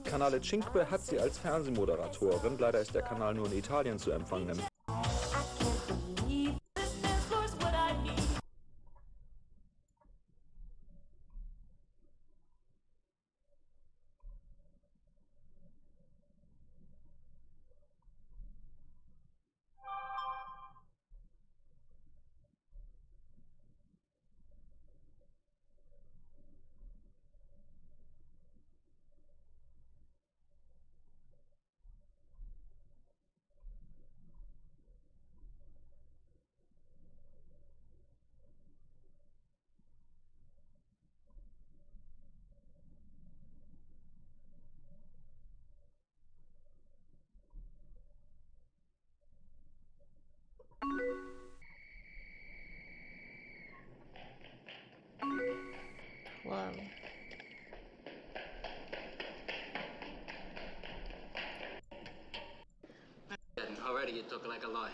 Kanale 5 hat sie als Fernsehmoderatorin. Leider ist der Kanal nur in Italien zu empfangen. Whoa. Already you talk like a lawyer.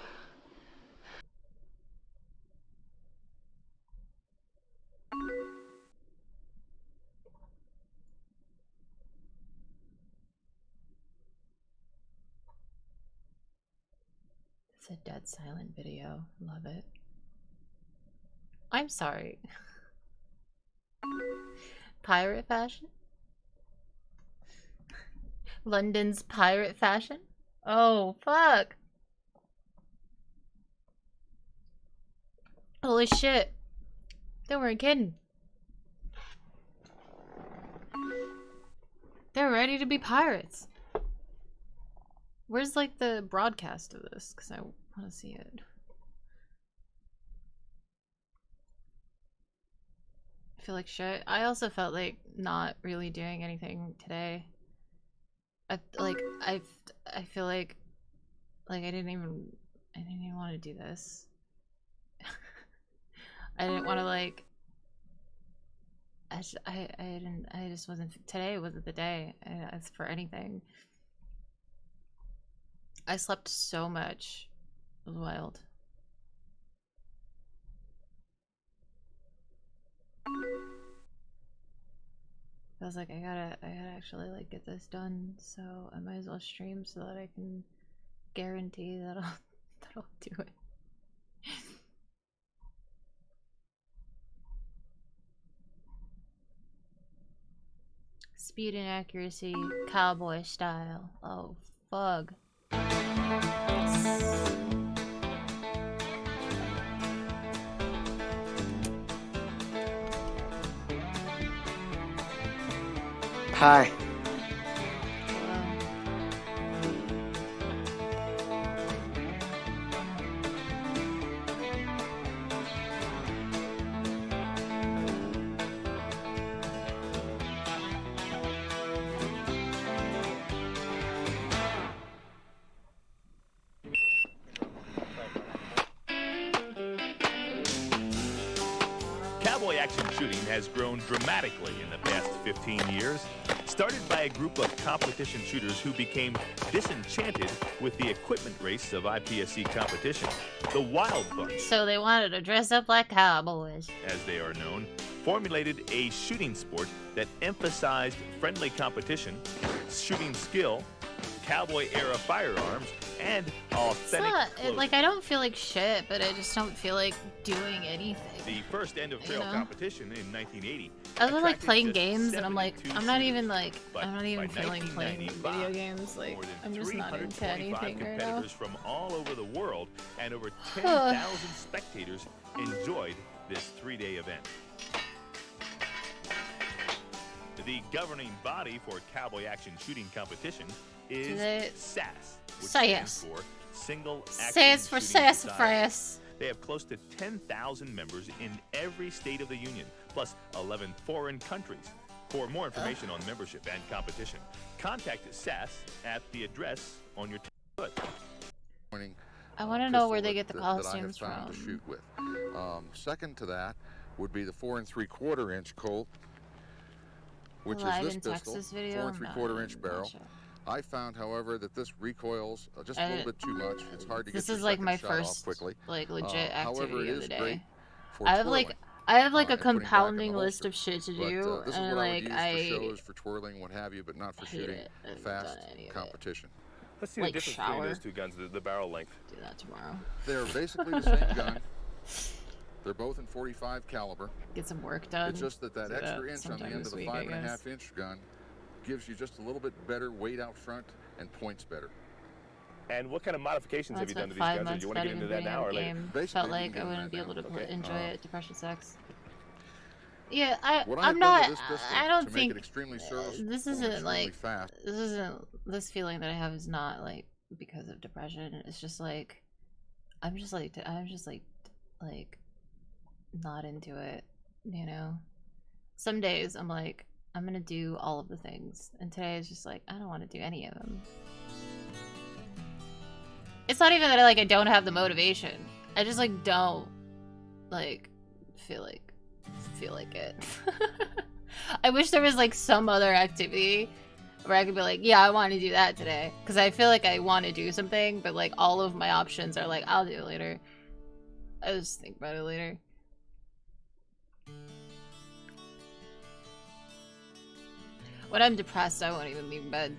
It's a dead silent video. Love it. I'm sorry. Pirate fashion? London's pirate fashion? Oh, fuck. Holy shit. They weren't kidding. They're ready to be pirates. Where's like the broadcast of this? Because I want to see it. I feel like shit. I also felt like not really doing anything today. I feel like I didn't even want to do this. I didn't want to like I just wasn't, today wasn't the day as for anything. I slept so much. It was wild. I was like, I gotta actually like get this done, so I might as well stream so that I can guarantee that I'll do it. Speed and accuracy, cowboy style. Oh, fuck. Hi. Cowboy action shooting has grown dramatically in the past 15 years. Started by a group of competition shooters who became disenchanted with the equipment race of IPSC competition. The Wild Bunch, So they wanted to dress up like cowboys, as they are known, formulated a shooting sport that emphasized friendly competition, shooting skill, cowboy-era firearms, and authentic clothing. like, I don't feel like shit, but I just don't feel like doing anything. The first end-of-trail competition in 1980. I was like playing games, and I'm like, I'm not even feeling playing video games. Like, I'm just not into anything right now. Competitors from all over the world and over 10,000 spectators enjoyed this 3-day event. The governing body for cowboy action shooting competition is SAS, which stands for Single Action Shooting Society. They have close to 10,000 members in every state of the Union, plus 11 foreign countries. For more information on membership and competition, contact SAS at the address on your foot. I want to know where they get the costumes from. To shoot with. Second to that would be the 4 3/4 inch Colt which is this pistol, 4 3/4-inch barrel. I found, however, that this recoils just a little bit too much. It's hard to get your second shot off quickly. Like legit however, activity it of is the great day. for I have twirling, like a and putting back in the compounding list holster. of shit to But, do, this is and what I like would use for shows, for twirling, what have you, but not for shooting fast competition. Let's see Like the difference between those two guns, the barrel length. Do that tomorrow. They're basically the same gun. They're both in .45 caliber. Get some work done. It's just that extra inch on the end of the 5.5-inch gun gives you just a little bit better weight out front and points better. And what kind of modifications have you done to these guns? Or do you want to get into that now or later? Felt like I wouldn't be able to enjoy it. Depression sucks. Yeah, I don't think this isn't like this feeling that I have is not like because of depression. It's just like I'm just like not into it, you know. Some days I'm like I'm gonna do all of the things, and today is just like I don't want to do any of them. It's not even that I don't have the motivation. I just like don't like feel like it. I wish there was like some other activity where I could be like, yeah, I want to do that today, because I feel like I want to do something, but like all of my options are like I'll do it later. I just think about it later. When I'm depressed, I won't even leave bed.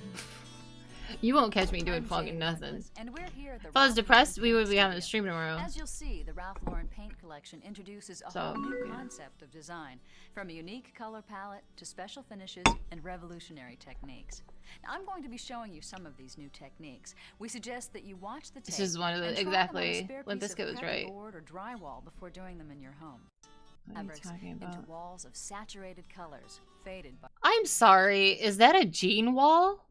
You won't catch me doing fucking nothing. If I was depressed, we would be having a stream tomorrow. As you'll see, the Ralph Lauren paint collection introduces a whole new concept of design, from a unique color palette to special finishes and revolutionary techniques. Now, I'm going to be showing you some of these new techniques. We suggest that you watch the tape. This is one of the exactly. Limp Bizkit was right. Board or drywall before doing them in your home. What are you talking about? Into walls of saturated colors, faded by. I'm sorry. Is that a jean wall?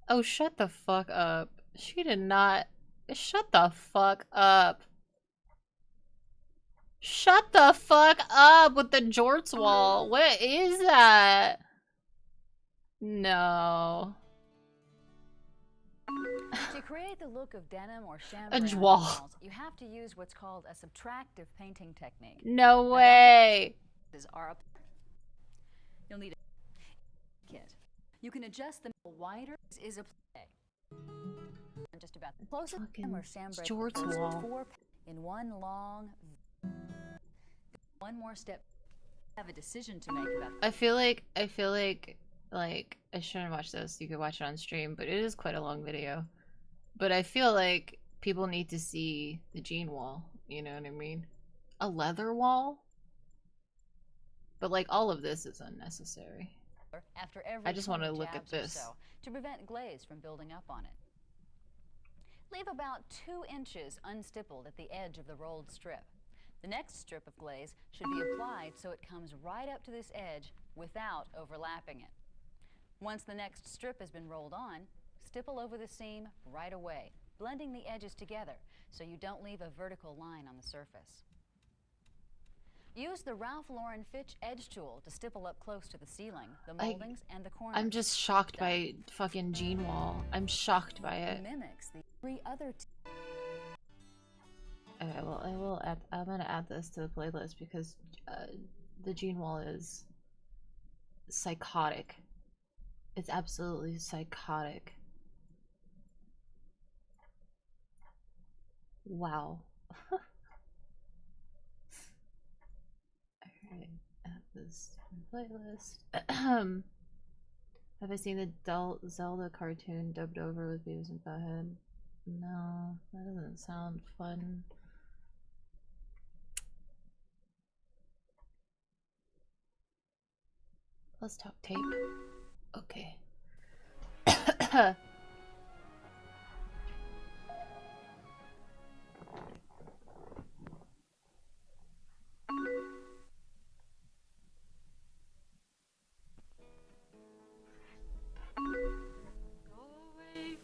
Oh, shut the fuck up. She did not. Shut the fuck up. Shut the fuck up with the jorts wall. What is that? No. To create the look of denim or chambray walls, you have to use what's called a subtractive painting technique. No way. You'll need a kit. You can adjust the wider is a play. Just about the closest or chambray jorts wall in one long. One more step. Have a decision to make about. I feel like I shouldn't watch this. You could watch it on stream, but it is quite a long video. But I feel like people need to see the jean wall. You know what I mean? A leather wall? But like all of this is unnecessary. After every I just want to look at this. To prevent glaze from building up on it. Leave about 2 inches unstippled at the edge of the rolled strip. The next strip of glaze should be applied so it comes right up to this edge without overlapping it. Once the next strip has been rolled on, stipple over the seam right away, blending the edges together so you don't leave a vertical line on the surface. Use the Ralph Lauren Fitch edge tool to stipple up close to the ceiling, the moldings, and the corners. I'm just shocked by fucking jean wall. I'm shocked by it. Mimics the 3 other. Okay, well, I'm gonna add this to the playlist because the jean wall is psychotic. It's absolutely psychotic. Wow. Alright, add this to the playlist. Have I seen the Zelda cartoon dubbed over with Beavis and Butthead? No, that doesn't sound fun. Let's talk tape. Okay.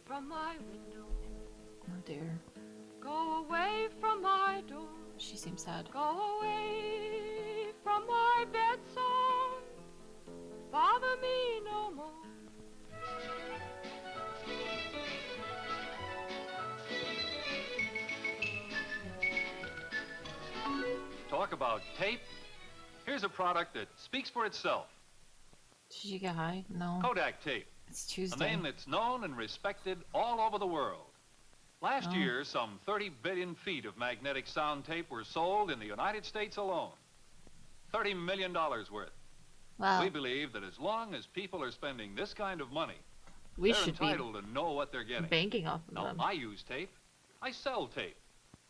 From my window. Oh dear. Go away from my door. She seems sad. Go away from my bedside. Bother me no more. Talk about tape. Here's a product that speaks for itself. Did you get high? No. Kodak tape. It's Tuesday. A name that's known and respected all over the world. Last year, some 30 billion feet of magnetic sound tape were sold in the United States alone. $30 million worth. Wow. We believe that as long as people are spending this kind of money, they're entitled to know what they're getting. Banking off of now, them. I use tape. I sell tape.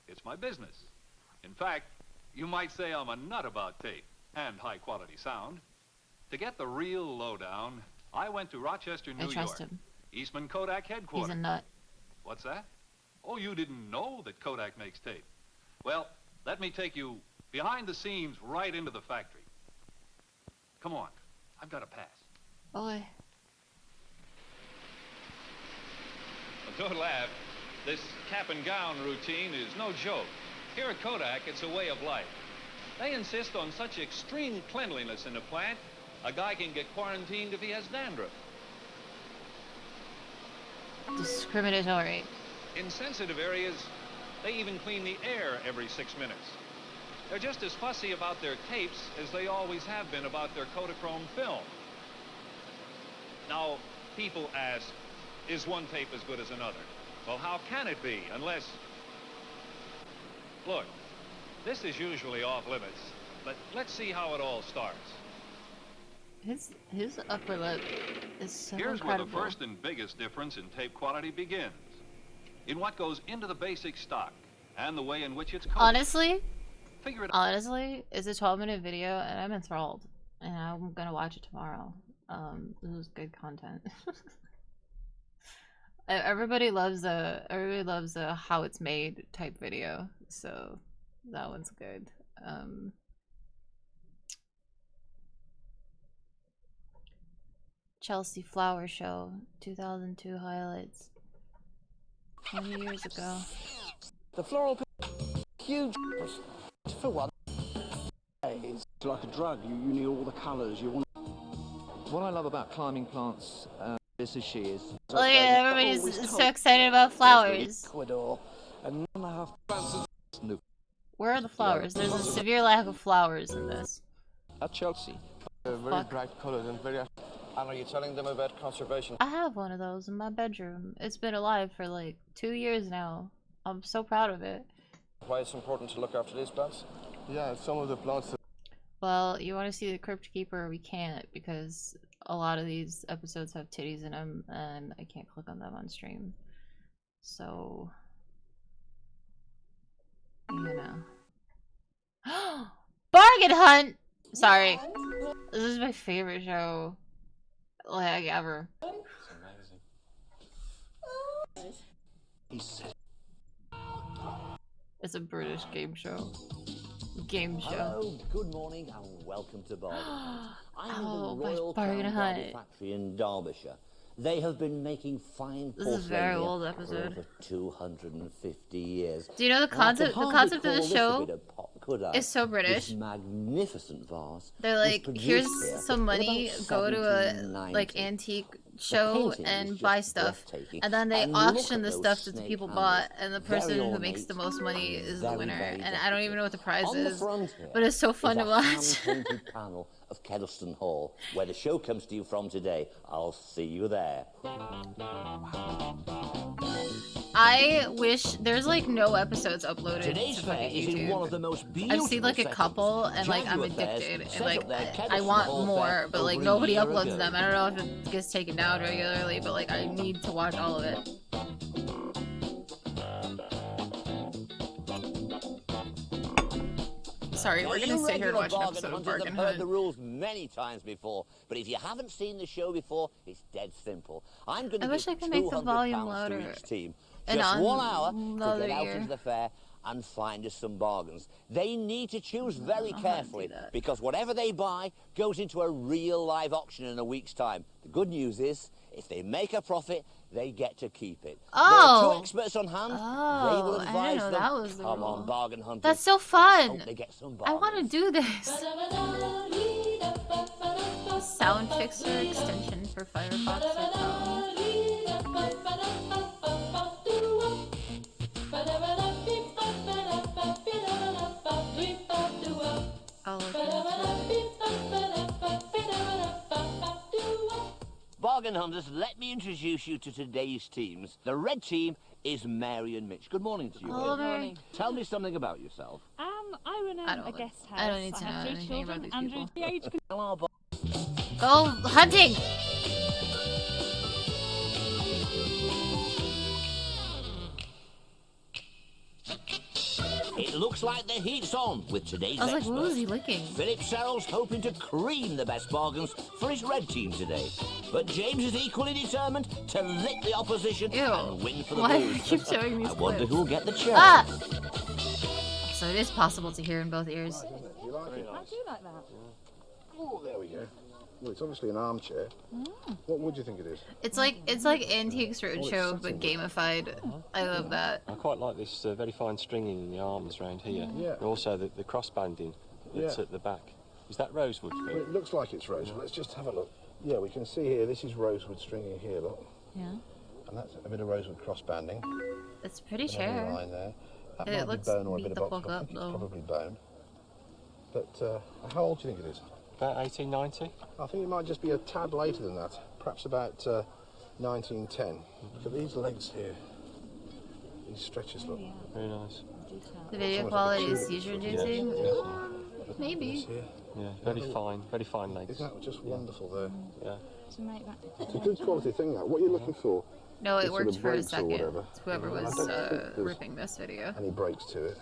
It's my business. In fact, you might say I'm a nut about tape and high-quality sound. To get the real lowdown, I went to Rochester, New York. I trust him. Eastman Kodak headquarters. He's a nut. What's that? Oh, you didn't know that Kodak makes tape. Well, let me take you behind the scenes right into the factory. Come on, I've got a pass. Boy. Well, don't laugh. This cap and gown routine is no joke. Here at Kodak, it's a way of life. They insist on such extreme cleanliness in the plant, a guy can get quarantined if he has dandruff. Discriminatory. In sensitive areas, they even clean the air every 6 minutes. They're just as fussy about their tapes as they always have been about their Kodachrome film. Now, people ask, is one tape as good as another? Well, how can it be unless... Look, this is usually off limits, but let's see how it all starts. His upper lip is so Here's incredible. where the first and biggest difference in tape quality begins. In what goes into the basic stock and the way in which it's coated. Honestly, Figure it out. honestly, it's a 12-minute video and I'm enthralled. And I'm gonna watch it tomorrow. This is good content. Everybody loves a how it's made type video, so that one's good. Chelsea Flower Show, 2002 highlights. 20 years ago. The floral huge for one. It's like a drug. You need all the colours. You want. What I love about climbing plants, this is she is. Look at everybody's so excited about flowers. Ecuador and 1.5 Where are the flowers? There's a severe lack of flowers in this. At Chelsea. Very bright colours and very. And are you telling them about conservation? I have one of those in my bedroom. It's been alive for like 2 years now. I'm so proud of it. Why it's important to look after these plants? Yeah, some of the plants. Well, you want to see the Crypt Keeper? We can't because a lot of these episodes have titties in them and I can't click on them on stream. So, you know. Bargain Hunt! Sorry. This is my favorite show. Like, ever. It's amazing. He said. It's a British game show. Hello, good morning and welcome to Bargain Hunt. I'm in the Royal Bargain Crown Hunt Barber Factory in Derbyshire. They have been making fine This is a very porcelain old here episode. for over 250 years. Do you know the concept? The concept of the show is so British. This magnificent vase. They're was like, produced here's here some in money, about go to a 1790. like antique show painting and is buy just stuff, breathtaking. and then they And look auction at the those stuff that the snake people handles. bought, and the Very person who ornate makes the most money and is the very, winner. very And I don't even know what the prize On the is, front here but it's so fun is to a watch. hand-painted panel of Kedleston Hall, where the show comes to you from today. I'll see you there. I wish there's like no episodes uploaded Today's to fair fucking is in one of YouTube. the most I've beautiful seen like a settings. couple, and like I'm Jaguar Fairs addicted, and set like up their I Kedleston want Hall more, Fair but like over a nobody year uploads ago. them. I don't know if it gets taken down regularly, but like I need to watch all of it. Sorry, we're gonna sit here and watch an episode of Bargain I've heard Hunt. the rules many times before, but if you haven't seen the show before, it's dead simple. I'm going to I wish I give could make the £200 volume to louder. each team. And Just on 1 hour the to other get out ear. into the fair and find us some bargains. They need to choose very know how to do carefully that. because whatever they buy goes into a real live auction in a week's time. The good news is, if they make a profit, they get to keep it. There are Oh. two experts on hand. They will Oh, I didn't advise know them. that was the Come rule. on, bargain hunters. That's so Let's fun. hope they get some I want to bargains. do this. Sound fixer extension for Firefox or Chrome. I'll look into it. bargain hunters, let me introduce you to today's teams. The red team is Mary and Mitch. Good morning to you. Good morning. Tell me something about yourself. I run a guest house. I don't need to know have 3 anything about children. these people. The age Go hunting! It looks like the heat's on with today's I was like, expert. what was he licking? Philip Serrell's hoping to cream the best bargains for his red team today. But James is equally determined to lick the opposition and win for the Why Blues. do you keep showing these I wonder clips? who'll get the chair. Ah! So it is possible to hear in both ears. You like it? I do like that. Oh, there we go. Well, it's obviously an armchair. What would you think it is? It's like Antiques Roadshow but gamified. I love that. I quite like this very fine stringing in the arms around here. Yeah. And also the cross banding that's at the back. Is that rosewood? Well, it looks like it's rosewood. Let's just have a look. Yeah, we can see here, this is rosewood stringing here, look. Yeah. And that's a bit of rosewood cross banding. It's pretty Another chair. line there. That And it might looks be bone or a beat bit the of box. fuck I up, think it's though. probably bone. But how old do you think it is? About 1890. I think it might just be a tad later than that. Perhaps about 1910. Look at these legs here. These stretches, look. Very nice. The video quality is seizure-inducing? Maybe. Yeah, very fine legs. Isn't that just wonderful there? Yeah. It's a good quality thing, that. What are you looking for? No, it Sort of worked for a breaks or second. whatever. It's whoever I was don't think there's ripping this video. Any breaks to it?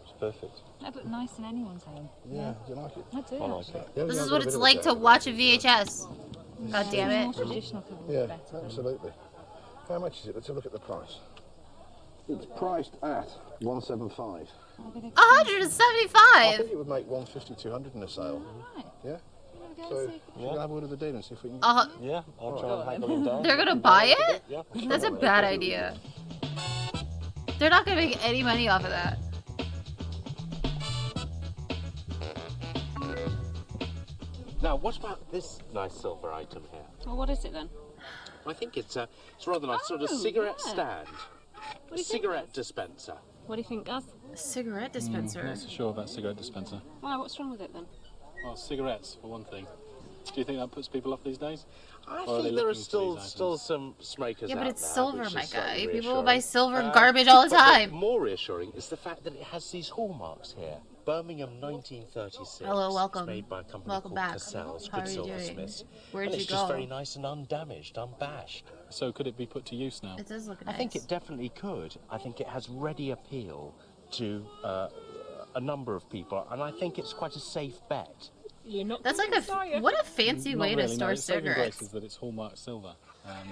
It's perfect. That looked nice in anyone's home. Yeah, do you like it? I do. I like it. Yeah, This yeah, is I've what got a it's bit of like a to doubt. watch a VHS. God damn More it. traditional cover would be Yeah, better. absolutely. How much is it? Let's have a look at the price. It's priced at 175. I think 175. it would make 150, 200 in a sale. Yeah. So should we have a word with the dealer and see if we can? Yeah, I'll try and haggle him down. They're gonna buy it? Yeah. That's a bad idea. They're not gonna make any money off of that. Now, what about this nice silver item here? Well, what is it then? I think it's rather nice, sort of cigarette yeah. stand, What do you cigarette think, dispenser. What do you think, Gaz? A cigarette dispenser. Not so sure about cigarette dispenser. Why? What's wrong with it then? Well, cigarettes for one thing. Do you think that puts people off these days? I Or are they think there are looking for these still some smokers Yeah, out but it's there, silver, which my is slightly guy. People will reassuring. buy silver garbage all the but time. More reassuring is the fact that it has these hallmarks here. Birmingham 1936. Hello, welcome. It's made by a company Welcome called back. Cassell's, How good are you doing? silversmiths. Where'd and you it's just go? very nice and undamaged, unbashed. So could it be put to use now? It does look I nice. think it definitely could. I think it has ready appeal to a number of people, and I think it's quite a safe bet. You're not. That's like what a fancy Not way really, to no, store it's saving grace cigarettes. is that it's hallmarked silver,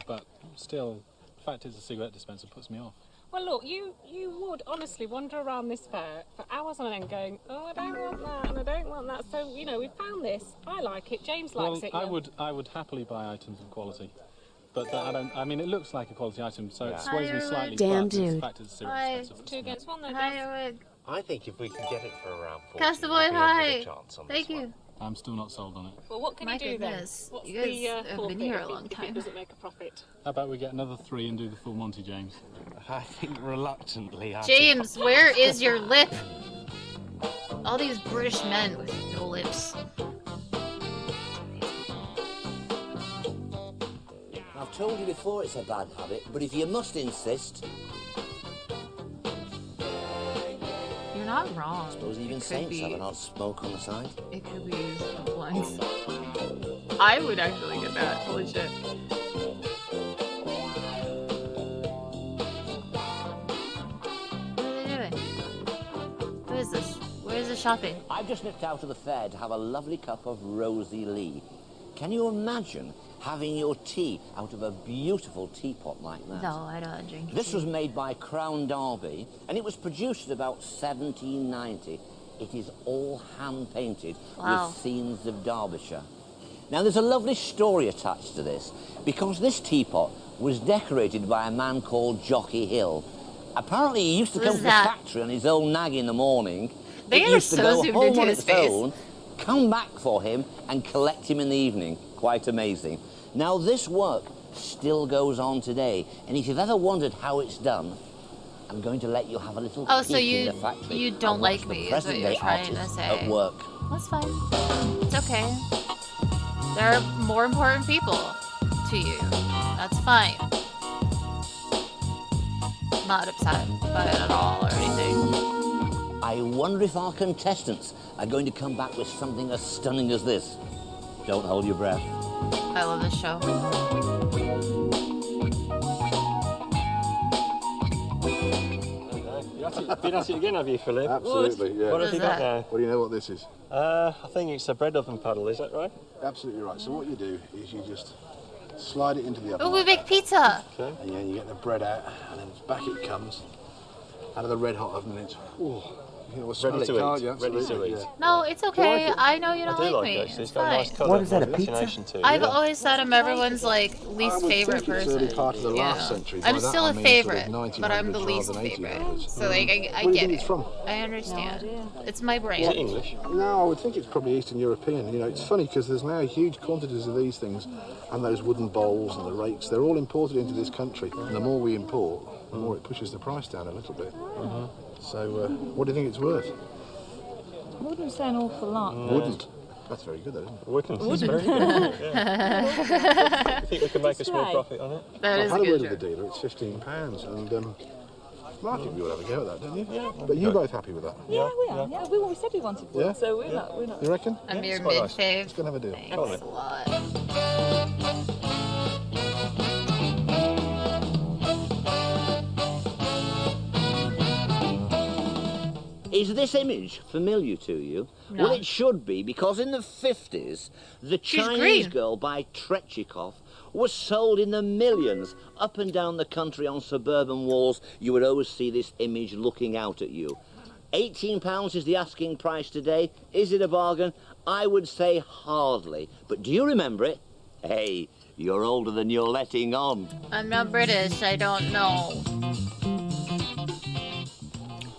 but still, the fact is a cigarette dispenser puts me off. Well, look, you would honestly wander around this fair for hours on end going, oh, I don't want that and I don't want that. So, you know, we found this. I like it. James likes it. I would happily buy items of quality, but I mean, it looks like a quality item, so it sways me slightly. Damn but the dude. fact is, a cigarette dispenser. 2 against 1 then. Hi, Owen. I think if we can get it for around 40, Castaway, we'll be in hi. with a chance on Thank this you. one. I'm still not sold on it. Well, what can My you do goodness. then? What's You guys the have been forfeit here a if long if time. it doesn't make a profit? How about we get another 3 and do the full Monty, James? I think reluctantly. James, where is your lip? All these British men with no lips. I've told you before it's a bad habit, but if you must insist, You're not wrong. I suppose even It could saints have be- an odd smoke on the side. It could be used for blinds. I would actually get that. Holy shit. What are they doing? Who is this? Where is the shopping? I've just nipped out of the fair to have a lovely cup of Rosie Lee. Can you imagine having your tea out of a beautiful teapot like that? No, I don't drink This tea. was made by Crown Derby, and it was produced at about 1790. It is all hand-painted Wow. with scenes of Derbyshire. Now, there's a lovely story attached to this, because this teapot was decorated by a man called Jockey Hill. Apparently, he used to Who's come to the that? factory on his own nag in the morning. They It are used to so go zoomed home into on his its face. own, come back for him, and collect him in the evening. Quite amazing. Now, this work still goes on today, and if you've ever wondered how it's done, I'm going to let you have a little Oh, peek so in the factory. you don't and like watch me, the is what you're present-day trying to artists say. at work. That's fine. It's okay. There are more important people to to you. That's fine. Not upset by it at all or anything. I wonder if our contestants are going to come back with something as stunning as this. Don't hold your breath. I love this show. You've been at it again, have you, Philip? Absolutely, yeah. What have you got now? Well, do you know what this is? I think it's a bread oven paddle, is that right? Absolutely right. So what you do is you just slide it into the oven. Oh, we make pizza! Okay. And then you get the bread out, and then back it comes out of the red hot oven, and it's ready to eat. Ready to eat. No, it's okay. Like I know you don't I do like me. it, actually. It's It's got a fine. nice colour. What is that, a Destination pizza? to it, I've yeah. always said I'm everyone's like I least would favorite think it's person. early part of the last Yeah. century. I'm By that still I a mean sort of favorite, but I'm the 1900s least rather than favorite. 1800s. So like I Where do get you think it. it's from? I understand. It's my brain. Is it English? No, I would think it's probably Eastern European. You know, it's funny because there's now huge quantities of these things, and those wooden bowls and the rakes, they're all imported into this country. And the more we import, the more it pushes the price down a little bit. So, what do you think it's worth? I wouldn't say an awful lot. Wouldn't. That's very good, though, isn't it? Wouldn't. It's very good. Yeah. You think we can make a small profit on it? That I've is had a a word good with the joke. dealer. It's £15, and well, I think we would have a go at that, don't you? Yeah. But you both happy with that? Yeah, we are. Yeah, we said we wanted one, Yeah? so we're not. You reckon? I'm your it's quite nice. mid-fave. Let's go and have a deal. Thanks a lot. Is this image familiar to you? No. Well, it should be, because in the 50s, the Chinese green. girl by Trechikov was sold in the millions. Up and down the country on suburban walls, you would always see this image looking out at you. £18 is the asking price today. Is it a bargain? I would say hardly. But do you remember it? Hey, you're older than you're letting on. I'm not British. I don't know.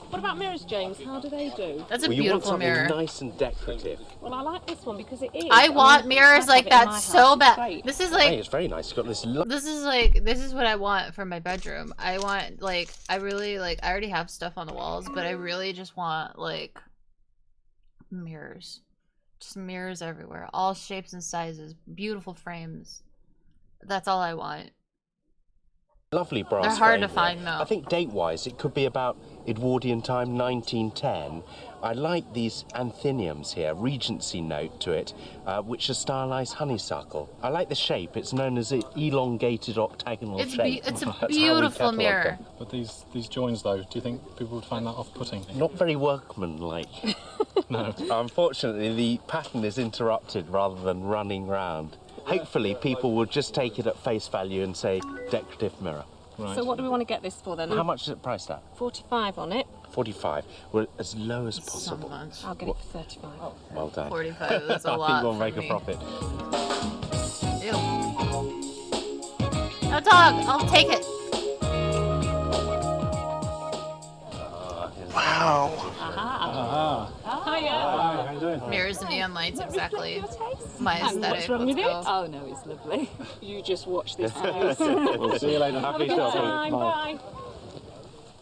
What about mirrors, James? How do they do? That's a Well, you want beautiful something mirror. nice and decorative. Well, I like this one because it is. I want mirrors like that so bad. This is Hey, like it's very nice. It's got this. this is what I want for my bedroom. I want like I already have stuff on the walls, but I really just want like mirrors. Just mirrors everywhere, all shapes and sizes, beautiful frames. That's all I want. Lovely brass. They're hard to frame find, here. though. I think date-wise, it could be about Edwardian time, 1910. I like these anthiniums here, Regency note to it, which are stylized honeysuckle. I like the shape. It's known as an elongated octagonal shape. It's a That's how we beautiful catalogue mirror. them. But these joins, though, do you think people would find that off-putting? Not very workmanlike. No. Unfortunately, the pattern is interrupted rather than running round. Hopefully, people will just take it at face value and say decorative mirror. Right. So what do we want to get this for then? How much is it priced at? 45 on it. 45. Well, as low as So possible. much. I'll get it for 35. Well done. 45 is a I lot think we'll for make me. a profit. Ew. No dog, I'll take it. Wow. Aha. Oh, yeah. How you doing? Mirrors and neon lights, exactly. My And aesthetic. what's wrong with it? Let's go. Oh, no, it's lovely. You just watch this space. We'll see you later. Have a good time. Bye.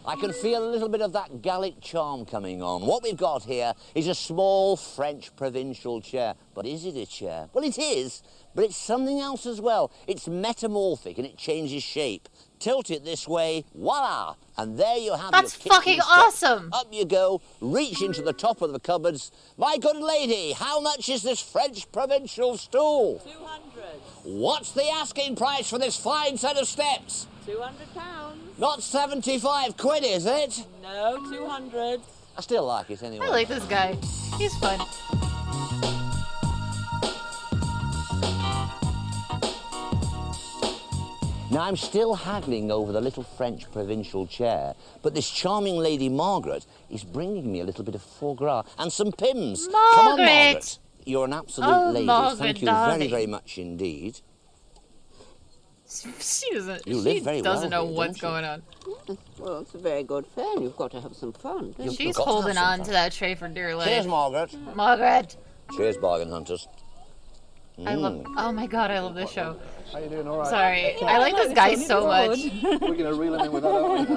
I can feel a little bit of that Gallic charm coming on. What we've got here is a small French provincial chair. But is it a chair? Well, it is, but it's something else as well. It's metamorphic and it changes shape. Tilt it this way, voila! And there you have That's your kitchen fucking set. awesome! Up you go, reach into the top of the cupboards. My good lady, how much is this French provincial stool? 200. What's the asking price for this fine set of steps? £200. Not 75 quid, is it? No, 200. I still like it anyway. I like this guy. He's fun. Now, I'm still haggling over the little French provincial chair, but this charming lady Margaret is bringing me a little bit of foie gras and some Pims. Come on, Margaret! Margaret. You're an absolute Oh, lady. Margaret, Thank you darling. very, very much indeed. She doesn't. You live very well doesn't know here, what's don't you? going on. Well, it's a very good fan. You've got to have some fun. don't you? She's got to have holding some on fun. to that tray for dear life. Cheers, Margaret. Margaret. Cheers, bargain hunters. I love. Oh my god, I love this show. How you doing? All right? Sorry, I like this guy so much. We're going to reel him in with that, aren't we?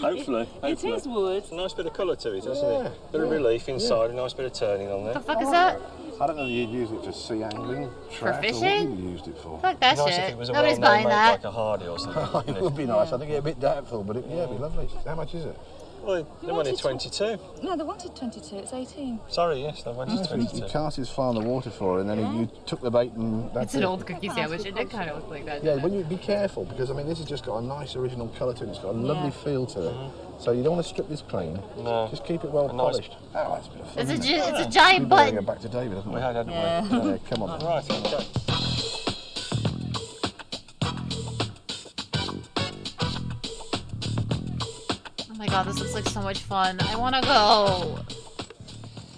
Hopefully. It is wood. It's a nice bit of colour to it, hasn't it? Bit of relief inside, a nice bit of turning on The there. fuck is that? I don't know if you'd use it for sea angling, trout, or what fishing? you used it for. Fuck that Nice shit. if it was a Nobody's well-known buying mate that. like a Hardy or something. It would be nice. I think it'd be a bit doubtful, but yeah, it'd be lovely. How much is it? Well, they wanted 22. No, they wanted 22. It's 18. Sorry, yes, they wanted 22. You cast his fly in the water for it, and then you took the bait and that's It's an old cookie sandwich. It did kind of look like that. Yeah, but you be careful because I mean this has just got a nice original colour to it. It's got a lovely feel to it. So you don't want to strip this clean. No. Just keep it well polished. Oh, that's a bit of fun. It's a giant button. Go back to David, haven't we? We had, hadn't we? Yeah, come on. Right, okay. Oh my god, this looks like so much fun. I want to go.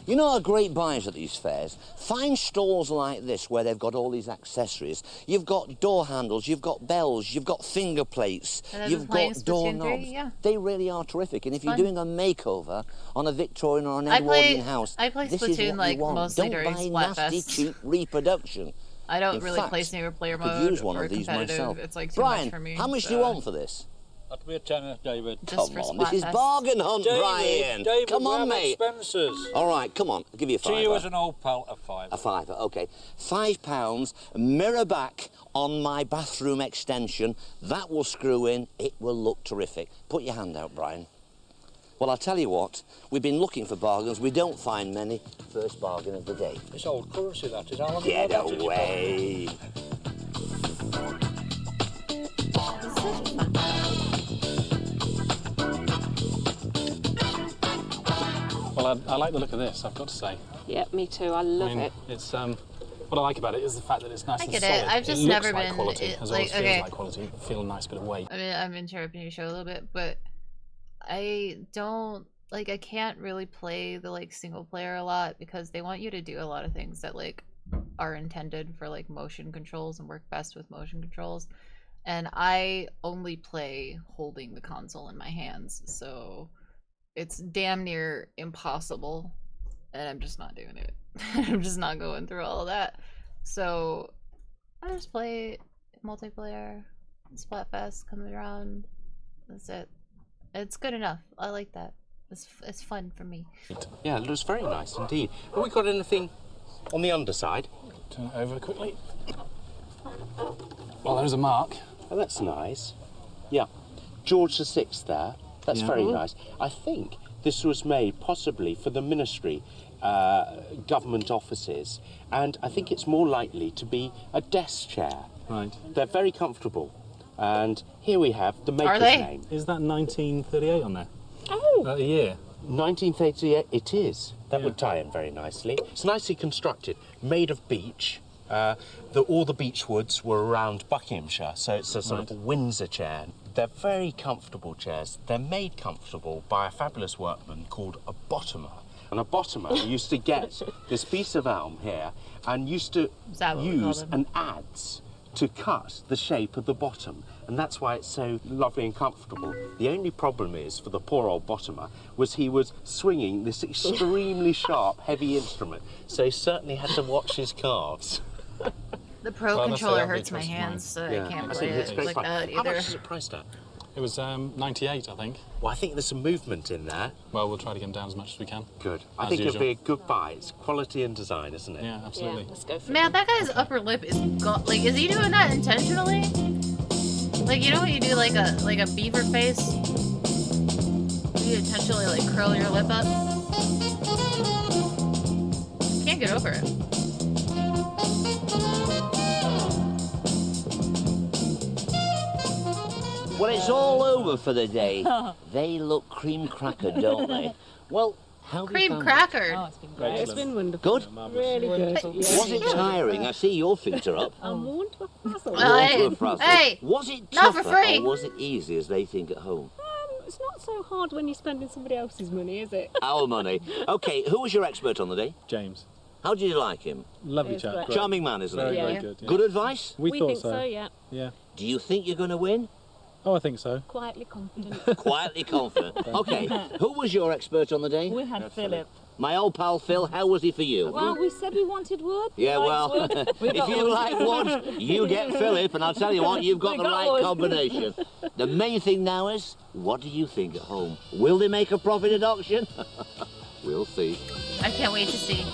You know a great buys at these fairs? Find stalls like this where they've got all these accessories. You've got door handles, you've got bells, you've got finger plates, you've got doorknobs. Yeah. They really are terrific. And if you're doing a makeover on a Victorian or an Edwardian house, I play this Splatoon is what like you want. mostly Don't during buy nasty, Splatfest. cheap reproduction. I don't In really fact, play single player I could mode use one or of these competitive. myself. It's like too Brian, much for me. how much do you want for this? That'll be a tenner, David. Just Come for on, this is Splatfest. bargain hunt, Brian. David, Come on, we have mate. expenses. All right, come on, I'll give you a To fiver. you as an old pal, a fiver. A fiver, okay. £5, mirror back on my bathroom extension. That will screw in, it will look terrific. Put your hand out, Brian. Well, I'll tell you what, we've been looking for bargains, we don't find many. First bargain of the day. It's old currency, that is. How long Get have you had it? away. Well, I like the look of this, I've got to say. Yeah, me too. I love it. It's what I like about it is the fact that it's nice and get solid. it. I've just looks never like been- quality. it- As like, always feels okay. like quality. Feel a nice bit of weight. I mean, I'm interrupting your show a little bit, but I don't like. I can't really play the like single player a lot because they want you to do a lot of things that like are intended for like motion controls and work best with motion controls. And I only play holding the console in my hands, so it's damn near impossible, and I'm just not doing it. I'm just not going through all of that. So I just play multiplayer, Splatfest coming around. That's it. It's good enough. I like that. It's fun for me. Yeah, it looks very nice indeed. Have we got anything on the underside? Turn it over quickly. Well, there's a mark. Oh, that's nice. Yeah, George VI there. That's Yeah. very nice. I think this was made possibly for the ministry, government offices, and I think it's more likely to be a desk chair. Right. They're very comfortable. And here we have the maker's they? name. Is that 1938 on there? Oh! That a year? 1938, it is. That Yeah. would tie in very nicely. It's nicely constructed, made of beech. All the beech woods were around Buckinghamshire, so it's a sort of Windsor chair. They're very comfortable chairs. They're made comfortable by a fabulous workman called a bottomer. And a bottomer used to get this piece of elm here and used to Is that what we call use them? an adze to cut the shape of the bottom, and that's why it's so lovely and comfortable. The only problem is, for the poor old bottomer, was he was swinging this extremely sharp, heavy instrument, so he certainly had to watch his calves. The Pro Well, that's controller a lovely hurts my choice of hands, so Yeah, I can't I play think it's it great like fun. that How either. much is it priced at? It was 98, I think. Well, I think there's some movement in there. Well, we'll try to get them down as much as we can. Good. I As think usual. it'll be a good buy. It's quality and design, isn't it? Yeah, absolutely. Yeah, let's go for Man, that guy's upper lip is like, is he doing that intentionally? Like, you know when you do like a beaver face? You intentionally like curl your lip up. Can't get over it. Well, it's all over for the day. They look cream crackered, don't they? Well, how have you Cream found crackered. Oh, it's been great. It's been wonderful. Good? Really good. Was it tiring? I see your feet are up. I'm worn to a frazzle. Hey, Worn to a frazzle. hey, Was it not for tougher free. or was it easy as they think at home? It's not so hard when you're spending somebody else's money, is it? Our money. Okay, who was your expert on the day? James. How did you like him? Lovely It's chap. great. great. Charming man, isn't Very, he? very Yeah. good. Yeah. Good advice? We thought think so, yeah. Yeah. Do you think you're going to win? Oh, I think so. Quietly confident. Quietly confident. Okay, who was your expert on the day? We had Philip. My old pal Phil, how was he for you? Well, we said we wanted wood. Yeah, well, if you like wood, you get Philip, and I'll tell you what, you've got the right wood. combination. The main thing now is, what do you think at home? Will they make a profit at auction? We'll see. I can't wait to see.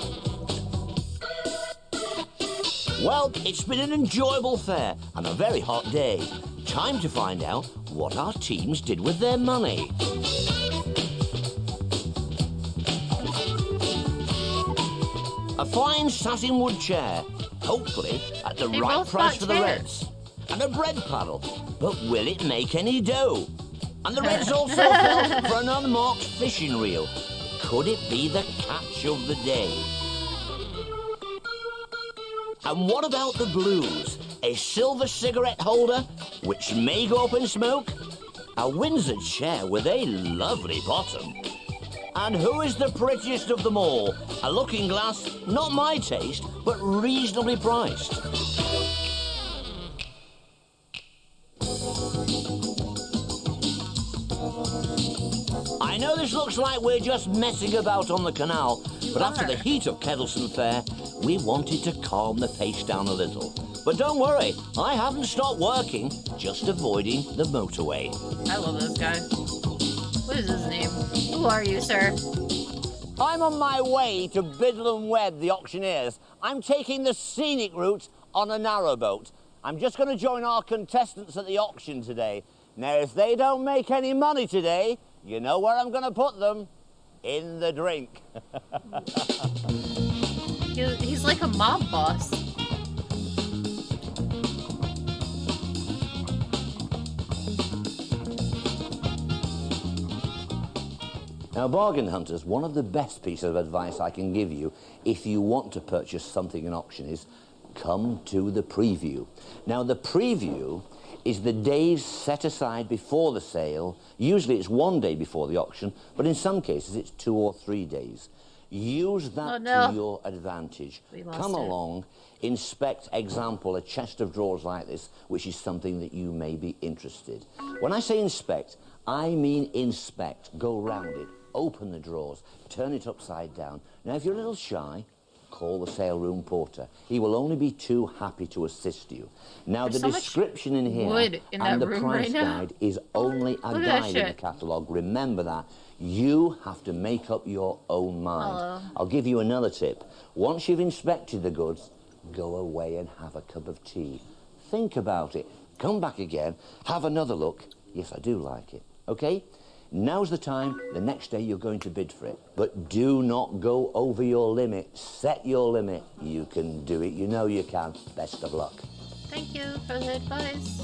Well, it's been an enjoyable fair and a very hot day. Time to find out what our teams did with their money. A fine satinwood chair, hopefully at the right price for the Reds. And a bread paddle, but will it make any dough? And the Reds also fell for an unmarked fishing reel. Could it be the catch of the day? And what about the Blues? A silver cigarette holder, which may go up in smoke? A Windsor chair with a lovely bottom. And who is the prettiest of them all? A looking glass, not my taste, but reasonably priced. I know this looks like we're just messing about on the canal, but after the heat of Kedleston Fair, we wanted to calm the pace down a little. But don't worry, I haven't stopped working, just avoiding the motorway. I love this guy. What is his name? Who are you, sir? I'm on my way to Biddle & Webb, the auctioneers. I'm taking the scenic route on a narrowboat. I'm just going to join our contestants at the auction today. Now, if they don't make any money today, you know where I'm going to put them? In the drink. He's like a mob boss. Now, bargain hunters, one of the best pieces of advice I can give you if you want to purchase something in auction is come to the preview. Now, the preview is the days set aside before the sale. Usually it's 1 day before the auction, but in some cases it's 2 or 3 days. Use that to your advantage. Come along, inspect, example, a chest of drawers like this, which is something that you may be interested. When I say inspect, I mean inspect. Go round it, open the drawers, turn it upside down. Now, if you're a little shy, call the sale room porter. He will only be too happy to assist you. Now, the description in here and the price guide is only a guide in the catalogue. Remember that. You have to make up your own mind. I'll give you another tip. Once you've inspected the goods, go away and have a cup of tea. Think about it. Come back again. Have another look. Yes, I do like it. Okay? Now's the time. The next day you're going to bid for it. But do not go over your limit. Set your limit. You can do it. You know you can. Best of luck. Thank you for the advice.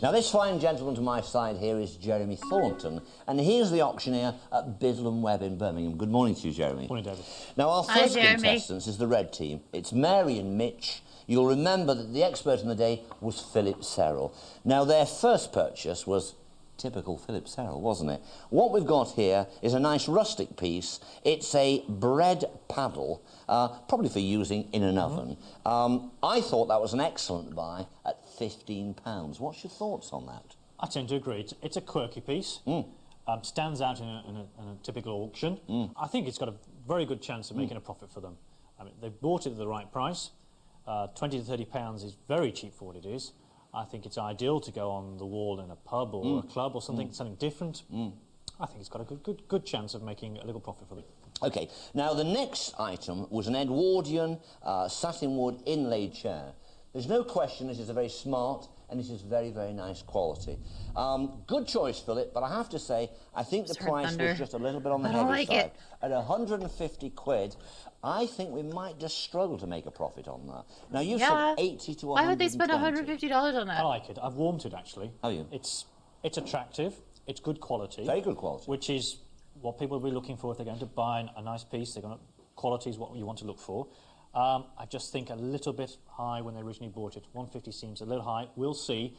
Now, this fine gentleman to my side here is Jeremy Thornton, and he's the auctioneer at Biddle & Webb in Birmingham. Good morning to you, Jeremy. Morning, David. Now, our first contestants is the red team. It's Mary and Mitch. You'll remember that the expert on the day was Philip Serrell. Now, their first purchase was typical Philip Serrell, wasn't it? What we've got here is a nice rustic piece. It's a bread paddle, probably for using in an oven. I thought that was an excellent buy at £15. What's your thoughts on that? I tend to agree. It's a quirky piece. Stands out in a typical auction. I think it's got a very good chance of making a profit for them. I mean, they've bought it at the right price. 20 to 30 pounds is very cheap for what it is. I think it's ideal to go on the wall in a pub or a club or something different. I think it's got a good chance of making a little profit for them. OK, now the next item was an Edwardian satinwood inlaid chair. There's no question this is a very smart and this is very, very nice quality. Good choice, Philip, but I have to say, I think the price was just a little bit on the heavy side. At 150 quid, I think we might just struggle to make a profit on that. Now, you said 80 to 120. Why would they spend $150 on that? I like it. I've warmed it, actually. Have you? It's attractive. It's good quality. Very good quality. Which is what people will be looking for if they're going to buy a nice piece. Quality is what you want to look for. I just think a little bit high when they originally bought it. 150 seems a little high. We'll see.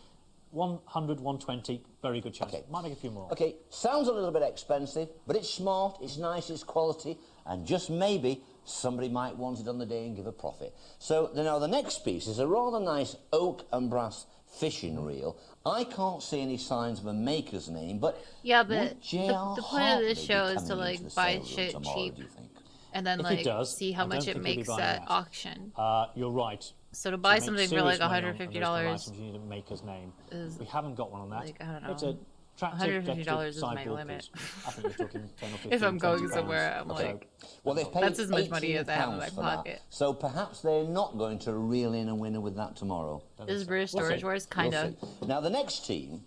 100, 120, very good chance. Okay. Might make a few more. OK, sounds a little bit expensive, but it's smart, it's nice, it's quality, and just maybe somebody might want it on the day and give a profit. So now the next piece is a rather nice oak and brass fishing reel. I can't see any signs of a maker's name, but yeah, but the point of this show is to like buy shit cheap. and then If like it does, see how I much don't it think he'll be makes buying at that. auction. You're right. So to buy make something for serious like money on $150, those kind of items, you need a maker's name. We haven't got one on that. Like, I don't It's know. a attractive, $150 is my sideboard limit. piece. I think you're talking 10 or 15, If I'm going £20. somewhere, I'm Okay. like, Well, they've paid that's as much money as I have in my £18 for that. pocket. So perhaps they're not going to reel in a winner with that tomorrow. This is British Storage Wars, kind of. Now, the next team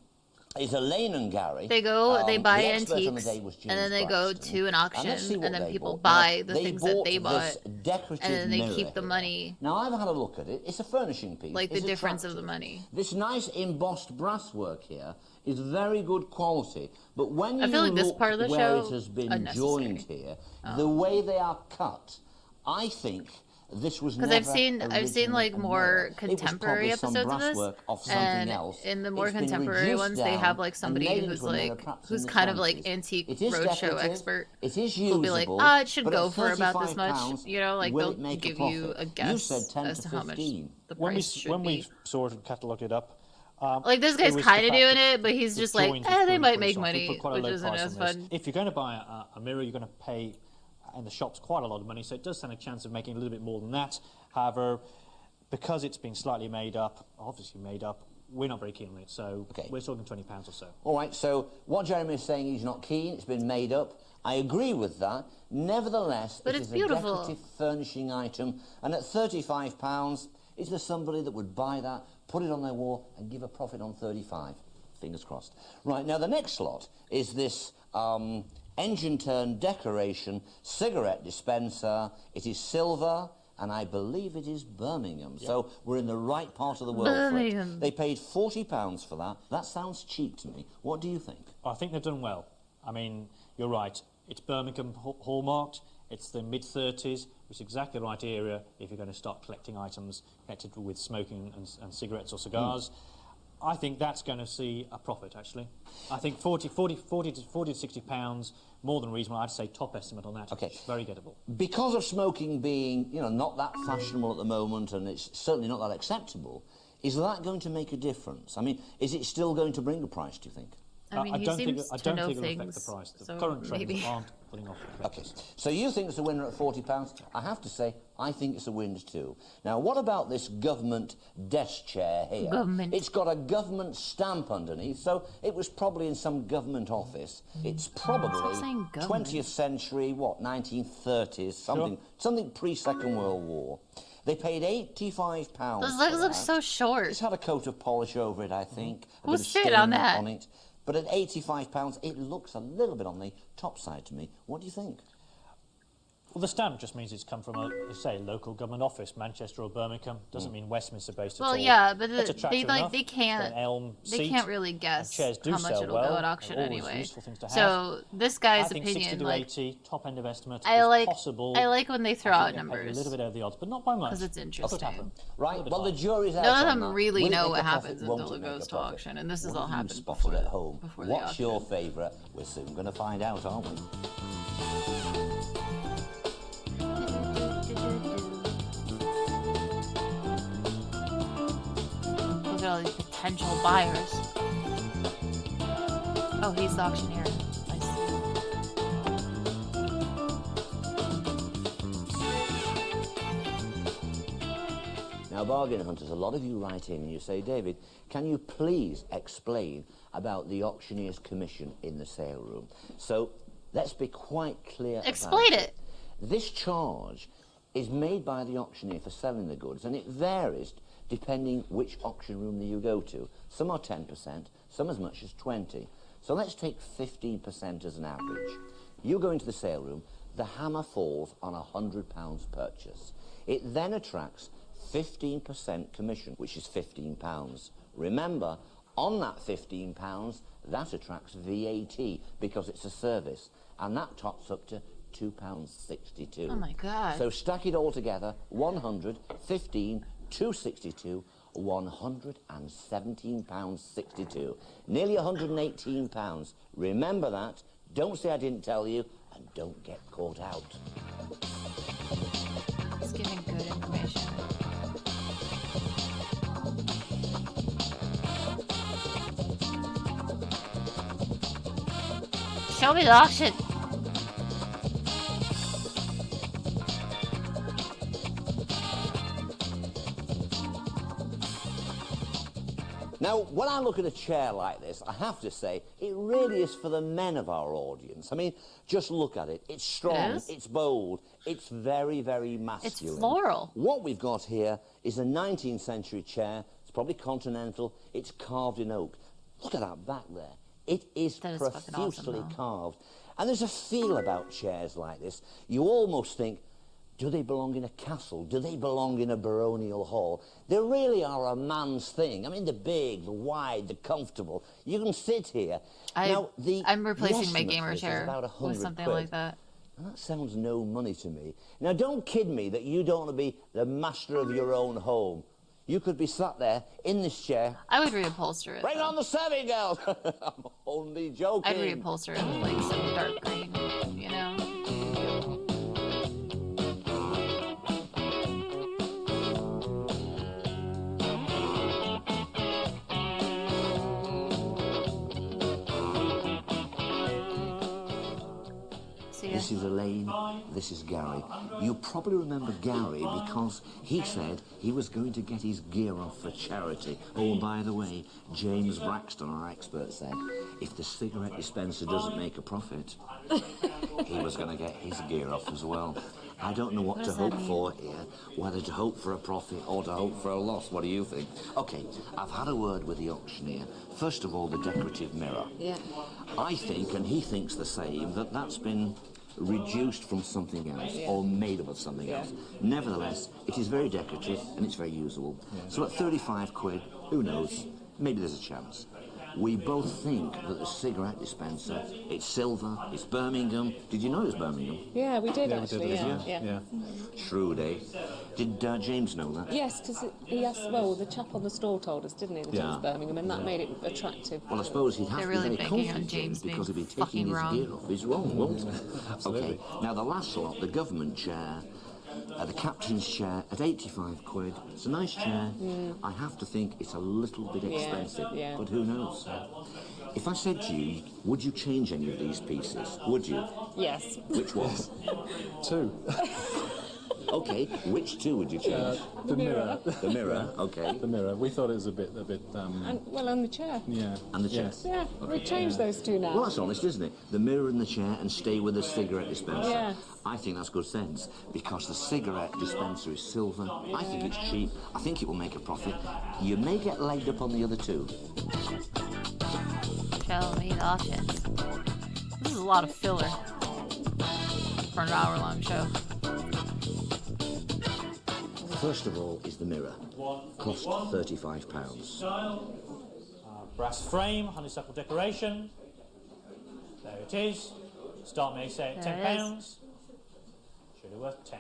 is Elaine and Gary. They go, they buy the expert on the antiques, day was and then James they go Braxton. to an auction, let's see what and then they people bought. buy Now, the things that they bought, this decorative and then they mirror keep the here. money. Now, I've had a look at it. It's a furnishing piece. Like the It's difference of attractive. the money. This nice embossed brasswork here is very good quality, but when I you feel like this look part of the where show it has been unnecessary. joined here, the way they are cut, I think this was Because never I've seen like originally a more mirror. It was contemporary probably some episodes of this, brasswork off something and else. in the more It's been contemporary reduced ones, they down have like and somebody made who's into a mirror, like perhaps in the kind of like 20s. antique It is roadshow decorative, expert. it is Who'll be like, usable, it should but go at for about this much. £35, You know, like will they'll it make a give you a profit? guess You said 10 as to to how much 15. the When price should we be. saw it and catalogued it up, Like this guy's kind of doing it, but he's just like, they might make money, which isn't as fun. If you're going to buy a mirror, you're going to pay in the shops quite a lot of money, so it does stand a chance of making a little bit more than that. However, because it's been slightly made up, obviously made up, we're not very keen on it, so we're talking £20 or so. All right, so what Jeremy is saying, he's not keen, it's been made up. I agree with that. Nevertheless, But it it's is beautiful. a decorative furnishing item, and at £35, is there somebody that would buy that, put it on their wall, and give a profit on 35? Fingers crossed. Right, now the next lot is this engine turn decoration cigarette dispenser. It is silver, and I believe it is Birmingham. Yep. So we're in the right part of the world Birmingham. for it. They paid £40 for that. That sounds cheap to me. What do you think? I think they've done well. I mean, you're right. It's Birmingham hallmarked. It's the mid-30s, which is exactly the right area if you're going to start collecting items connected with smoking and cigarettes or cigars. I think that's going to see a profit, actually. I think 40 to £60, more than reasonable. I'd say top estimate on that. Okay. It's very gettable. Because of smoking being, you know, not that fashionable at the moment, and it's certainly not that acceptable, is that going to make a difference? I mean, is it still going to bring a price, do you think? I mean, I he don't seems think to know it'll affect things, the price. The so current trends maybe. aren't putting off the Okay, so you think it's a winner at £40? I have to say, I think it's a winner too. Now, what about this government desk chair here? Government. It's got a government stamp underneath, so it was probably in some government office. It's probably saying government. 20th century, what, 1930s, something pre-Second World War. They paid £85 Those for legs look that. so short. It's had a coat of polish over it, I think. A Who bit of sit on stain that? on it. But at £85, it looks a little bit on the top side to me. What do you think? Well, the stamp just means it's come from a, say, local government office, Manchester or Birmingham. Doesn't mean Westminster based at all. Well, yeah, but It's they attractive like enough. they It's got an elm can't seat, really guess chairs do how much sell it'll well. go at auction They're always anyway. useful things to have. So this guy's I think opinion, 60 to like 80, top end of estimate, I is like possible. I like when they throw I out think they pay numbers a little bit over the odds, but not by much. because it's Could interesting. happen. Right, well, the jury's out None of on them that. really Will it know make what a profit? happens Won't until it it make a goes to profit? auction, and this has What all have you happened spotted before at home. before the What's auction. your favourite? We're soon going to find out, aren't we? Look at all these potential buyers. Oh, he's the auctioneer. I see. Now, bargain hunters, a lot of you write in and you say, David, can you please explain about the auctioneer's commission in the sale room? So let's be quite clear. Explain about it. This charge is made by the auctioneer for selling the goods, and it varies depending which auction room that you go to. Some are 10%, some as much as 20%. So let's take 15% as an average. You go into the sale room, the hammer falls on a £100 purchase. It then attracts 15% commission, which is £15. Remember, on that £15, that attracts VAT because it's a service, and that tots up to £2.62. Oh my God. So stack it all together, 100, 15, 262, £117.62. Nearly £118. Remember that. Don't say I didn't tell you, and don't get caught out. He's giving good information. Show me the auction. Now, when I look at a chair like this, I have to say, it really is for the men of our audience. I mean, just look at it. It's strong, it's bold, it's very, very masculine. It's floral. What we've got here is a 19th century chair. It's probably continental. It's carved in oak. Look at that back there. It is profusely carved. And there's a feel about chairs like this. You almost think, do they belong in a castle? Do they belong in a baronial hall? They really are a man's thing. I mean, they're big, they're wide, they're comfortable. You can sit here. I'm replacing my gamer chair with something like that. And that sounds no money to me. Now, don't kid me that you don't want to be the master of your own home. You could be sat there in this chair. I would reupholster it. Bring on the serving girl! I'm only joking. I'd reupholster it with like some dark green, you know? This is Elaine, this is Gary. You probably remember Gary because he said he was going to get his gear off for charity. Oh, and by the way, James Braxton, our expert, said if the cigarette dispenser doesn't make a profit, he was going to get his gear off as well. I don't know what to hope for here, whether to hope for a profit or to hope for a loss. What do you think? OK, I've had a word with the auctioneer. First of all, the decorative mirror. Yeah. I think, and he thinks the same, that that's been reduced from something else or made up of something else. Nevertheless, it is very decorative and it's very usable. So at 35 quid, who knows? Maybe there's a chance. We both think that the cigarette dispenser, it's silver, it's Birmingham. Did you know it was Birmingham? Yeah, we did actually, yeah. Shrewd, eh? Did James know that? Yes, because he asked, well, the chap on the stall told us, didn't he, that it was Birmingham, and that made it attractive. Well, I suppose he'd have to be very confident because he'd be taking his gear off. He's wrong, won't he? Absolutely. Okay, now the last lot, the government chair, the captain's chair at 85 quid. It's a nice chair. I have to think it's a little bit expensive, but who knows? If I said to you, would you change any of these pieces? Would you? Yes. Which one? 2. Okay, which 2 would you change? The mirror. The mirror, okay. The mirror. We thought it was a bit. And the chair. Yeah. And the chair. Yeah, we changed those 2 now. Well, that's honest, isn't it? The mirror and the chair, and stay with the cigarette dispenser. Yeah. I think that's good sense because the cigarette dispenser is silver. I think it's cheap. I think it will make a profit. You may get laid up on the other 2. Show me the options. This is a lot of filler for an hour-long show. First of all is the mirror. Cost £35. Brass frame, honeysuckle decoration. There it is. Start may say at £10. Should have worth 10.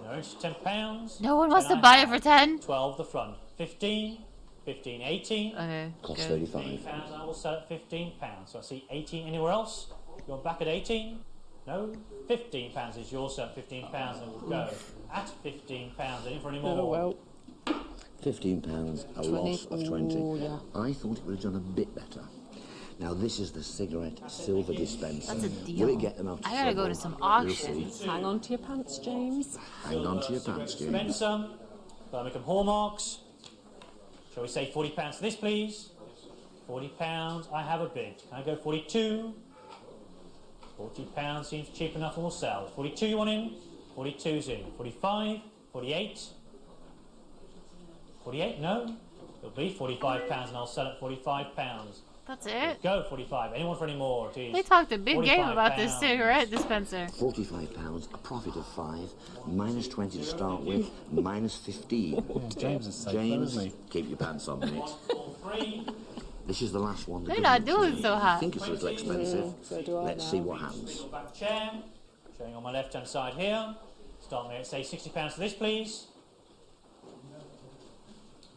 No, it's £10. No one wants to buy it for 10. 12 the front. 15. 15, 18. Okay. Cost 35. £15, I will sell at £15. So I see 18 anywhere else. You're back at 18. No, £15 is yours, so at £15 and we'll go at £15. Any for any more? Oh, well. £15, a loss of 20. I thought it would have done a bit better. Now this is the cigarette silver dispenser. That's a deal. Will it get them out? I gotta go to some auctions. Hang on to your pants, James. Hang on to your pants, James. Spencer, Birmingham hallmarks. Shall we say £40 for this, please? £40, I have a bid. Can I go 42? £40 seems cheap enough and we'll sell. 42 you want in? 42's in. 45? 48? 48? No? It'll be £45 and I'll sell at £45. That's it? Go 45. Anyone for any more? Geez. They talked a big game about this cigarette dispenser. £45, a profit of 5, minus 20 to start with, minus 15. James is safe, James, isn't he? keep your pants on, mate. This is the last one. They're not doing so hot. I think it's a little expensive. Let's see what happens. Back chair. Showing on my left-hand side here. Start me at say £60 for this, please.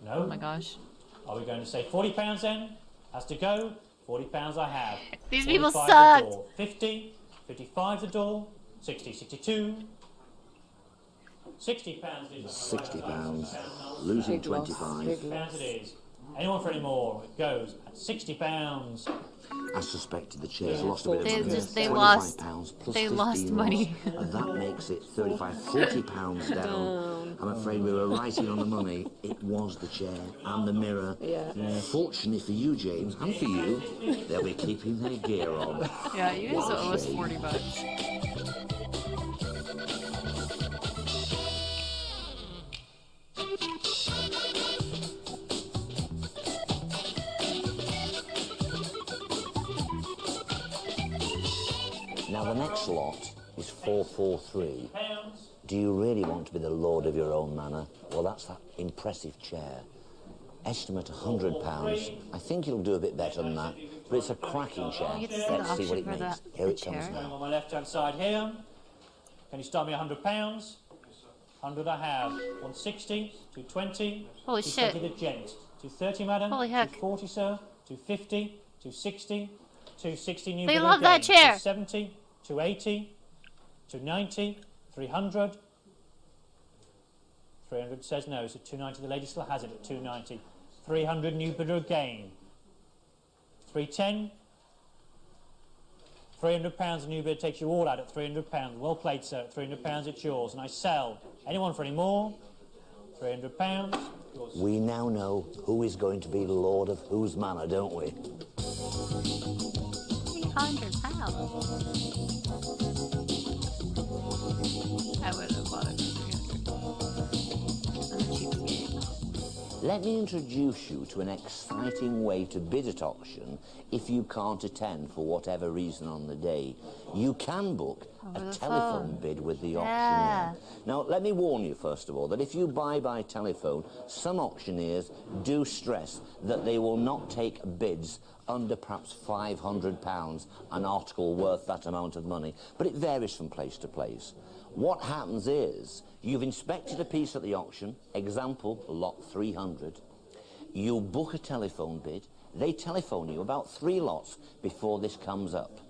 No. Oh my gosh. Are we going to say £40 then? Has to go. £40 I have. These people 45 suck. The door. 50, 55 the door, 60, 62. £60 is £60, losing 25. £60 it is. Anyone for any more? It goes at £60. I suspected the chair's lost a bit of money. They £25 lost. plus They 15 lost money. loss, and that makes it £35, £40 down. I'm afraid we were right in on the money. It was the chair and the mirror. Yeah. Fortunately for you, James, and for you, they'll be keeping their gear on. Yeah, you guys owe us $40. Now the next lot is 443. Do you really want to be the lord of your own manor? Well, that's that impressive chair. Estimate £100. I think it'll do a bit better than that, but it's a cracking chair. Let's see what it makes. Here it comes now. On my left-hand side here. Can you start me £100? 100 I have. 160, 220. Holy 220 shit. the gent. 230, madam. Holy heck. 240, sir. 250, 260, 260 new They bid love again. that chair. 270, 280, 290, 300. 300 says no, so 290 the lady still has it at 290. 300 new bidder again. 310. £300 a new bid takes you all out at £300. Well played, sir. At £300 it's yours. And I sell. Anyone for any more? £300. Yours. We now know who is going to be the lord of whose manor, don't we? £300. I would have bought it for $300. I'm a cheapskate. Let me introduce you to an exciting way to bid at auction if you can't attend for whatever reason on the day. You can book a telephone bid with the auctioneer. Now, let me warn you, first of all, that if you buy by telephone, some auctioneers do stress that they will not take bids under perhaps £500, an article worth that amount of money. But it varies from place to place. What happens is, you've inspected a piece at the auction, example, lot 300. You book a telephone bid. They telephone you about 3 lots before this comes up.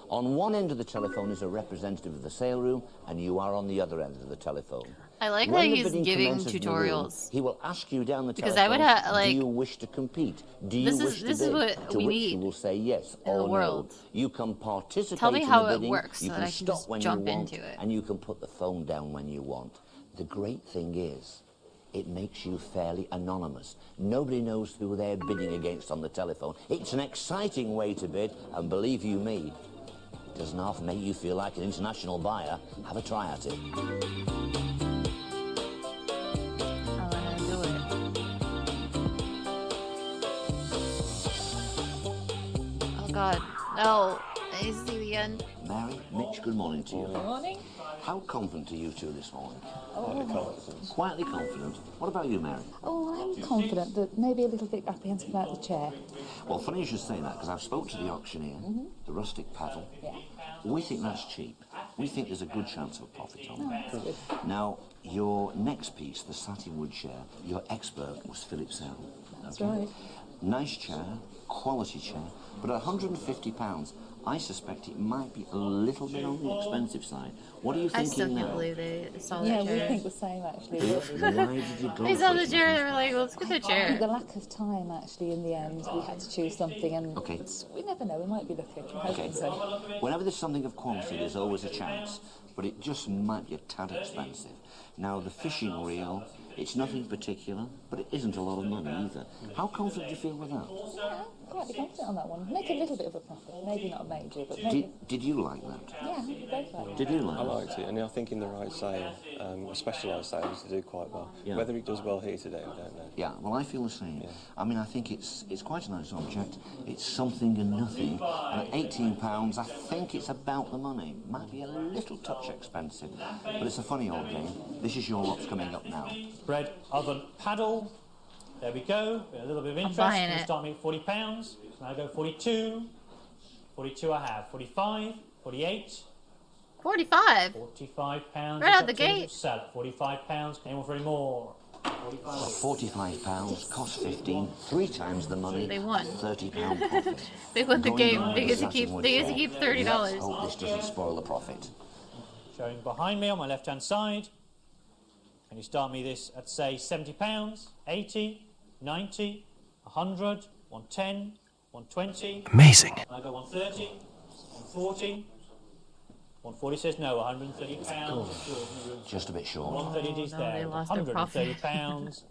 On one end of the telephone is a representative of the sale room, and you are on the other end of the telephone. I like When that the he's bidding giving commences in the room, tutorials. he will ask you down the Because telephone, I would like, do you wish to compete? Do you this is- wish to this bid? is what to we which need you will say yes in or the world. no. You can participate Tell me in how the it bidding, works you so can that I can stop just when jump you want, into it. and you can put the phone down when you want. The great thing is, it makes you fairly anonymous. Nobody knows who they're bidding against on the telephone. It's an exciting way to bid, and believe you me, it doesn't half make you feel like an international buyer. Have a try at it. Oh God, no! I see the end. Mary, Mitch, good morning to you. Good morning. How confident are you two this morning? Oh. Quietly confident. What about you, Mary? Oh, I'm confident, but maybe a little bit apprehensive about the chair. Well, funny you should say that, because I've spoke to the auctioneer, the rustic paddle. Yeah. We think that's cheap. We think there's a good chance of profit on that. That's good. Now, your next piece, the satin wood chair, your expert was Philip Sell. That's right. Nice chair, quality chair, but at £150, I suspect it might be a little bit on the expensive side. What are you I thinking still can't now? believe they saw that Yeah, chair. we think the same actually. Why did you go They for saw it? the chair, they were like, let's get the I think chair. the lack of time actually in the end, we had to choose something, and Okay. we never know, we might be lucky. I Okay. hope so. Whenever there's something of quality, there's always a chance, but it just might be a tad expensive. Now, the fishing reel, it's nothing particular, but it isn't a lot of money either. How confident do you feel with that? Yeah, quite confident on that one. Make a little bit of a profit, maybe not a major, but maybe. Did you like that? Yeah, we both like it. Did you like I it? liked it, and I think in the right sale, a specialised sale used to do quite well. Yeah. Whether it does well here today, I don't know. Yeah, well, I feel the same. I mean, I think it's quite a nice object. It's something and nothing. And at £18, I think it's about the money. Might be a little touch expensive, but it's a funny old game. This is your lot's coming up now. Bread, oven, paddle. There we go. A little bit of interest. buying Can you it. start me at £40. Now I go 42. 42 I have. 45. 48. 45. £45. Right out the gate. Sell at £45. Anyone for any more? 45. £45, cost 15, 3 times the money. They won. £30 profit. They won the Going game. on They the get to keep. satin wood They get to chair. keep $30. Let's hope this doesn't spoil the profit. Showing behind me on my left-hand side. Can you start me this at, say, £70, 80, 90, 100, 110, 120. Amazing. And I go 130, 140. 140 says no, 130 pounds. Just a bit short. 130 is no, they there. lost their 130 pounds.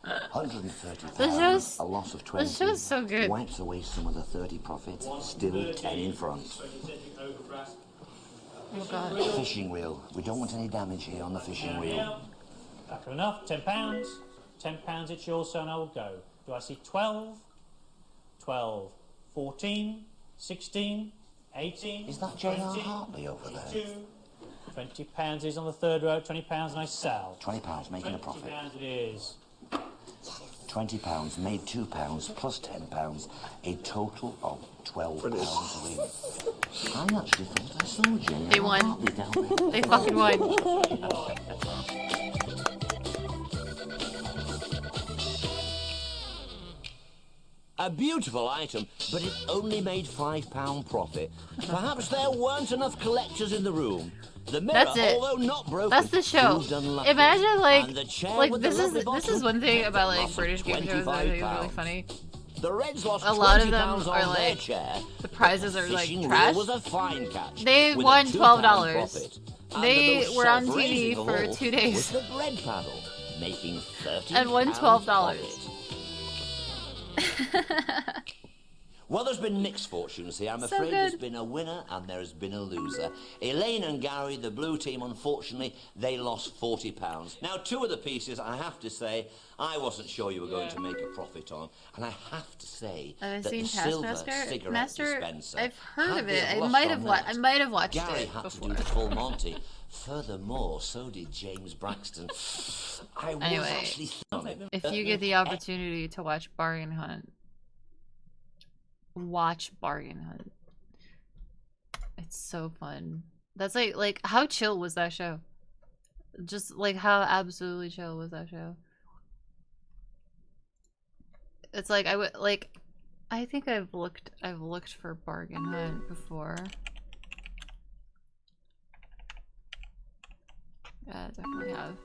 130,000, a loss of 20. This show's so good. Wipes away some of the 30 profit. Still 10 in front. Oh god. Fishing reel. We don't want any damage here on the fishing reel. Back enough. 10 pounds. 10 pounds. It's yours, so I will go. Do I see 12? 12. 14. 16. 18. Is that J.R. Hartley over there? 20 pounds is on the third row. 20 pounds, and I sell. 20 pounds, making a profit. 20 pounds it is. 20 pounds, made 2 pounds, plus 10 pounds, a total of 12 pounds win. I actually thought I saw J.R. They won. Hartley down there. They fucking won. A beautiful item, but it only made £5 profit. Perhaps there weren't enough collectors in the room. The mirror, That's it. although not broken, That's the show. proved unlucky. Imagine And the chair with this the is lovely one thing bottom about kept a like loss of British game shows that I think is really £25. funny. The Reds lost A lot of them £20 are on their like chair, the prizes but are the like fishing reel trash. was a fine catch. They with a won £2 $12. profit. And They the most were on self-raising TV of for all 2 days. was the bread paddle, making £13 And won $12. profit. Well, there's been mixed fortunes here. I'm So afraid good. there's been a winner and there has been a loser. Elaine and Gary, the blue team, unfortunately, they lost £40. Now, 2 of the pieces, I have to say, I wasn't sure you were going to make a profit on. And I have to say Have I that seen the silver Taskmaster? cigarette Master, dispenser... I've heard had of the it. I bluff might on have that. I might have watched Gary it had before. to do the full Monty. Furthermore, so did James Braxton. I was Anyway, actually on it. if you get the opportunity to watch Bargain Hunt, watch Bargain Hunt. It's so fun. That's like how chill was that show? Just like how absolutely chill was that show? It's like I think I've looked for Bargain Hunt before. Yeah, I definitely have.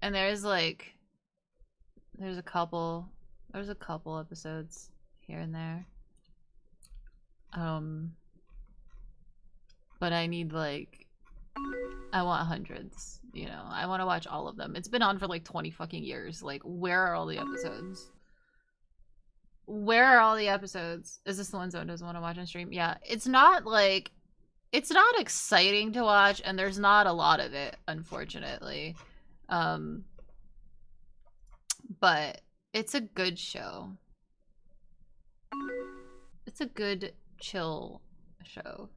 And there's a couple episodes here and there. But I need I want hundreds, you know. I want to watch all of them. It's been on for like 20 fucking years. Like, where are all the episodes? Where are all the episodes? Is this the one Zone doesn't want to watch on stream? Yeah, it's not exciting to watch, and there's not a lot of it, unfortunately. But it's a good show. It's a good chill show.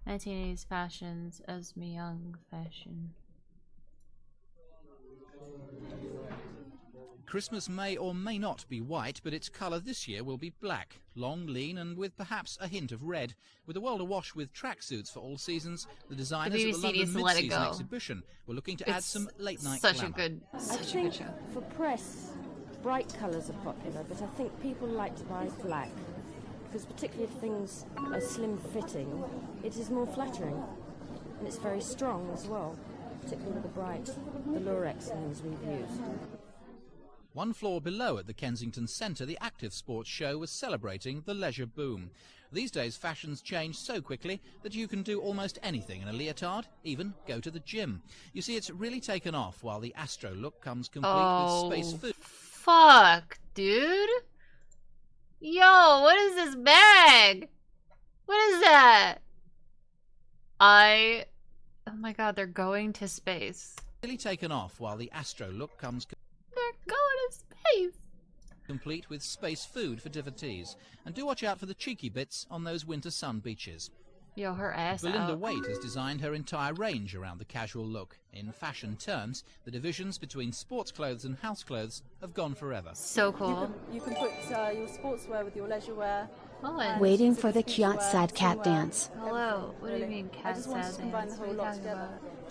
'80s fashions as me young fashion. Christmas may or may not be white, but its colour this year will be black. Long, lean, and with perhaps a hint of red. With the world awash with tracksuits for all seasons, the designers of the London Mid-Season exhibition were looking to add some late-night glamour. Such a good show. For press, bright colours are popular, but I think people like to buy black. Because particularly if things are slim-fitting, it is more flattering. And it's very strong as well, particularly with the lurex things we've used. One floor below at the Kensington Centre, the Active Sports Show was celebrating the leisure boom. These days, fashions change so quickly that you can do almost anything in a leotard, even go to the gym. You see, it's really taken off, while the Astro look comes complete with space food. Fuck, dude. Yo, what is this bag? What is that? Oh my god, they're going to space. Really taken off, while the Astro look comes They're going to space. complete with space food for devotees. And do watch out for the cheeky bits on those winter sun beaches. Yo, her ass Belinda out. Waite has designed her entire range around the casual look. In fashion terms, the divisions between sports clothes and house clothes have gone forever. So cool. You can put your sportswear with your leisure wear, Waiting for the Kyat sad cat dance. Hello. What do you mean cat sad dance? What are you talking about?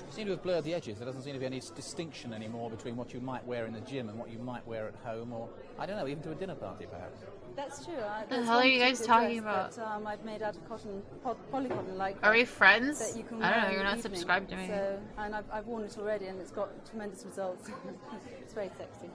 Seem to have blurred the edges. There doesn't seem to be any distinction anymore between what you might wear in the gym and what you might wear at home, or I don't know, even to a dinner party perhaps. That's true. The hell are you guys talking about? That, I've made out of cotton, polycotton, like. Are we friends? That you can I don't know. wear You're in not the evening. subscribed to me. So, and I've worn it already, and it's got tremendous results. It's very sexy.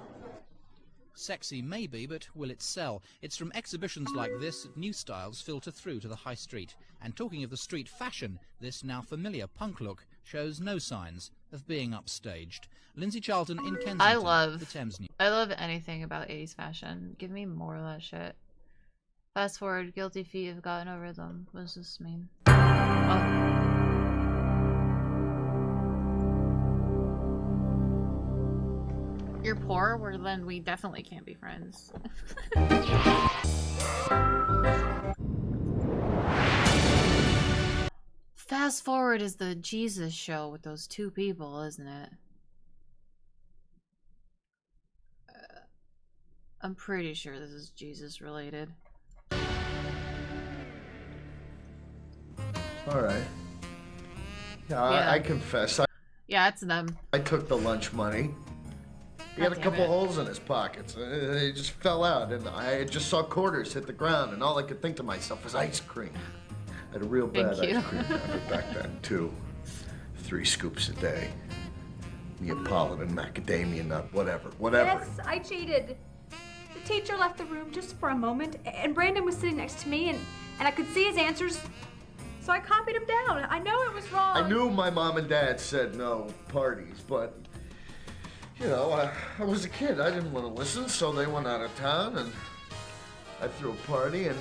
Sexy maybe, but will it sell? It's from exhibitions like this that new styles filter through to the high street. And talking of the street fashion, this now familiar punk look shows no signs of being upstaged. Lindsay Charlton in Kensington, the Thames News. I love anything about 80s fashion. Give me more of that shit. Fast forward, guilty feet have gotten over them. What does this mean? Oh. You're poor? Well, then we definitely can't be friends. Fast Forward is the Jesus show with those two people, isn't it? I'm pretty sure this is Jesus related. All right. Yeah, I confess. Yeah, it's them. I took the lunch money. He had a couple holes in his pockets. They just fell out, and I just saw quarters hit the ground, and all I could think to myself was ice cream. I had a real bad ice cream habit back then, too. 3 scoops a day. Neapolitan, macadamia nut, whatever. Yes, I cheated. The teacher left the room just for a moment, and Brandon was sitting next to me, and I could see his answers, so I copied him down. I know it was wrong. I knew my mom and dad said no parties, but you know, I was a kid. I didn't want to listen, so they went out of town, and I threw a party, and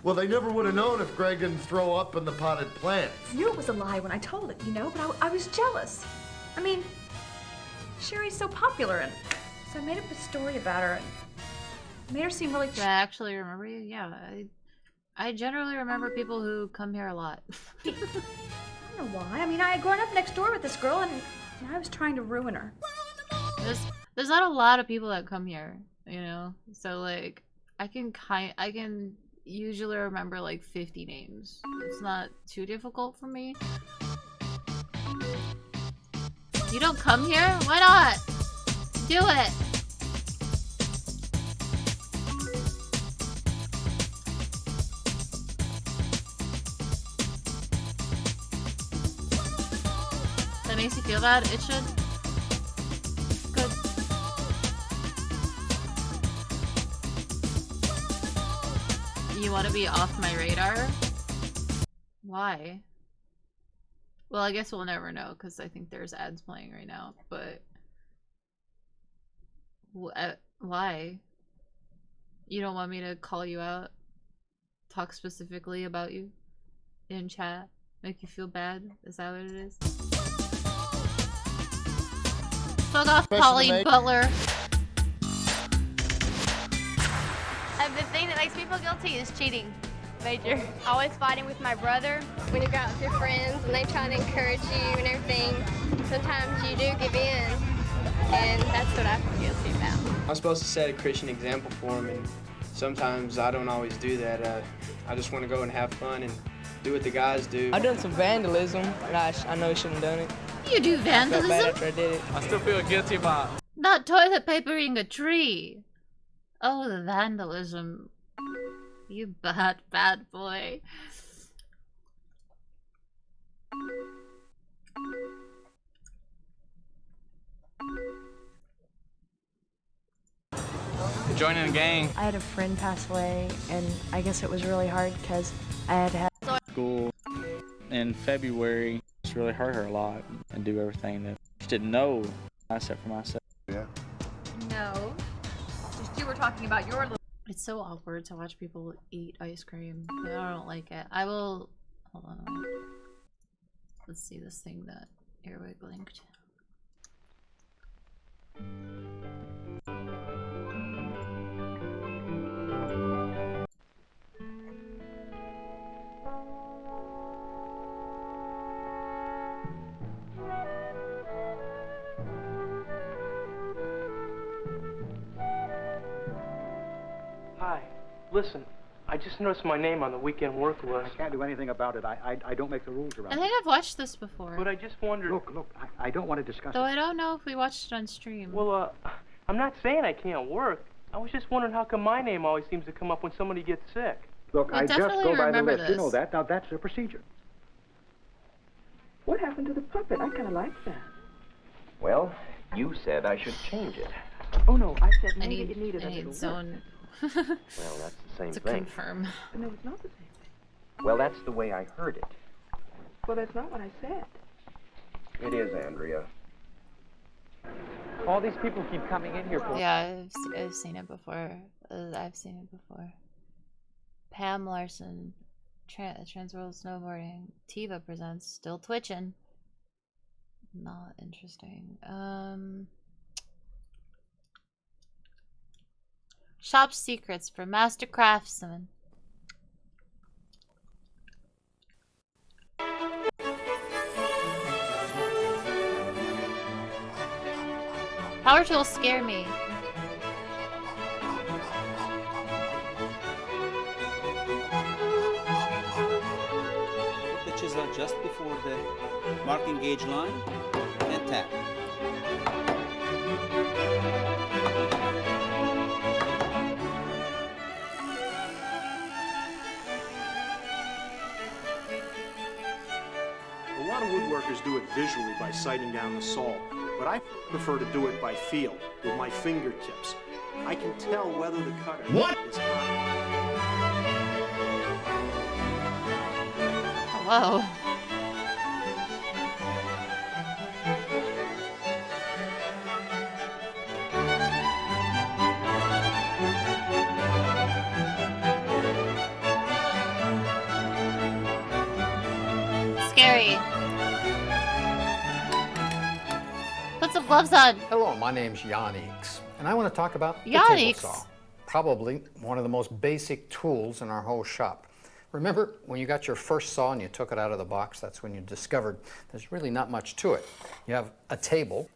well, they never would have known if Greg didn't throw up in the potted plant. I knew it was a lie when I told it, you know, but I was jealous. I mean, Sherry's so popular, and so I made up a story about her and made her seem really. Do I actually remember you? Yeah, I generally remember people who come here a lot. I don't know why. I mean, I had grown up next door with this girl, and I was trying to ruin her. There's not a lot of people that come here, you know. So like, I can usually remember like 50 names. It's not too difficult for me. You don't come here? Why not? Do it. That makes you feel bad? It should. Good. You want to be off my radar? Why? Well, I guess we'll never know because I think there's ads playing right now, but why? You don't want me to call you out? Talk specifically about you in chat? Make you feel bad? Is that what it is? Fuck off, Polly Butler. The thing that makes me feel guilty is cheating. Major. Always fighting with my brother. When you go out with your friends and they try to encourage you and everything, sometimes you do give in. And that's what I feel guilty about. I'm supposed to set a Christian example for him, and sometimes I don't always do that. I just want to go and have fun and do what the guys do. I've done some vandalism, and I know I shouldn't have done it. You do vandalism? I felt bad after I did it. I still feel guilty about it. Not toilet papering a tree. Oh, the vandalism. You bad boy. Joining a gang. I had a friend pass away, and I guess it was really hard because I had to have school in February. It's really hurt her a lot and do everything that she didn't know, except for myself. Yeah. No. Just you were talking about your little. It's so awkward to watch people eat ice cream. I don't like it. I will. Hold on. Wait. Let's see this thing that Earwig linked. Hi, Listen, I just noticed my name on the weekend work list. I can't do anything about it. I don't make the rules around I think I've watched this before. But I just wondered... Look, I don't want to discuss Though it. I don't know if we watched it on stream. Well, I'm not saying I can't work. I was just wondering how come my name always seems to come up when somebody gets sick. Look, I I just definitely go by the remember list. You this. know that. Now, that's the procedure. What happened to the puppet? I kind of like that. Well, you said I should change it. Oh, no, I said I maybe need, it needed I a need little zone Well, that's the same to thing. confirm. But no, it's not the same thing. Well, that's the way I heard it. Well, that's not what I said. It is, Andrea. All these people keep coming in here for... Yeah, I've seen it before. I've seen it before. Pam Larson, Transworld Snowboarding. Tiva presents. Still twitching. Not interesting. Shop secrets for Master Craftsman. Power tools scare me. Put the chisel just before the marking gauge line and tap. A lot of woodworkers do it visually by sighting down the saw, but I prefer to do it by feel, with my fingertips. I can tell whether the cutter is hot. Hello. Scary. Put some gloves on. Hello, my name's Yanix, and I want to talk about the Yanix. table saw. Probably one of the most basic tools in our whole shop. Remember when you got your first saw and you took it out of the box? That's when you discovered there's really not much to it. You have a table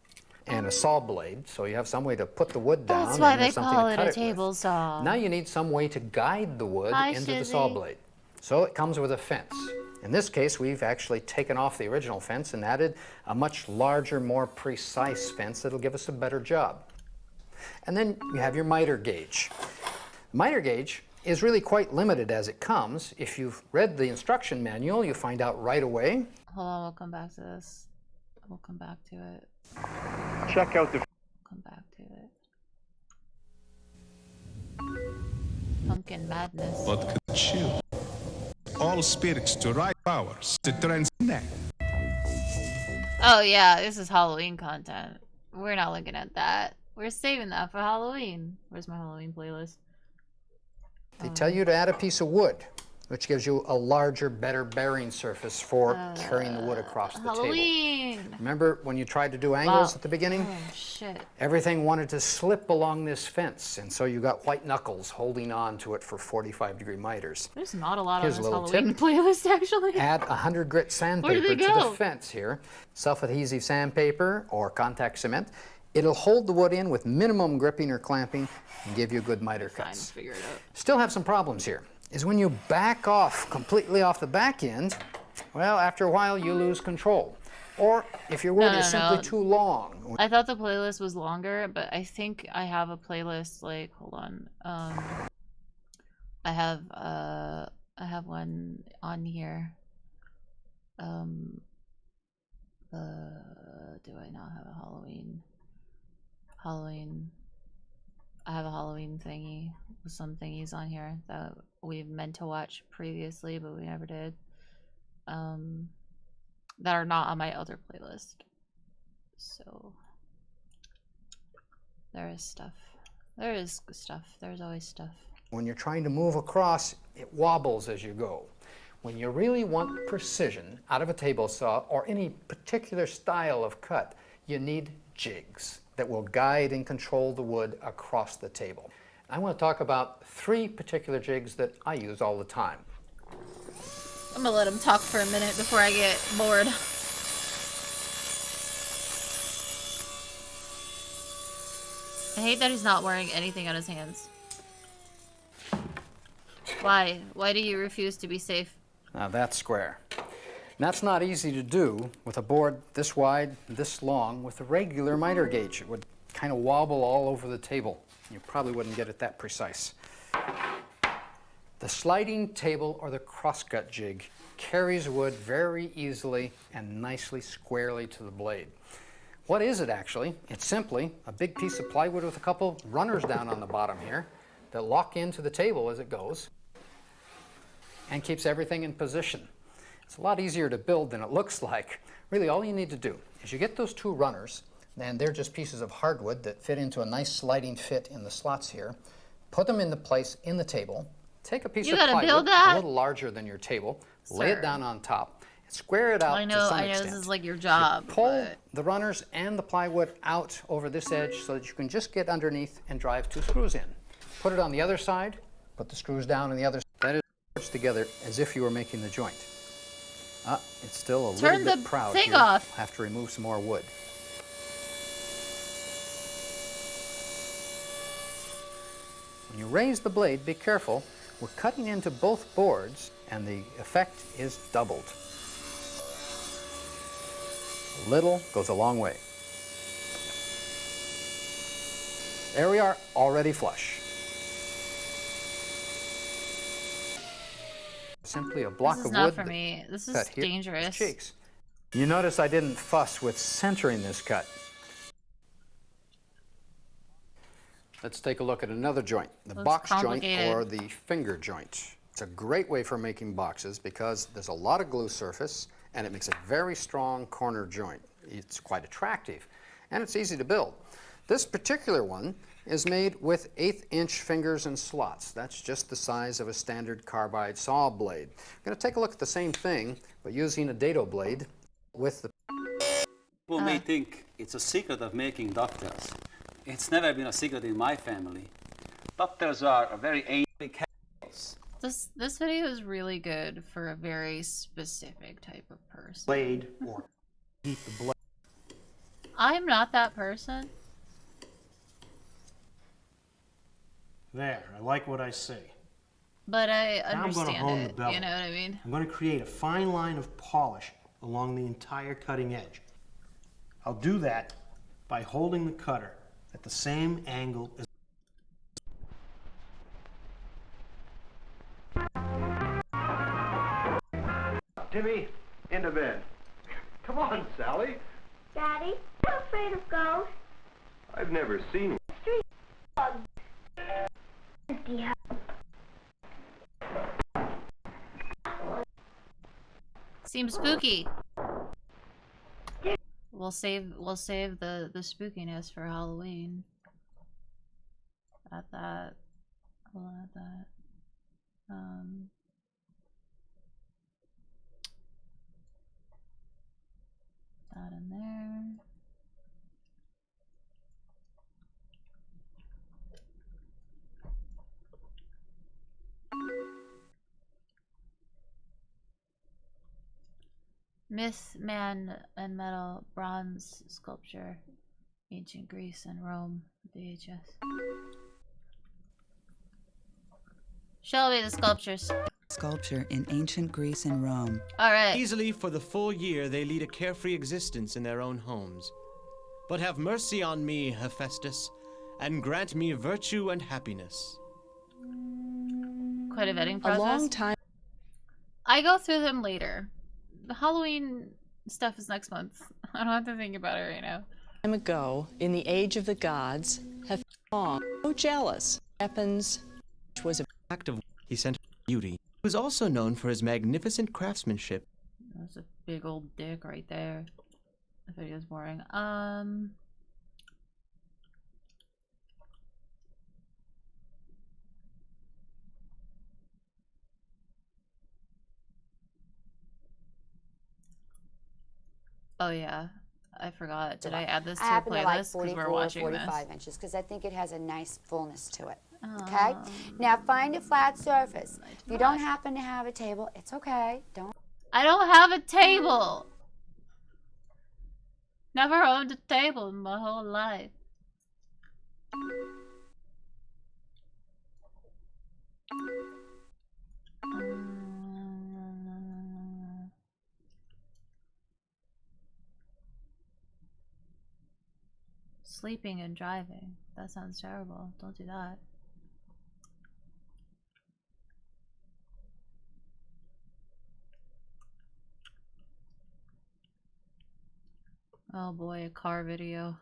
and a saw blade, so you have some way to put the wood down. That's why and they there's something call to it cut a with. table saw. Now you need some way to guide the wood Hi, into the saw Shizzy. blade. So it comes with a fence. In this case, we've actually taken off the original fence and added a much larger, more precise fence that'll give us a better job. And then you have your miter gauge. The miter gauge is really quite limited as it comes. If you've read the instruction manual, you find out right away. Hold on, we'll come back to this. We'll come back to it. Check out the... Come back to it. Pumpkin madness. But could you all spirits to right powers to transcend? Oh yeah, this is Halloween content. We're not looking at that. We're saving that for Halloween. Where's my Halloween playlist? They tell you to add a piece of wood, which gives you a larger, better bearing surface for carrying the wood across the table. Halloween! Remember when you tried to do angles Wow. at the beginning? Oh shit. Everything wanted to slip along this fence, and so you got white knuckles holding on to it for 45-degree miters. There's not a lot Here's on a this little Halloween tip. playlist actually. Add 100 grit Where sandpaper did they to go? the fence here. Self-adhesive sandpaper or contact cement. It'll hold the wood in with minimum gripping or clamping and give you good miter cuts. Figure it out. Still have some problems here. Is when you back off completely off the back end, well, after a while you lose control. Or if your wood No, is no, simply no. too long. I thought the playlist was longer, but I think I have a playlist like hold on. I have one on here. Do I not have a Halloween? I have a Halloween thingy with some thingies on here that we meant to watch previously, but we never did. That are not on my other playlist. So there is stuff. There is stuff. There's always stuff. When you're trying to move across, it wobbles as you go. When you really want precision out of a table saw or any particular style of cut, you need jigs that will guide and control the wood across the table. I want to talk about 3 particular jigs that I use all the time. I'm gonna let him talk for a minute before I get bored. I hate that he's not wearing anything on his hands. Why? Why do you refuse to be safe? Now that's square. And that's not easy to do with a board this wide, this long, with a regular miter gauge. It would kind of wobble all over the table. You probably wouldn't get it that precise. The sliding table or the crosscut jig carries wood very easily and nicely squarely to the blade. What is it actually? It's simply a big piece of plywood with a couple runners down on the bottom here that lock into the table as it goes and keeps everything in position. It's a lot easier to build than it looks like. Really, all you need to do is you get those two runners, and they're just pieces of hardwood that fit into a nice sliding fit in the slots here. Put them into place in the table. Take a piece of plywood a little larger than your table, lay it down on top, and square it out to some extent. This is like your job. You pull the runners and the plywood out over this edge so that you can just get underneath and drive two screws in. Put it on the other side, put the screws down on the other side. That is stitched together as if you were making the joint. It's still a little bit proud here. Turn the thing off. Have to remove some more wood. When you raise the blade, be careful. We're cutting into both boards, and the effect is doubled. A little goes a long way. There we are, already flush. Simply a block of wood. This is not for me. This is dangerous. Cheeks. You notice I didn't fuss with centering this cut. Let's take a look at another joint, the box joint or the finger joint. It's a great way for making boxes because there's a lot of glue surface and it makes a very strong corner joint. It's quite attractive and it's easy to build. This particular one is made with 1/8-inch fingers and slots. That's just the size of a standard carbide saw blade. I'm going to take a look at the same thing, but using a dado blade with the... People may think it's a secret of making dovetails. It's never been a secret in my family. Dovetails are a very ancient chemicals. This video is really good for a very specific type of person. Blade or heat the blade. I'm not that person. There, I like what I see. But I Now I'm going to understand hone it, the bevel. you know what I mean? I'm going to create a fine line of polish along the entire cutting edge. I'll do that by holding the cutter at the same angle as... Timmy, into bed. Come on, Sally. Daddy, I'm afraid of ghosts. I've never seen one. Street dogs. Empty house. Seems spooky. We'll save the spookiness for Halloween. At that. We'll add that. That in there. Myth, Man, and Metal, Bronze Sculpture, Ancient Greece and Rome, VHS. Show me the sculptures. Sculpture in ancient Greece and Rome. All right. Easily for the full year they lead a carefree existence in their own homes. But have mercy on me, Hephaestus, and grant me virtue and happiness. Quite a vetting process. A long time. I go through them later. The Halloween stuff is next month. I don't have to think about it right now. Time ago, in the age of the gods, Hephaestus was so jealous. Weapons, which was a act of he sent beauty. He was also known for his magnificent craftsmanship. That's a big old dick right there. The video's boring. Oh yeah, I forgot. Did I add this to I the happen to like playlist because we're 44, watching 45 this? inches because I think it has a nice fullness to it. Okay? Now find a flat surface. If you don't happen to have a table, it's okay. I don't have a table. Never owned a table in my whole life. sleeping and driving. That sounds terrible. Don't do that. Oh boy, a car video.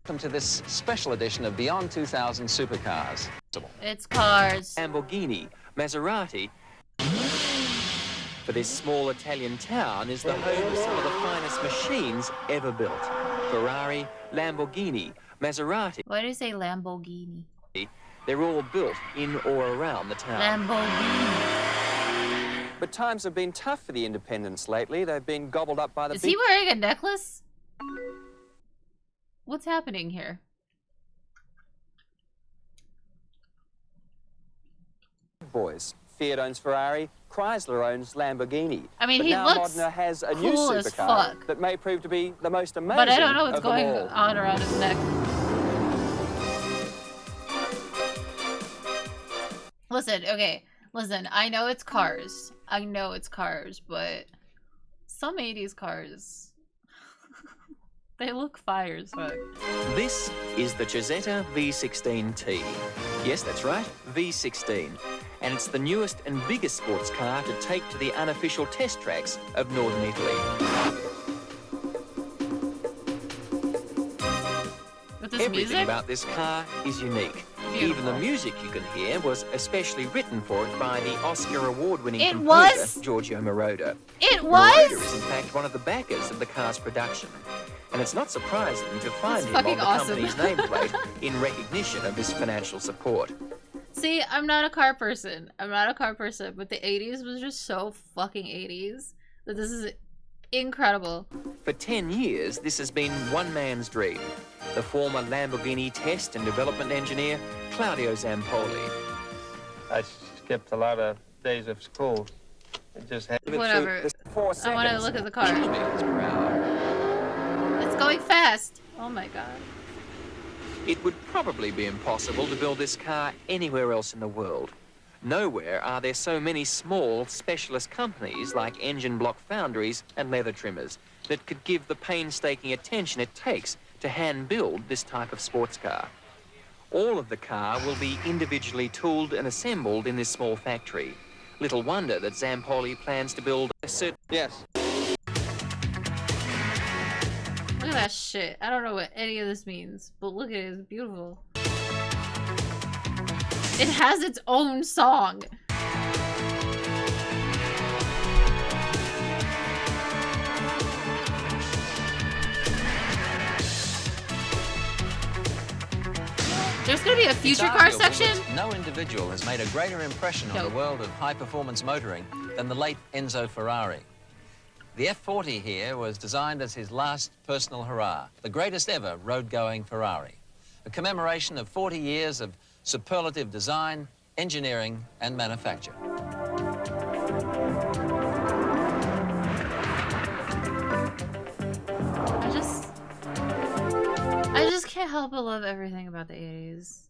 Welcome to this special edition of Beyond 2000 Supercars. It's cars. Lamborghini, Maserati. For this small Italian town is the home of some of the finest machines ever built. Ferrari, Lamborghini, Maserati. Why do you say Lamborghini? They're all built in or around the town. Lamborghini. But times have been tough for the independents lately. They've been gobbled up by the Is he wearing a necklace? What's happening here? boys. Fiat owns Ferrari, Chrysler owns Lamborghini. I mean, but he now looks Modena has a cool new as supercar fuck. that may prove to be the most amazing. But I don't know what's of them going all. on around his neck. Listen, okay. Listen, I know it's cars. I know it's cars, but some 80s cars, they look fire as fuck. This is the Cesetta V16T. Yes, that's right, V16. And it's the newest and biggest sports car to take to the unofficial test tracks of northern Italy. With this Everything music? about this car is unique. Beautiful. Even the music you can hear was especially written for it by the Oscar award-winning It composer, was? Giorgio Moroder. It was? Moroder is in fact one of the backers of the car's production. And it's not surprising to find him on fucking the awesome. company's nameplate in recognition of his financial support. See, I'm not a car person. I'm not a car person, but the 80s was just so fucking 80s that this is incredible. For 10 years, this has been one man's dream. The former Lamborghini test and development engineer, Claudio Zampoli. I skipped a lot of days of school. It just had Whatever. I want to look at the car. It's going fast. Oh my god. It would probably be impossible to build this car anywhere else in the world. Nowhere are there so many small specialist companies like engine block foundries and leather trimmers that could give the painstaking attention it takes to hand build this type of sports car. All of the car will be individually tooled and assembled in this small factory. Little wonder that Zampoli plans to build a certain... Yes. Look at that shit. I don't know what any of this means, but look at it. It's beautiful. It has its own song. There's gonna be a future car section? No individual has made a greater impression on the world of high-performance motoring than the late Enzo Ferrari. The F40 here was designed as his last personal hurrah, the greatest ever road-going Ferrari. A commemoration of 40 years of superlative design, engineering, and manufacture. I just can't help but love everything about the 80s.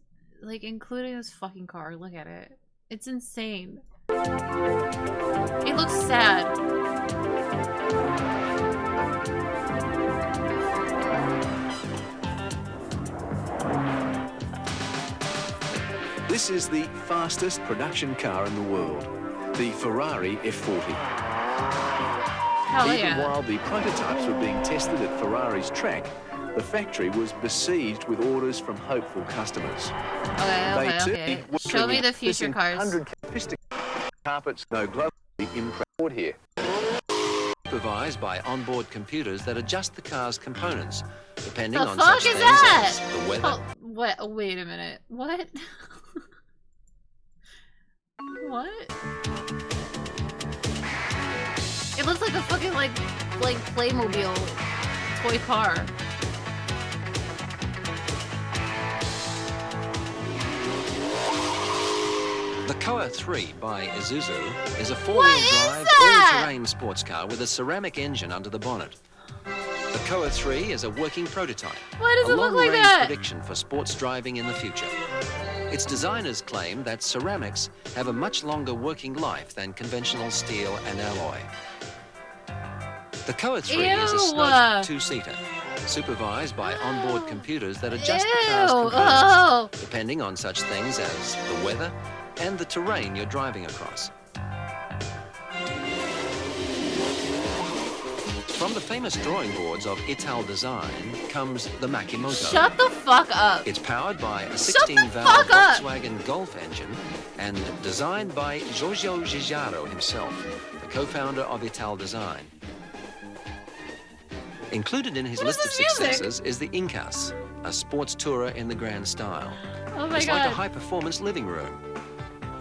Like, including this fucking car. Look at it. It's insane. It looks sad. This is the fastest production car in the world, the Ferrari F40. Hell Even yeah. while the prototypes were being tested at Ferrari's track, the factory was besieged with orders from hopeful customers. Okay. Show me the future cars. 100 sophisticated carpets, no globally impressed here. Supervised by onboard computers that adjust the car's components, depending The on fuck such is things that? as the weather. What? Wait a minute. What? What? It looks like a fucking like Playmobil toy car. The Koa 3 by Isuzu is a What four-wheel is drive, that? all-terrain sports car with a ceramic engine under the bonnet. The Koa 3 is a working prototype, Why does a it look like long-range that? prediction for sports driving in the future. Its designers claim that ceramics have a much longer working life than conventional steel and alloy. The Koa 3 is a snug two-seater, supervised by onboard computers that adjust the car's components, depending on such things as the weather and the terrain you're driving across. From the famous drawing boards of Ital design comes the Makimoto. Shut the fuck up. It's powered by a 16-valve Volkswagen Golf engine and designed by Giorgio Giugiaro himself, the co-founder of Ital Design. Included in his list of successes is the Incas, a sports tourer in the grand style. Oh my it's God. like a high-performance living room.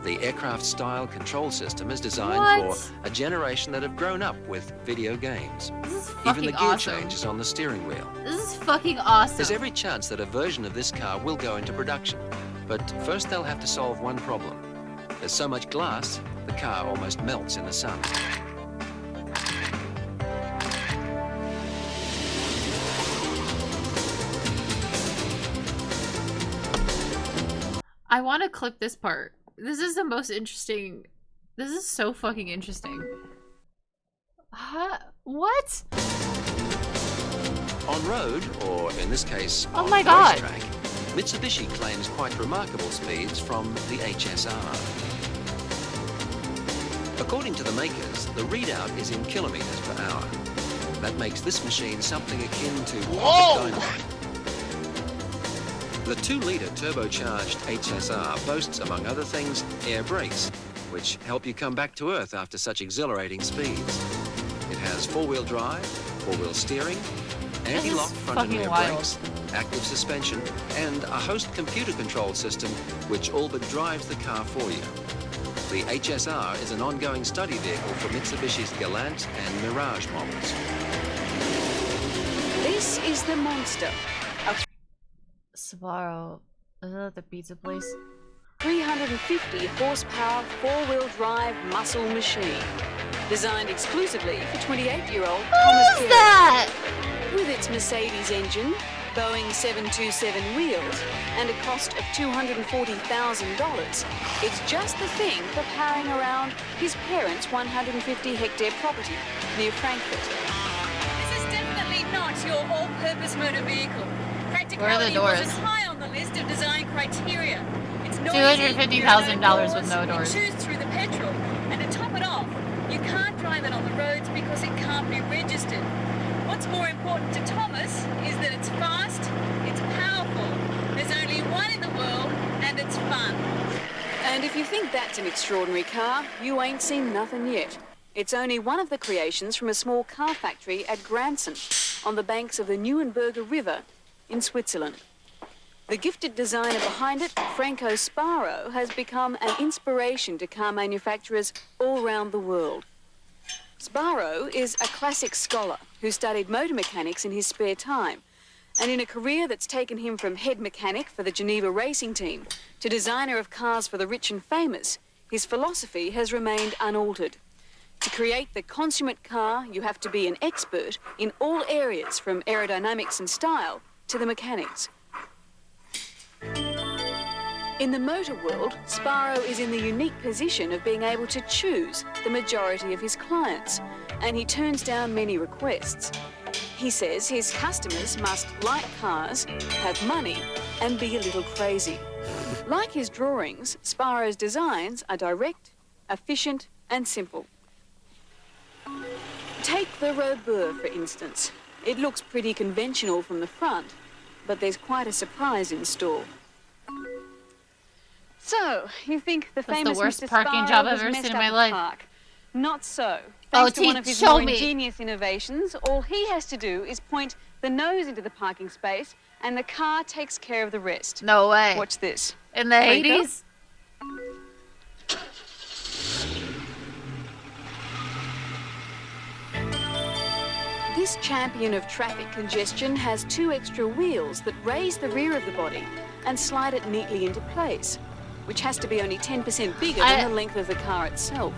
The aircraft-style control system is designed for a generation that have grown up with video games. This is Even the fucking gear awesome. change is on the steering wheel. This is fucking awesome. There's every chance that a version of this car will go into production. But first they'll have to solve one problem. There's so much glass, the car almost melts in the sun. I want to clip this part. This is the most interesting. This is so fucking interesting. What? On road, or in this case, Oh on my God. racetrack, Mitsubishi claims quite remarkable speeds from the HSR. According to the makers, the readout is in kilometers per hour. That makes this machine something akin to a dynamo. The 2-litre turbocharged HSR boasts, among other things, air brakes, which help you come back to Earth after such exhilarating speeds. It has 4-wheel drive, 4-wheel steering, anti-lock front and rear brakes, active suspension, and a host computer-controlled system which all but drives the car for you. The HSR is an ongoing study vehicle for Mitsubishi's Galant and Mirage models. This is the Monster. Sbarro. Is that the pizza place? 350 horsepower, 4-wheel drive muscle machine. Designed exclusively for 28-year-old Thomas Carey. that? With its Mercedes engine, Boeing 727 wheels, and a cost of $240,000, it's just the thing for powering around his parents' 150-hectare property near Frankfurt. This is definitely not your all-purpose motor vehicle. Where are the Practicality doors? wasn't high on the list of design criteria. It's noisy, $250,000 with no doors. It chews through the petrol, and to top it off, you can't drive it on the roads because it can't be registered. What's more important to Thomas is that it's fast, it's powerful, there's only one in the world, and it's fun. And if you think that's an extraordinary car, you ain't seen nothing yet. It's only one of the creations from a small car factory at Granson, on the banks of the Neuenberger River in Switzerland. The gifted designer behind it, Franco Sparrow, has become an inspiration to car manufacturers all around the world. Sparrow is a classic scholar who studied motor mechanics in his spare time, and in a career that's taken him from head mechanic for the Geneva racing team to designer of cars for the rich and famous, his philosophy has remained unaltered. To create the consummate car, you have to be an expert in all areas, from aerodynamics and style to the mechanics. In the motor world, Sparrow is in the unique position of being able to choose the majority of his clients, and he turns down many requests. He says his customers must like cars, have money, and be a little crazy. Like his drawings, Sparrow's designs are direct, efficient, and simple. Take the Robur, for instance. It looks pretty conventional from the front, but there's quite a surprise in store. So, you think the That's famous the worst Mr. parking Sparrow job I've has ever messed seen in up my the life. park? Not so. Oh, Thanks to one of his show more me. ingenious innovations, all he has to do is point the nose into the parking space, and the car takes care of the rest. No way. Watch this. In the Franco? 80s? This champion of traffic congestion has 2 extra wheels that raise the rear of the body and slide it neatly into place, which has to be only 10% bigger than the length of the car itself.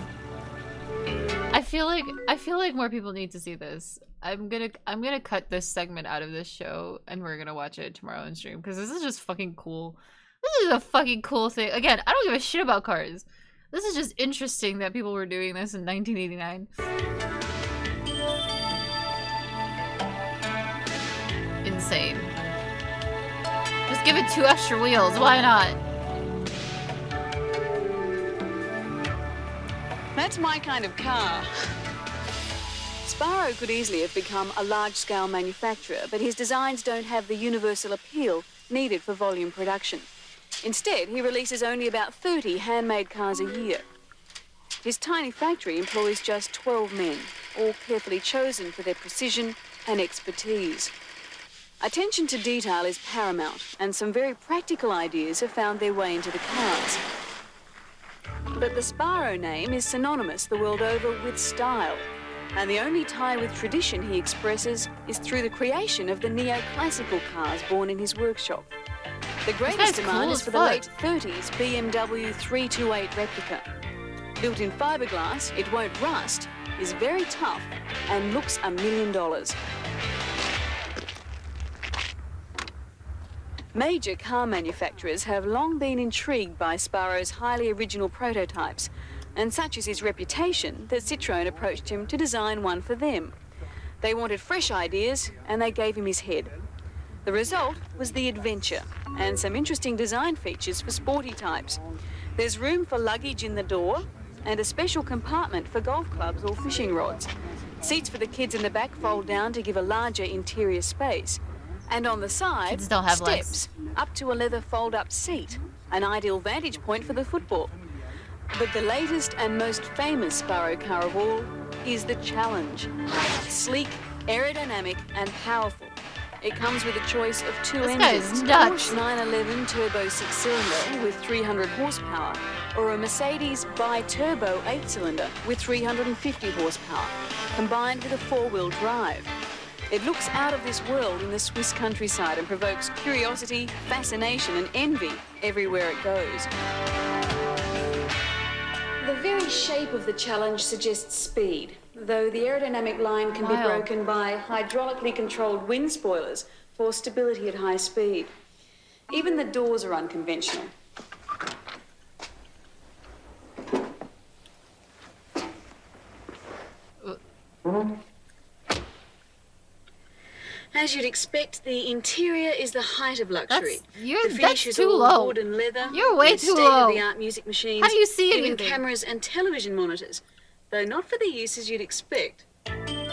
I feel like more people need to see this. I'm gonna cut this segment out of this show, and we're gonna watch it tomorrow on stream, because this is just fucking cool. This is a fucking cool thing. Again, I don't give a shit about cars. This is just interesting that people were doing this in 1989. insane. Just give it 2 extra wheels, why not? That's my kind of car. Sparrow could easily have become a large-scale manufacturer, but his designs don't have the universal appeal needed for volume production. Instead, he releases only about 30 handmade cars a year. His tiny factory employs just 12 men, all carefully chosen for their precision and expertise. Attention to detail is paramount, and some very practical ideas have found their way into the cars. But the Sparrow name is synonymous the world over with style. And the only tie with tradition he expresses is through the creation of the neoclassical cars born in his workshop. The greatest demand is for the late 30s BMW 328 replica. Built in fiberglass, it won't rust, is very tough, and looks $1 million. Major car manufacturers have long been intrigued by Sparrow's highly original prototypes, and such is his reputation that Citroën approached him to design one for them. They wanted fresh ideas, and they gave him his head. The result was the Adventure, and some interesting design features for sporty types. There's room for luggage in the door, and a special compartment for golf clubs or fishing rods. Seats for the kids in the back fold down to give a larger interior space. And on the side, Kids don't have steps up to a leather fold-up seat, an ideal vantage point for the football. But the latest and most famous Sparrow car of all is the Challenge. Sleek, aerodynamic, and powerful. It comes with a choice of 2 engines, a Porsche 911 turbo 6-cylinder with 300 horsepower, or a Mercedes bi-turbo 8-cylinder with 350 horsepower, combined with a 4-wheel drive. It looks out of this world in the Swiss countryside and provokes curiosity, fascination, and envy everywhere it goes. The very shape of the Challenge suggests speed, though the aerodynamic line can be broken by hydraulically controlled wind spoilers for stability at high speed. Even the doors are unconventional. As you'd expect, the interior is the height of luxury. The finish is too all low. wood and leather. You're way with too state-of-the-art music machines. How do you see even anything? cameras and television monitors, though not for the uses you'd expect.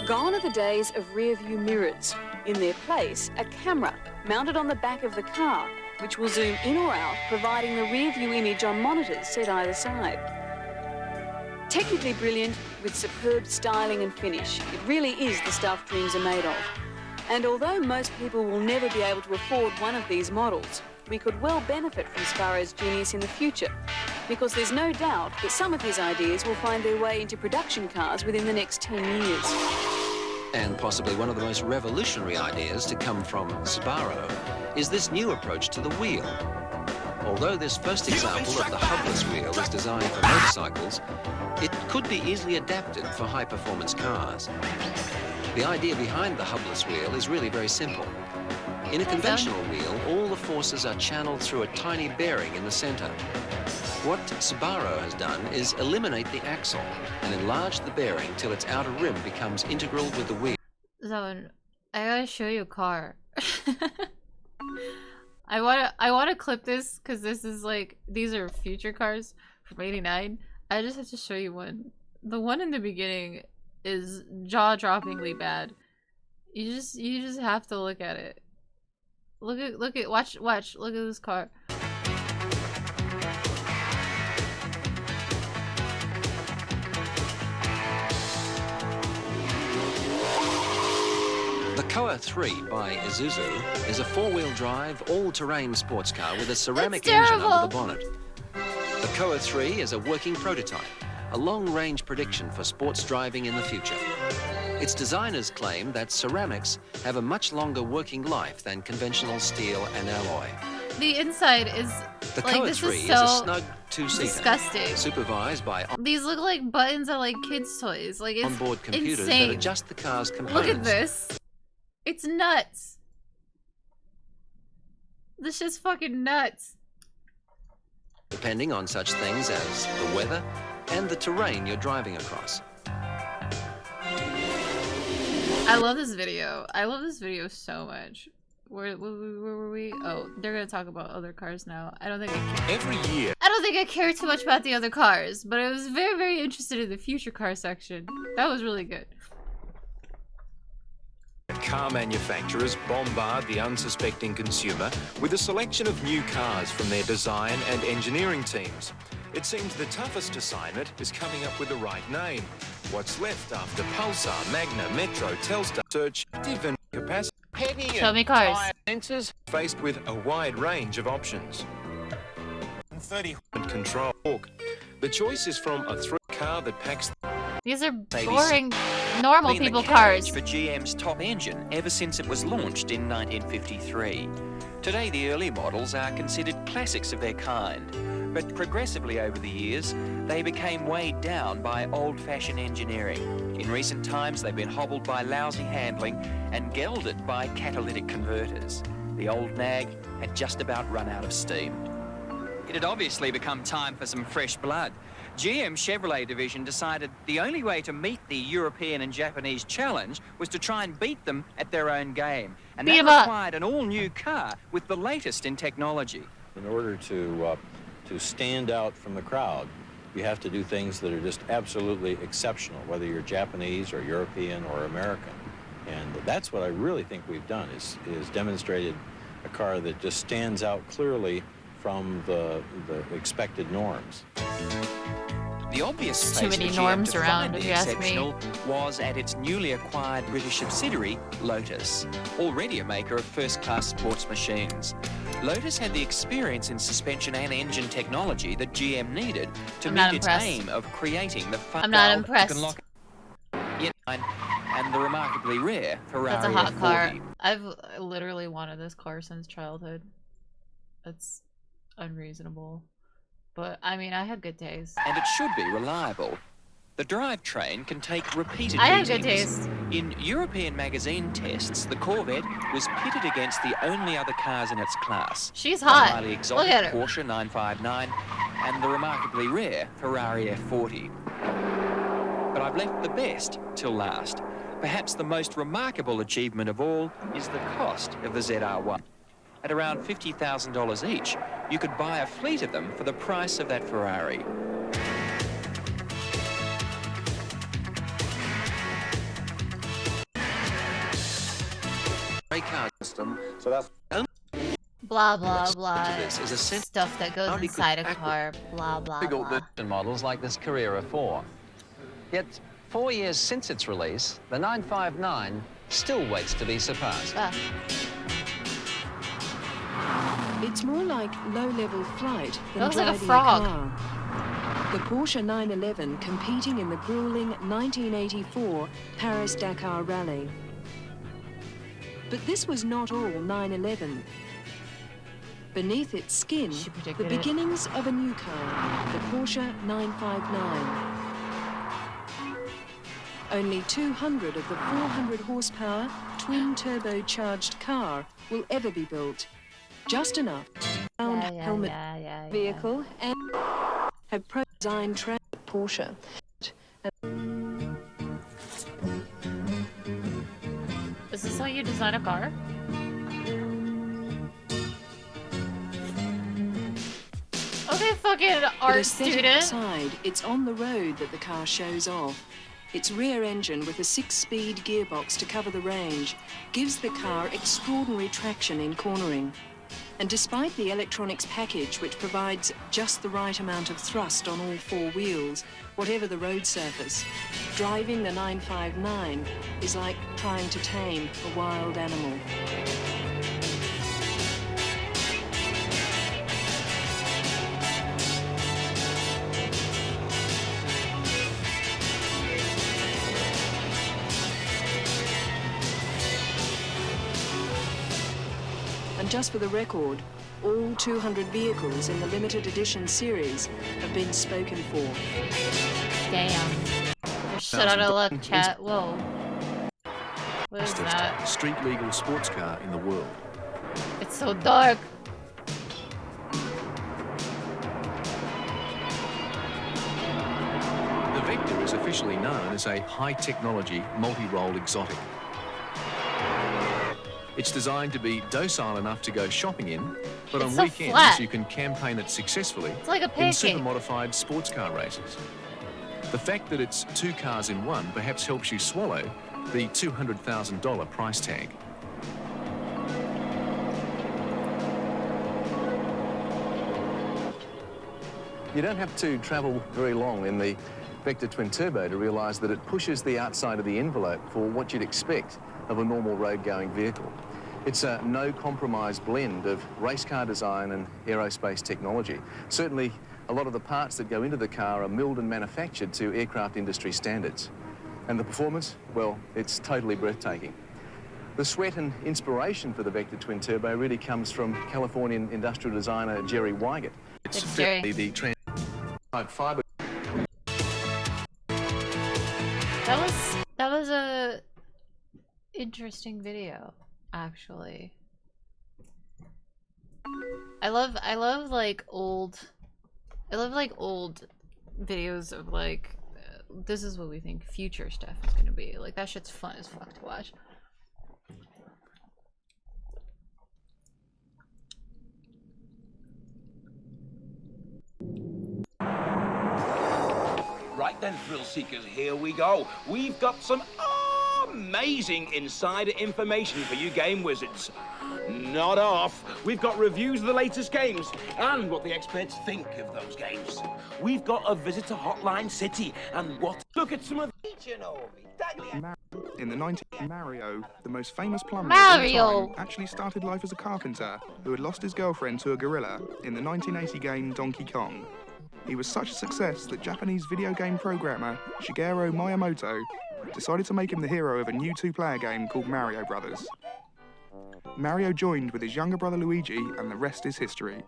Gone are the days of rear-view mirrors. In their place, a camera mounted on the back of the car, which will zoom in or out, providing the rear-view image on monitors set either side. Technically brilliant, with superb styling and finish, it really is the stuff dreams are made of. And although most people will never be able to afford one of these models, we could well benefit from Sparrow's genius in the future, because there's no doubt that some of his ideas will find their way into production cars within the next 10 years. And possibly one of the most revolutionary ideas to come from Sparrow is this new approach to the wheel. Although this first example of the hubless wheel is designed for motorcycles, it could be easily adapted for high-performance cars. The idea behind the hubless wheel is really very simple. In a conventional wheel, all the forces are channeled through a tiny bearing in the center. What Sparrow has done is eliminate the axle and enlarge the bearing till its outer rim becomes integral with the wheel. Zone, I gotta show you a car. I wanna clip this because this is like, these are future cars from '89. I just have to show you one. The one in the beginning is jaw-droppingly bad. You just have to look at it. Watch, look at this car. The Koa 3 by Isuzu is a 4-wheel drive, all-terrain sports car with a ceramic engine under the bonnet. The Koa 3 is a working prototype, a long-range prediction for sports driving in the future. Its designers claim that ceramics have a much longer working life than conventional steel and alloy. The inside is The like, Koa this 3 is is a so snug 2-seater, disgusting. supervised by These look like buttons on like kids' toys. Like, it's onboard computers insane. that adjust the car's components. Look at this. It's nuts. This shit's fucking nuts. Depending on such things as the weather and the terrain you're driving across. I love this video. I love this video so much. Where were we? Oh, they're gonna talk about other cars now. I don't think I care. Every year. I don't think I care too much about the other cars, but I was very, very interested in the future car section. That was really good. Car manufacturers bombard the unsuspecting consumer with a selection of new cars from their design and engineering teams. It seems the toughest assignment is coming up with the right name. What's left after Pulsar, Magna, Metro, Telstar, Search, Div and Capacity? Show me cars. Sensors faced with a wide range of options. 30 control. The choice is from a thrill car that packs. These are boring, normal been people the cars. carriage for GM's top engine ever since it was launched in 1953. Today, the early models are considered classics of their kind, but progressively over the years, they became weighed down by old-fashioned engineering. In recent times, they've been hobbled by lousy handling and gelded by catalytic converters. The old nag had just about run out of steam. It had obviously become time for some fresh blood. GM Chevrolet division decided the only way to meet the European and Japanese challenge was to try and beat them at their own game. And that required an all-new car with the latest in technology. In order to stand out from the crowd, you have to do things that are just absolutely exceptional, whether you're Japanese or European or American. And that's what I really think we've done, is demonstrated a car that just stands out clearly from the expected norms. The obvious Too place many for norms GM to around, find if the you ask me. exceptional was at its newly acquired British subsidiary, Lotus, already a maker of first-class sports machines. Lotus had the experience in suspension and engine technology that GM needed to meet its aim of creating the I'm not impressed. And the remarkably rare Ferrari That's a hot F40. car. I've literally wanted this car since childhood. That's unreasonable. But, I mean, I had good taste. And it should be reliable. The drivetrain can take repeated I have good beatings. taste. In European magazine tests, the Corvette was pitted against the only other cars in its class. She's the hot. highly Look exotic at her. Porsche 959 and the remarkably rare Ferrari F40. But I've left the best till last. Perhaps the most remarkable achievement of all is the cost of the ZR1. At around $50,000 each, you could buy a fleet of them for the price of that Ferrari. Car system, so that's Blah, blah, blah. this is a Stuff that goes inside a car. Blah, blah, difficult blah. version models like this Carrera 4. Yet, 4 years since its release, the 959 still waits to be surpassed. It's more like low-level flight than Looks like a driving frog. car. The Porsche 911 competing in the grueling 1984 Paris-Dakar Rally. But this was not all 911. Beneath its skin, the beginnings of a new car, the Porsche 959. Only 200 of the 400 horsepower twin-turbocharged car will ever be built. Just enough helmet vehicle and have pro-designed track Porsche. Is this how you design a car? Okay, fucking But art aesthetic student. aside, it's on the road that the car shows off. Its rear engine with a 6-speed gearbox to cover the range gives the car extraordinary traction in cornering. And despite the electronics package, which provides just the right amount of thrust on all 4 wheels, whatever the road surface, driving the 959 is like trying to tame a wild animal. And just for the record, all 200 vehicles in the limited edition series have been spoken for. Damn. You're shit out of luck, chat. Whoa. What is that? Street legal sports car in the world. It's so dark. The Vector is officially known as a high-technology, multi-role exotic. It's designed to be docile enough to go shopping in, but It's on so weekends flat. you can campaign it successfully It's like a in pancake. super-modified sports car races. The fact that it's 2 cars in one perhaps helps you swallow the $200,000 price tag. You don't have to travel very long in the Vector Twin Turbo to realise that it pushes the outside of the envelope for what you'd expect of a normal road-going vehicle. It's a no-compromise blend of race car design and aerospace technology. Certainly, a lot of the parts that go into the car are milled and manufactured to aircraft industry standards. And the performance, well, it's totally breathtaking. The sweat and inspiration for the Vector Twin Turbo really comes from Californian industrial designer Jerry Wygant. It's Jerry. really the fiber. That was a interesting video, actually. I love like old videos of like this is what we think future stuff is gonna be. Like that shit's fun as fuck to watch. Right then, thrill seekers, here we go. We've got some amazing insider information for you game wizards. Not off. We've got reviews of the latest games and what the experts think of those games. We've got a visit to Hotline City and what. Look at some of In the 90s, Mario, the most famous plumber Mario! of all time, actually started life as a carpenter who had lost his girlfriend to a gorilla in the 1980 game Donkey Kong. He was such a success that Japanese video game programmer Shigeru Miyamoto decided to make him the hero of a new 2-player game called Mario Brothers. Mario joined with his younger brother Luigi, and the rest is history.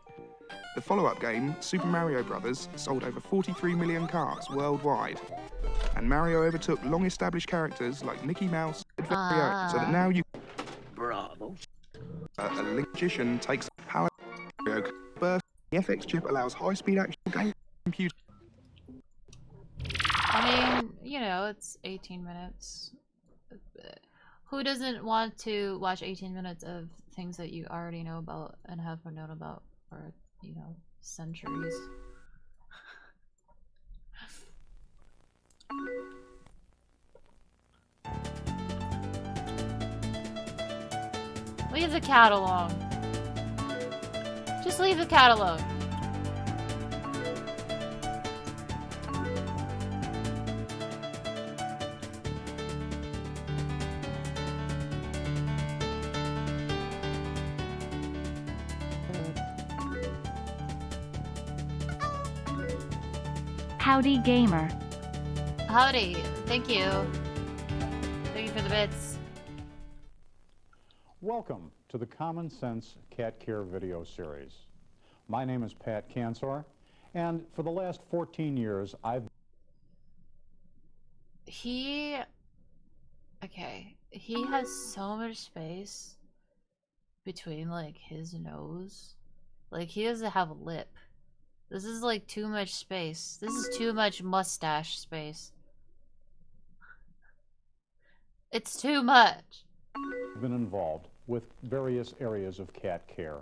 The follow-up game, Super Mario Brothers, sold over 43 million carts worldwide. And Mario overtook long-established characters like Mickey Mouse and Mario, so that now you... Bravo. A magician takes power Mario burst. The FX chip allows high-speed action game computer. I mean, you know, it's 18 minutes. Who doesn't want to watch 18 minutes of things that you already know about and have known about for, you know, centuries? Leave the cat alone. Just leave the cat alone. Howdy, gamer. Howdy. Thank you. Thank you for the bits. Welcome to the Common Sense Cat Care video series. My name is Pat Kansor, and for the last 14 years I've... He has so much space between like his nose. Like he doesn't have a lip. This is like too much space. This is too much mustache space. It's too much. been involved with various areas of cat care.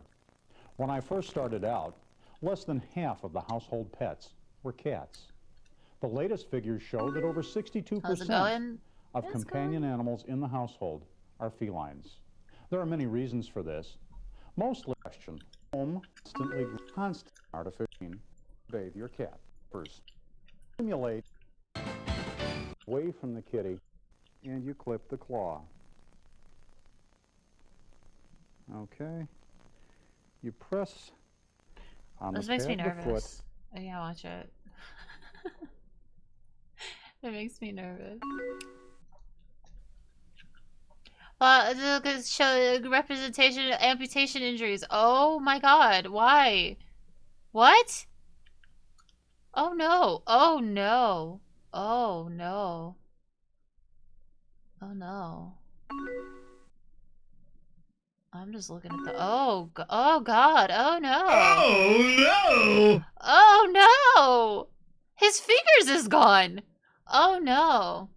When I first started out, less than half of the household pets were cats. The latest figures show that over 62% of companion animals in the household are felines. There are many reasons for this. Mostly question, home, constant artificial, bathe your cat. First, stimulate away from the kitty, and you clip the claw. Okay. You press on This the makes me pad of the foot. nervous. I can't watch it. It makes me nervous. Look, it show representation of amputation injuries. Oh my god, why? What? Oh no. Oh no. Oh no. Oh no. I'm just looking at the oh god. Oh no. Oh no. Oh no. His fingers is gone. Oh no.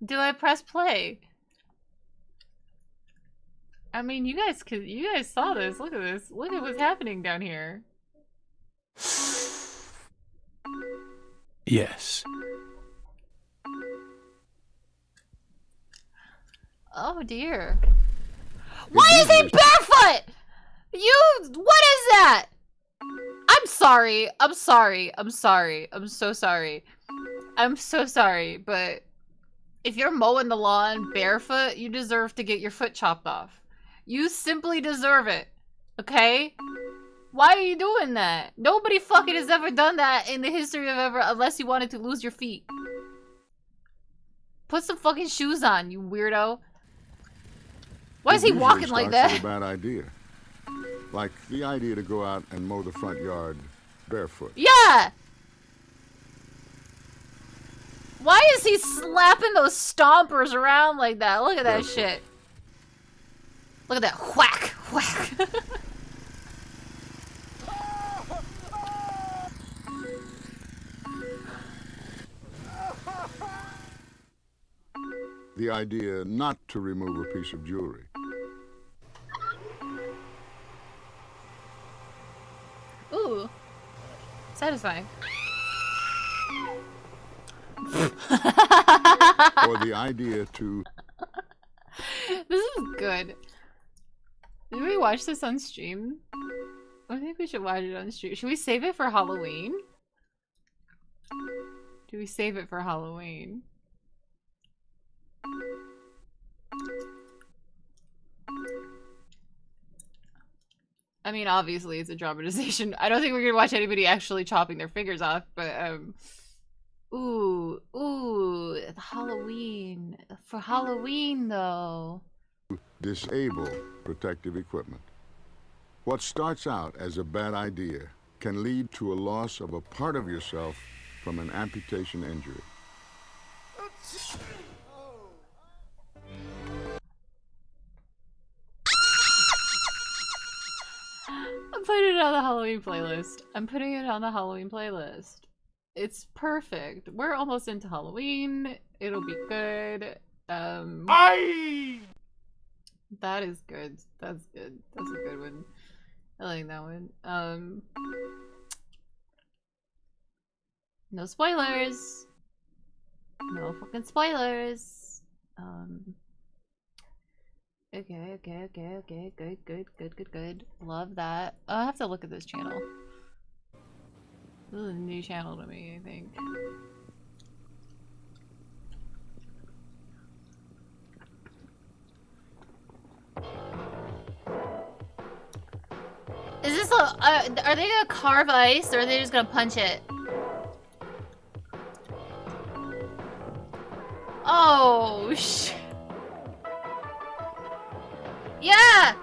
Do I press play? I mean, you guys saw this. Look at this. Look at what's happening down here. Yes. Oh dear. Why is he barefoot? What is that? I'm sorry. I'm sorry. I'm sorry. I'm so sorry. I'm so sorry, but if you're mowing the lawn barefoot, you deserve to get your foot chopped off. You simply deserve it. Okay? Why are you doing that? Nobody fucking has ever done that in the history of ever, unless you wanted to lose your feet. Put some fucking shoes on, you weirdo. Why is he walking like that? It's a bad idea. Like the idea to go out and mow the front yard barefoot. Yeah! Why is he slapping those stompers around like that? Look at that shit. Look at that. Whack! Whack! The idea not to remove a piece of jewelry. Ooh. Satisfying. Or the idea to... This is good. Did we watch this on stream? I think we should watch it on stream. Should we save it for Halloween? Do we save it for Halloween? I mean, obviously it's a dramatization. I don't think we're gonna watch anybody actually chopping their fingers off, but ooh, Halloween. For Halloween though. Disable protective equipment. What starts out as a bad idea can lead to a loss of a part of yourself from an amputation injury. I'm putting it on the Halloween playlist. I'm putting it on the Halloween playlist. It's perfect. We're almost into Halloween. It'll be good. That is good. That's good. That's a good one. I like that one. No spoilers. No fucking spoilers. Okay. Good. Love that. I'll have to look at this channel. This is a new channel to me, I think. Is this a, are they gonna carve ice or are they just gonna punch it? Oh, shit. Yeah!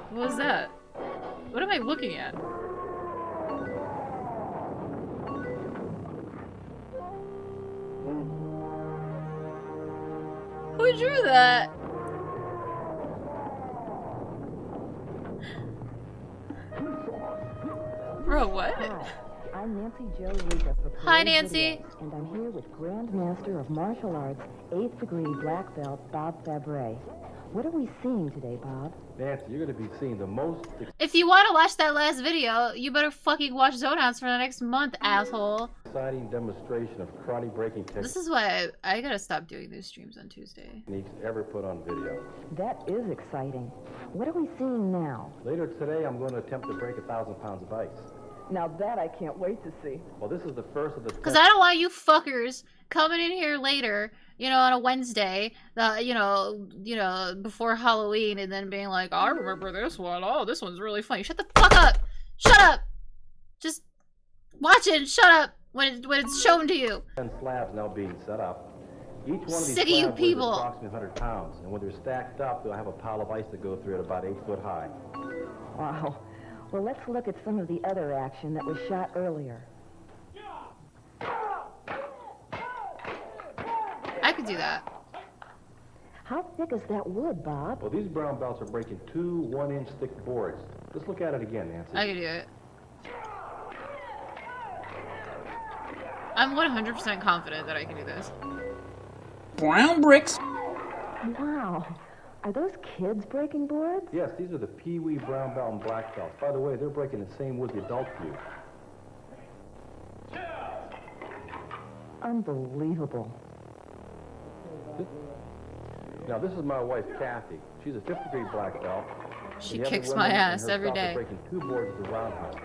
What was that? What am I looking at? Who drew that? Bro, what? Hi, I'm Nancy Jo Riga for Hi, Parade Nancy. Video, and I'm here with Grand Master of Martial Arts, 8th degree black belt, Bob Fabre. What are we seeing today, Bob? Nancy, you're going to be seeing the most... If you want to watch that last video, you better fucking watch Zone House for the next month, asshole. exciting demonstration of karate breaking This is why I gotta stop doing these streams on Tuesday. techniques ever put on video. That is exciting. What are we seeing now? Later today, I'm going to attempt to break 1,000 pounds of ice. Now that I can't wait to see. Well, this is the first of the... Because I don't want you fuckers coming in here later, you know, on a Wednesday, you know, before Halloween, and then being like, I remember this one. Oh, this one's really funny. Shut the fuck up! Shut up! Just watch it and shut up when it's shown to you. 10 slabs now being set up. Each one of these Sick of you slabs weighs people. approximately 100 pounds, and when they're stacked up, they'll have a pile of ice to go through at about 8 foot high. Wow. Well, let's look at some of the other action that was shot earlier. I could do that. How thick is that wood, Bob? Well, these brown belts are breaking 2 1-inch thick boards. Let's look at it again, Nancy. I could do it. I'm 100% confident that I can do this. Brown bricks. Wow. Are those kids breaking boards? Yes, these are the Pee Wee brown belt and black belts. By the way, they're breaking the same wood the adults use. Unbelievable. Now, this is my wife, Kathy. She's a 5th degree black belt. She The other kicks women my in ass her every shop are day. breaking 2 boards at the roundhouse.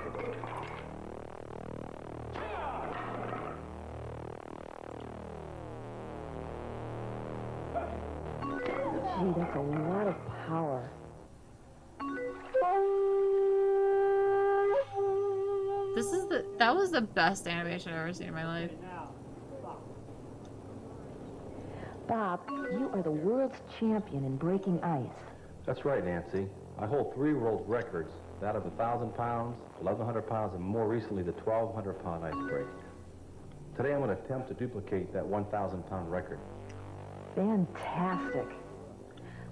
Gee, that's a lot of power. That was the best animation I've ever seen in my life. Bob, you are the world's champion in breaking ice. That's right, Nancy. I hold 3 world records, that of 1,000 pounds, 1,100 pounds, and more recently the 1,200-pound ice break. Today I'm going to attempt to duplicate that 1,000-pound record. Fantastic.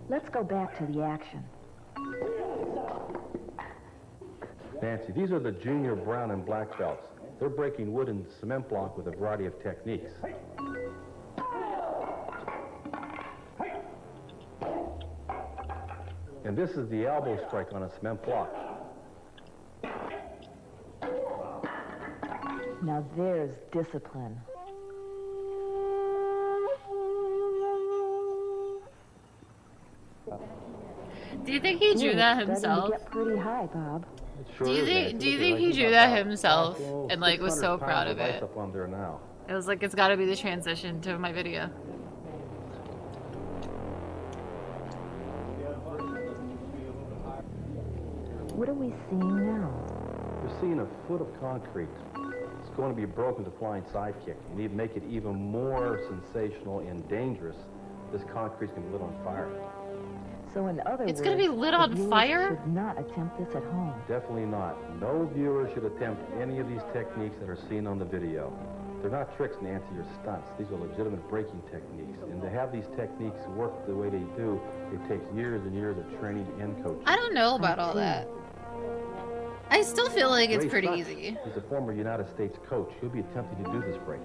Let's go back to the action. Nancy, these are the junior brown and black belts. They're breaking wood and cement block with a variety of techniques. And this is the elbow strike on a cement block. Now there's discipline. Do you think he drew that himself? Starting to get pretty high, Bob. Do you think he drew that himself and like was so proud of it? Up on there now. It was like, it's got to be the transition to my video. What are we seeing now? You're seeing a foot of concrete. It's going to be broken to flying sidekick. You need to make it even more sensational and dangerous. This concrete's going to be lit on fire. So in other words, It's gonna be lit on the viewers fire? should not attempt this at home. Definitely not. No viewer should attempt any of these techniques that are seen on the video. They're not tricks, Nancy, or stunts. These are legitimate breaking techniques. And to have these techniques work the way they do, it takes years and years of training and coaching. I don't know about all that. I still feel like it's Ray pretty Sutch easy. He's a former United States coach. He'll be attempting to do this break.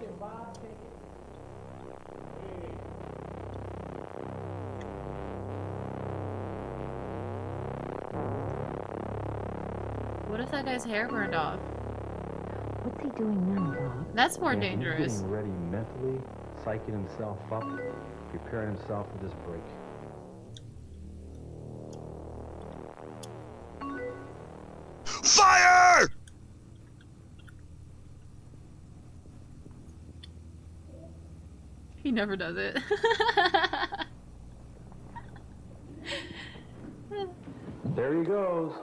What if that guy's hair burned off? What's he doing now, Bob? That's more And dangerous. He's getting ready mentally, psyching himself up, preparing himself for this break. Fire! He never does it. There he goes.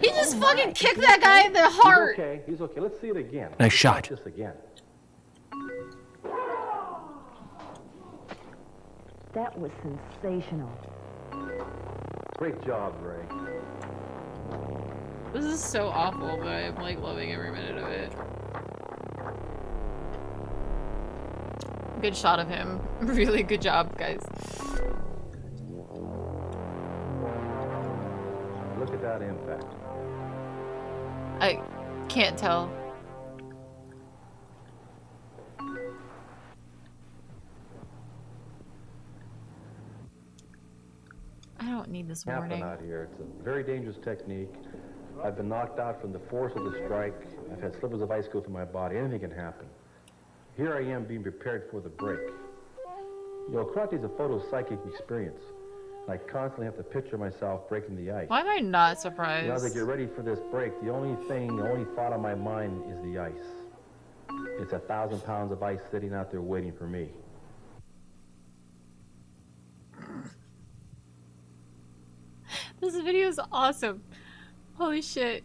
He just fucking kicked that guy in the heart. He's okay. He's okay. Let's see it again. Nice Let's shot. watch this again. That was sensational. Great job, Ray. This is so awful, but I'm like loving every minute of it. Good shot of him. Really good job, guys. Look at that impact. I can't tell. I don't need this warning. Happen out here. It's a very dangerous technique. I've been knocked out from the force of the strike. I've had slivers of ice go through my body. Anything can happen. Here I am being prepared for the break. You know, karate is a photopsychic experience. I constantly have to picture myself breaking the ice. Why am I not surprised? Now, as I get ready for this break, the only thought on my mind is the ice. It's 1,000 pounds of ice sitting out there waiting for me. This video is awesome. Holy shit.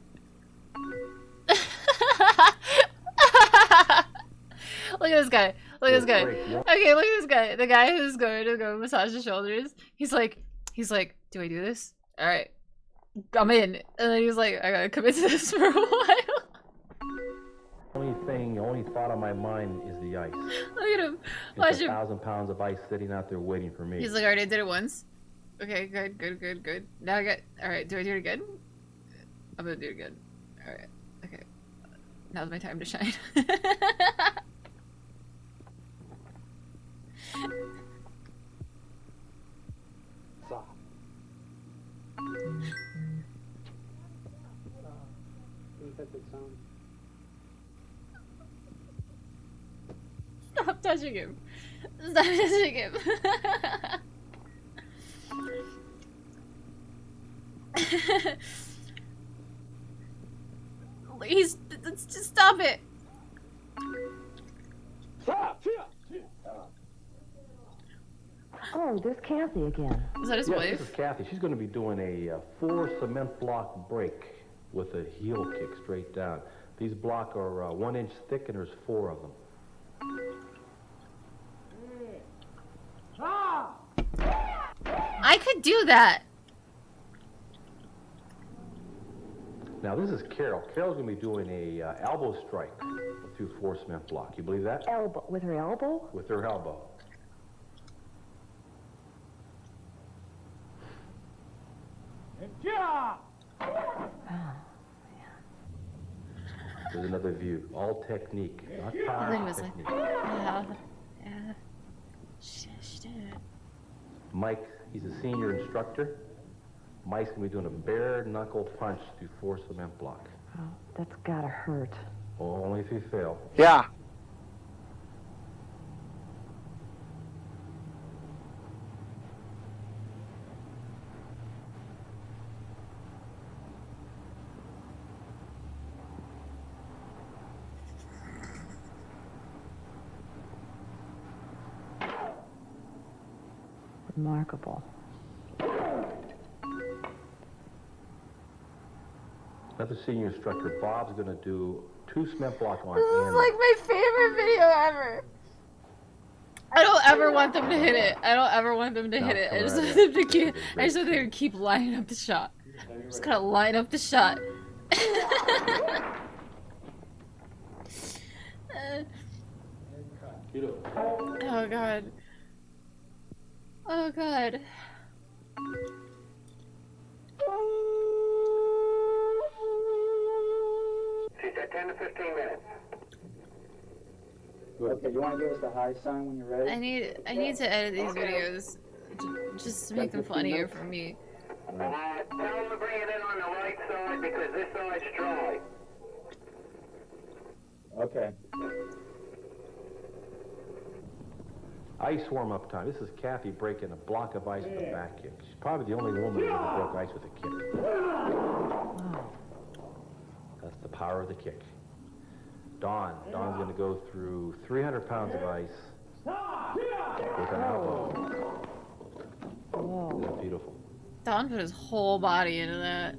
Look at this guy. Look at this guy. Okay, look at this guy. The guy who's going to go massage the shoulders. He's like, do I do this? All right, I'm in. And then he's like, I gotta commit to this for a while. The only thought on my mind is the ice. Look at him. Watch It's him. 1,000 pounds of ice sitting out there waiting for me. He's like, all right, I did it once. Okay, good. Now I got, all right, do I do it again? I'm gonna do it again. All right, okay. Now's my time to shine. Stop touching him. Stop touching him. Please, let's just stop it. Oh, there's Kathy again. Is that his Yes, wife? this is Kathy. She's going to be doing a 4 cement block break with a heel kick straight down. These blocks are 1 inch thick and there's 4 of them. I could do that. Now this is Carol. Carol's going to be doing a elbow strike through 4 cement block. You believe that? Elbow with her elbow? With her elbow. There's another view. All technique, not I power, think it was like, technique. yeah. Shit. Mike, he's a senior instructor. Mike's going to be doing a bare knuckle punch through 4 cement block. Oh, that's gotta hurt. Oh, only if you fail. Yeah. Remarkable. Another senior instructor, Bob's going to do 2 cement block on This is end. like my favorite video ever. I don't ever want them to hit it. I don't ever want them to hit it. I just want them to keep. I just want them to keep lining up the shot. Just gotta line up the shot. Oh god. Oh god. She said 10 to 15 minutes. Okay, you want to give us the high sign when you're ready? I need to edit these videos just to make them funnier for me. Tell them to bring it in on the right side because this side's dry. Okay. Ice warm-up time. This is Kathy breaking a block of ice with a back kick. She's probably the only woman who ever broke ice with a kick. That's the power of the kick. Dawn's going to go through 300 pounds of ice with an elbow. Isn't that beautiful? Don put his whole body into that.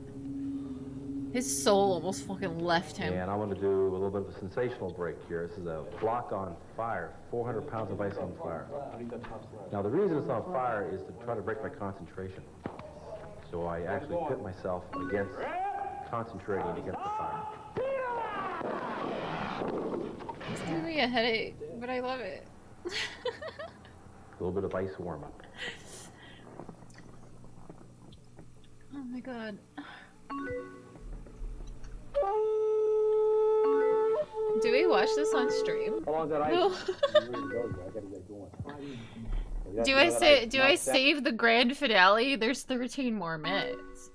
His soul almost fucking left him. And I want to do a little bit of a sensational break here. This is a block on fire, 400 pounds of ice on fire. Now the reason it's on fire is to try to break my concentration. So I actually pit myself against concentrating against the fire. It's giving me a headache, but I love it. A little bit of ice warm-up. Oh my god. Do we watch this on stream? How long that ice? No. Do I save the grand finale? There's 13 more minutes.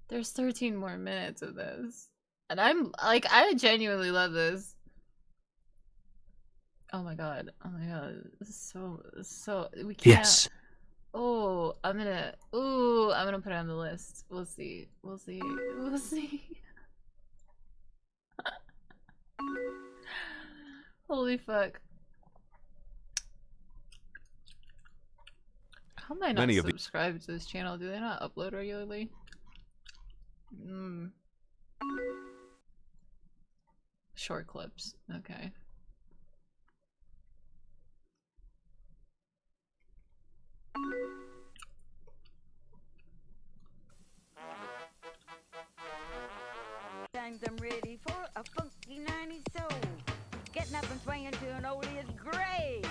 There's 13 more minutes of this. And I'm like, I genuinely love this. Oh my god. Oh my god. So we can't. Yes. Oh, I'm gonna put it on the list. We'll see. We'll see. We'll see. Holy fuck. How am I not Many of subscribed to this channel? Do they not upload regularly? Short clips. Okay. Times I'm ready for a funky 90s soul. Getting up and swinging to an oldie is great.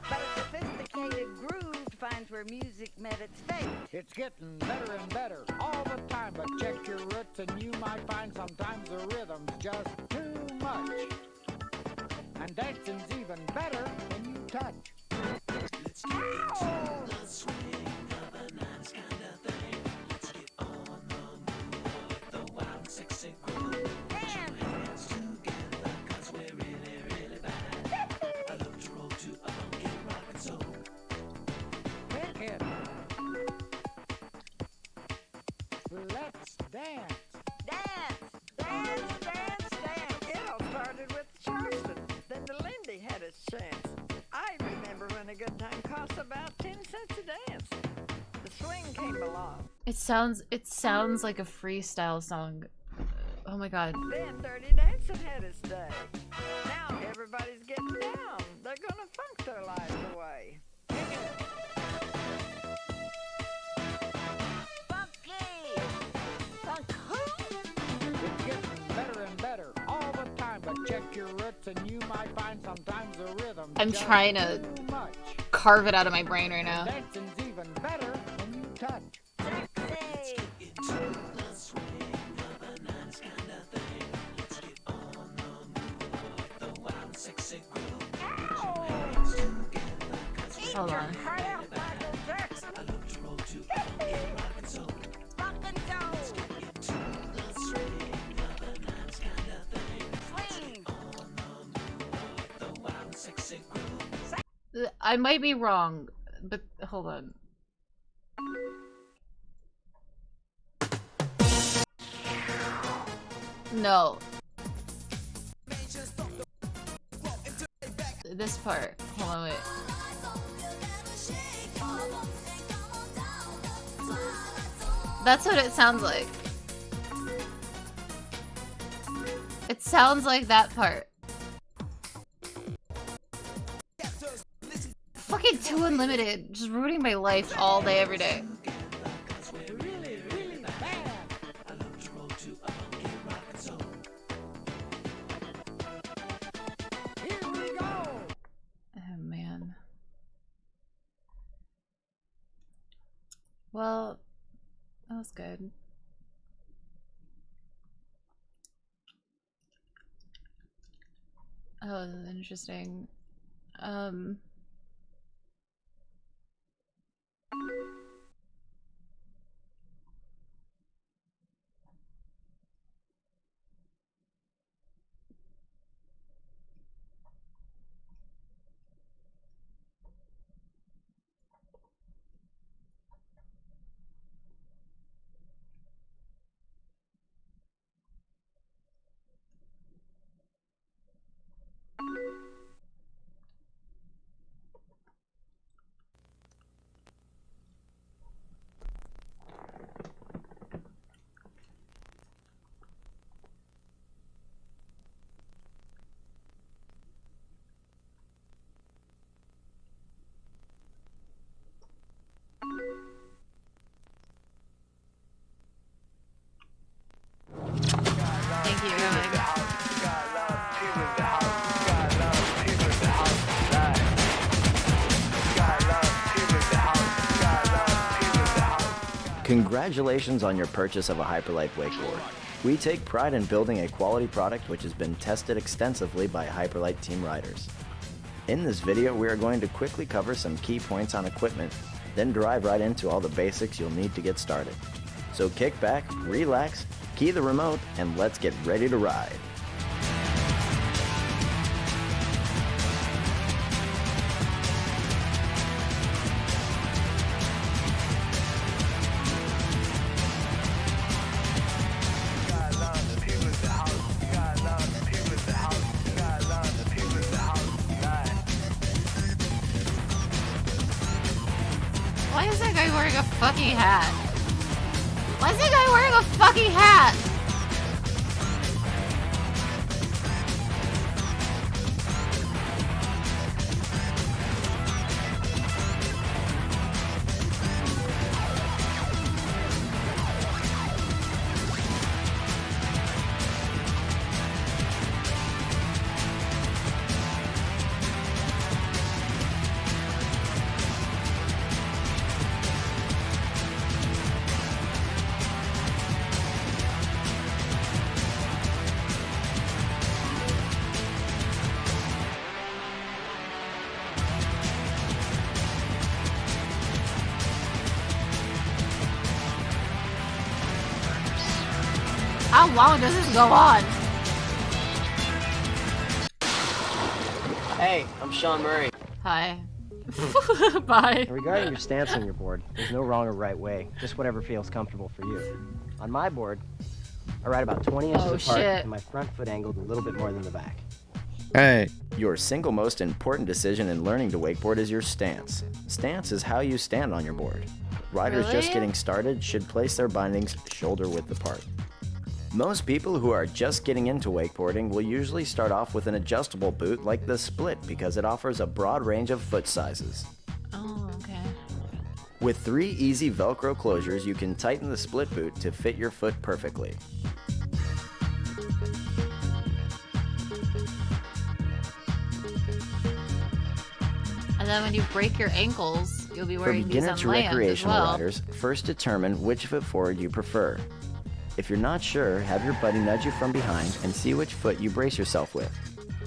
But a sophisticated groove finds where music met its fate. It's getting better and better all the time, but check your roots and you might find sometimes the rhythm's just too much. And dancing's even better when you touch. Let's dance. Dance, dance, dance, dance. It all started with Charleston. Then the Lindy had its chance. I remember when a good time cost about 10 cents a dance. The swing came along. It sounds like a freestyle song. Oh my god. Then Dirty Dancing had its day. Now everybody's getting down. They're gonna funk their lives away. It's getting better and better all the time, but check your roots and you might find sometimes the rhythm. I'm trying to carve it out of my brain right now. Dancing's even better when you touch. Hold on. I might be wrong, but hold on. No. This part. Hold on, wait. That's what it sounds like. It sounds like that part. Fucking 2 Unlimited, just ruining my life all day, every day. Oh man. Well, that was good. Oh, this is interesting. Thank you, Rowan. Congratulations on your purchase of a Hyperlight wakeboard. We take pride in building a quality product which has been tested extensively by Hyperlight team riders. In this video, we are going to quickly cover some key points on equipment, then dive right into all the basics you'll need to get started. So kick back, relax, key the remote, and let's get ready to ride. Why is that guy wearing a fucking hat? Why is that guy wearing a fucking hat? How long does this go on? Hey, I'm Sean Murray. Hi. Bye. Regarding your stance on your board, there's no wrong or right way, just whatever feels comfortable for you. On my board, I ride about 20 inches apart, and my front foot angled a little bit more than the back. Hey. Your single most important decision in learning to wakeboard is your stance. Stance is how you stand on your board. Riders just getting started should place their bindings shoulder width apart. Most people who are just getting into wakeboarding will usually start off with an adjustable boot like the Split because it offers a broad range of foot sizes. Oh, okay. With 3 easy Velcro closures, you can tighten the Split boot to fit your foot perfectly. And then when you break your ankles, you'll be wearing For these beginner on to land as recreational well. riders, first determine which foot forward you prefer. If you're not sure, have your buddy nudge you from behind and see which foot you brace yourself with.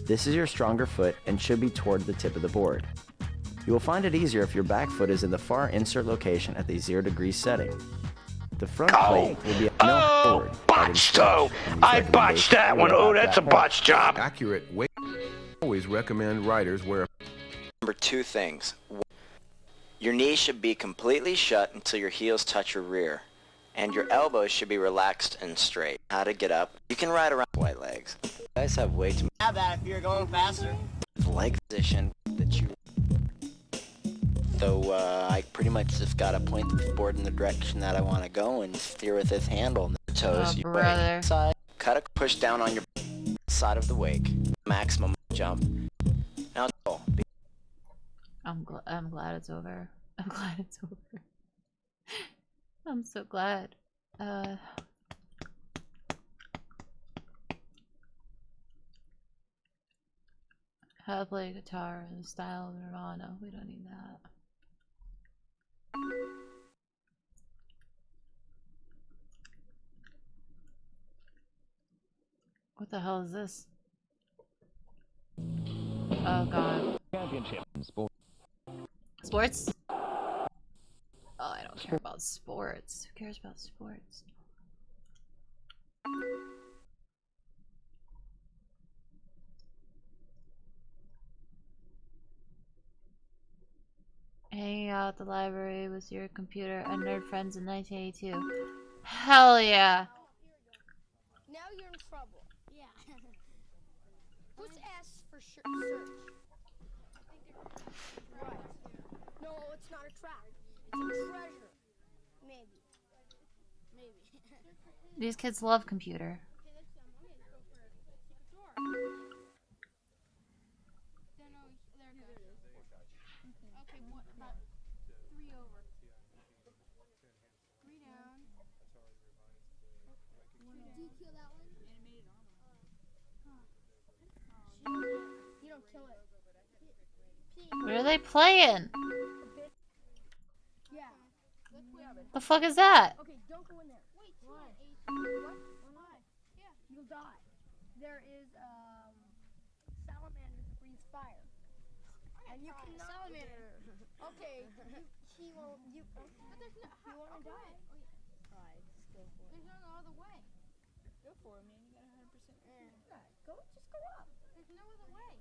This is your stronger foot and should be toward the tip of the board. You will find it easier if your back foot is in the far insert location at the 0 degree setting. The front plate will be a mill forward. Botched though! I botched that one! Oh, that's a botched job! Accurate weight. Always recommend riders wear. Remember 2 things. Your knees should be completely shut until your heels touch your rear, and your elbows should be relaxed and straight. How to get up? You can ride around white legs. You guys have way too Have that if you're going faster. much leg position that you. So I pretty much just gotta point the board in the direction that I want to go and steer with this handle and the toes. You brother. side, cut a push down on your side of the wake. Maximum jump. Now go. I'm glad it's over. I'm glad it's over. I'm so glad. How to play guitar in the style of Nirvana. We don't need that. What the hell is this? Oh god. Championship Sports? Oh, I don't care about sports. Who cares about sports? Hanging out at the library with your computer and nerd friends in 1982. Hell yeah! Now you're in trouble. Yeah. Who's S for search? Right. No, it's not a trap. It's a treasure. Maybe. These kids love computer. Okay, what about 3 over? 3 down. Do you kill that one? Animated armor. You don't kill it. What are they playing? Yeah. The fuck is that? Okay, don't go in there. Wait, why? What? Why? Yeah. You'll die. There is salamander that breathes fire. And you cannot. Salamander. Okay. He won't. But there's no. You want to die? Alright, just go for it. There's no other way. Go for it, man. You got 100%. Yeah. Go. Just go up. There's no other way.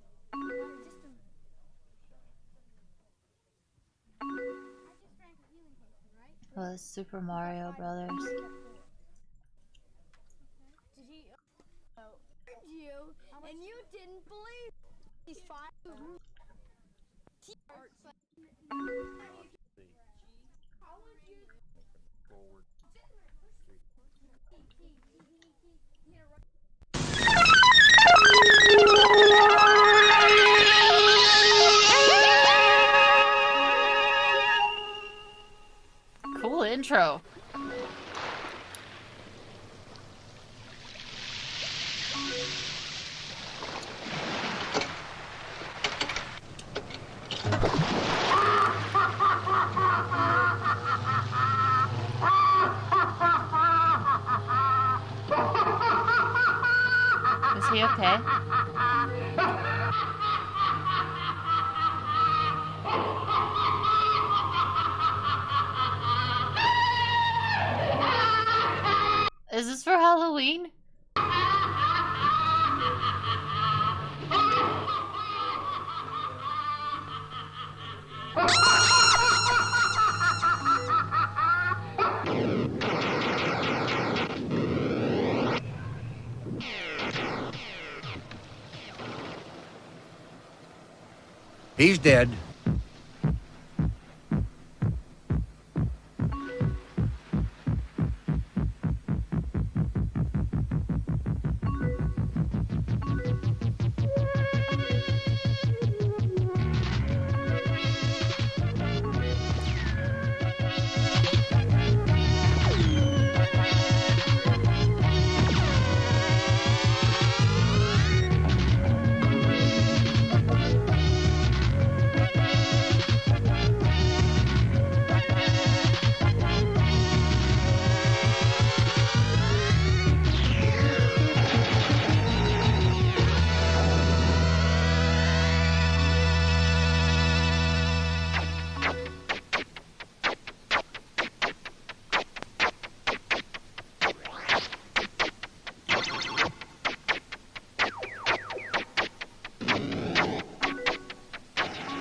Just a. I just drank a healing potion, right? Oh, it's Super Mario Brothers. Did he? Oh, you and you didn't believe. He's 5. Cool intro. Is he okay? Is this for Halloween? He's dead.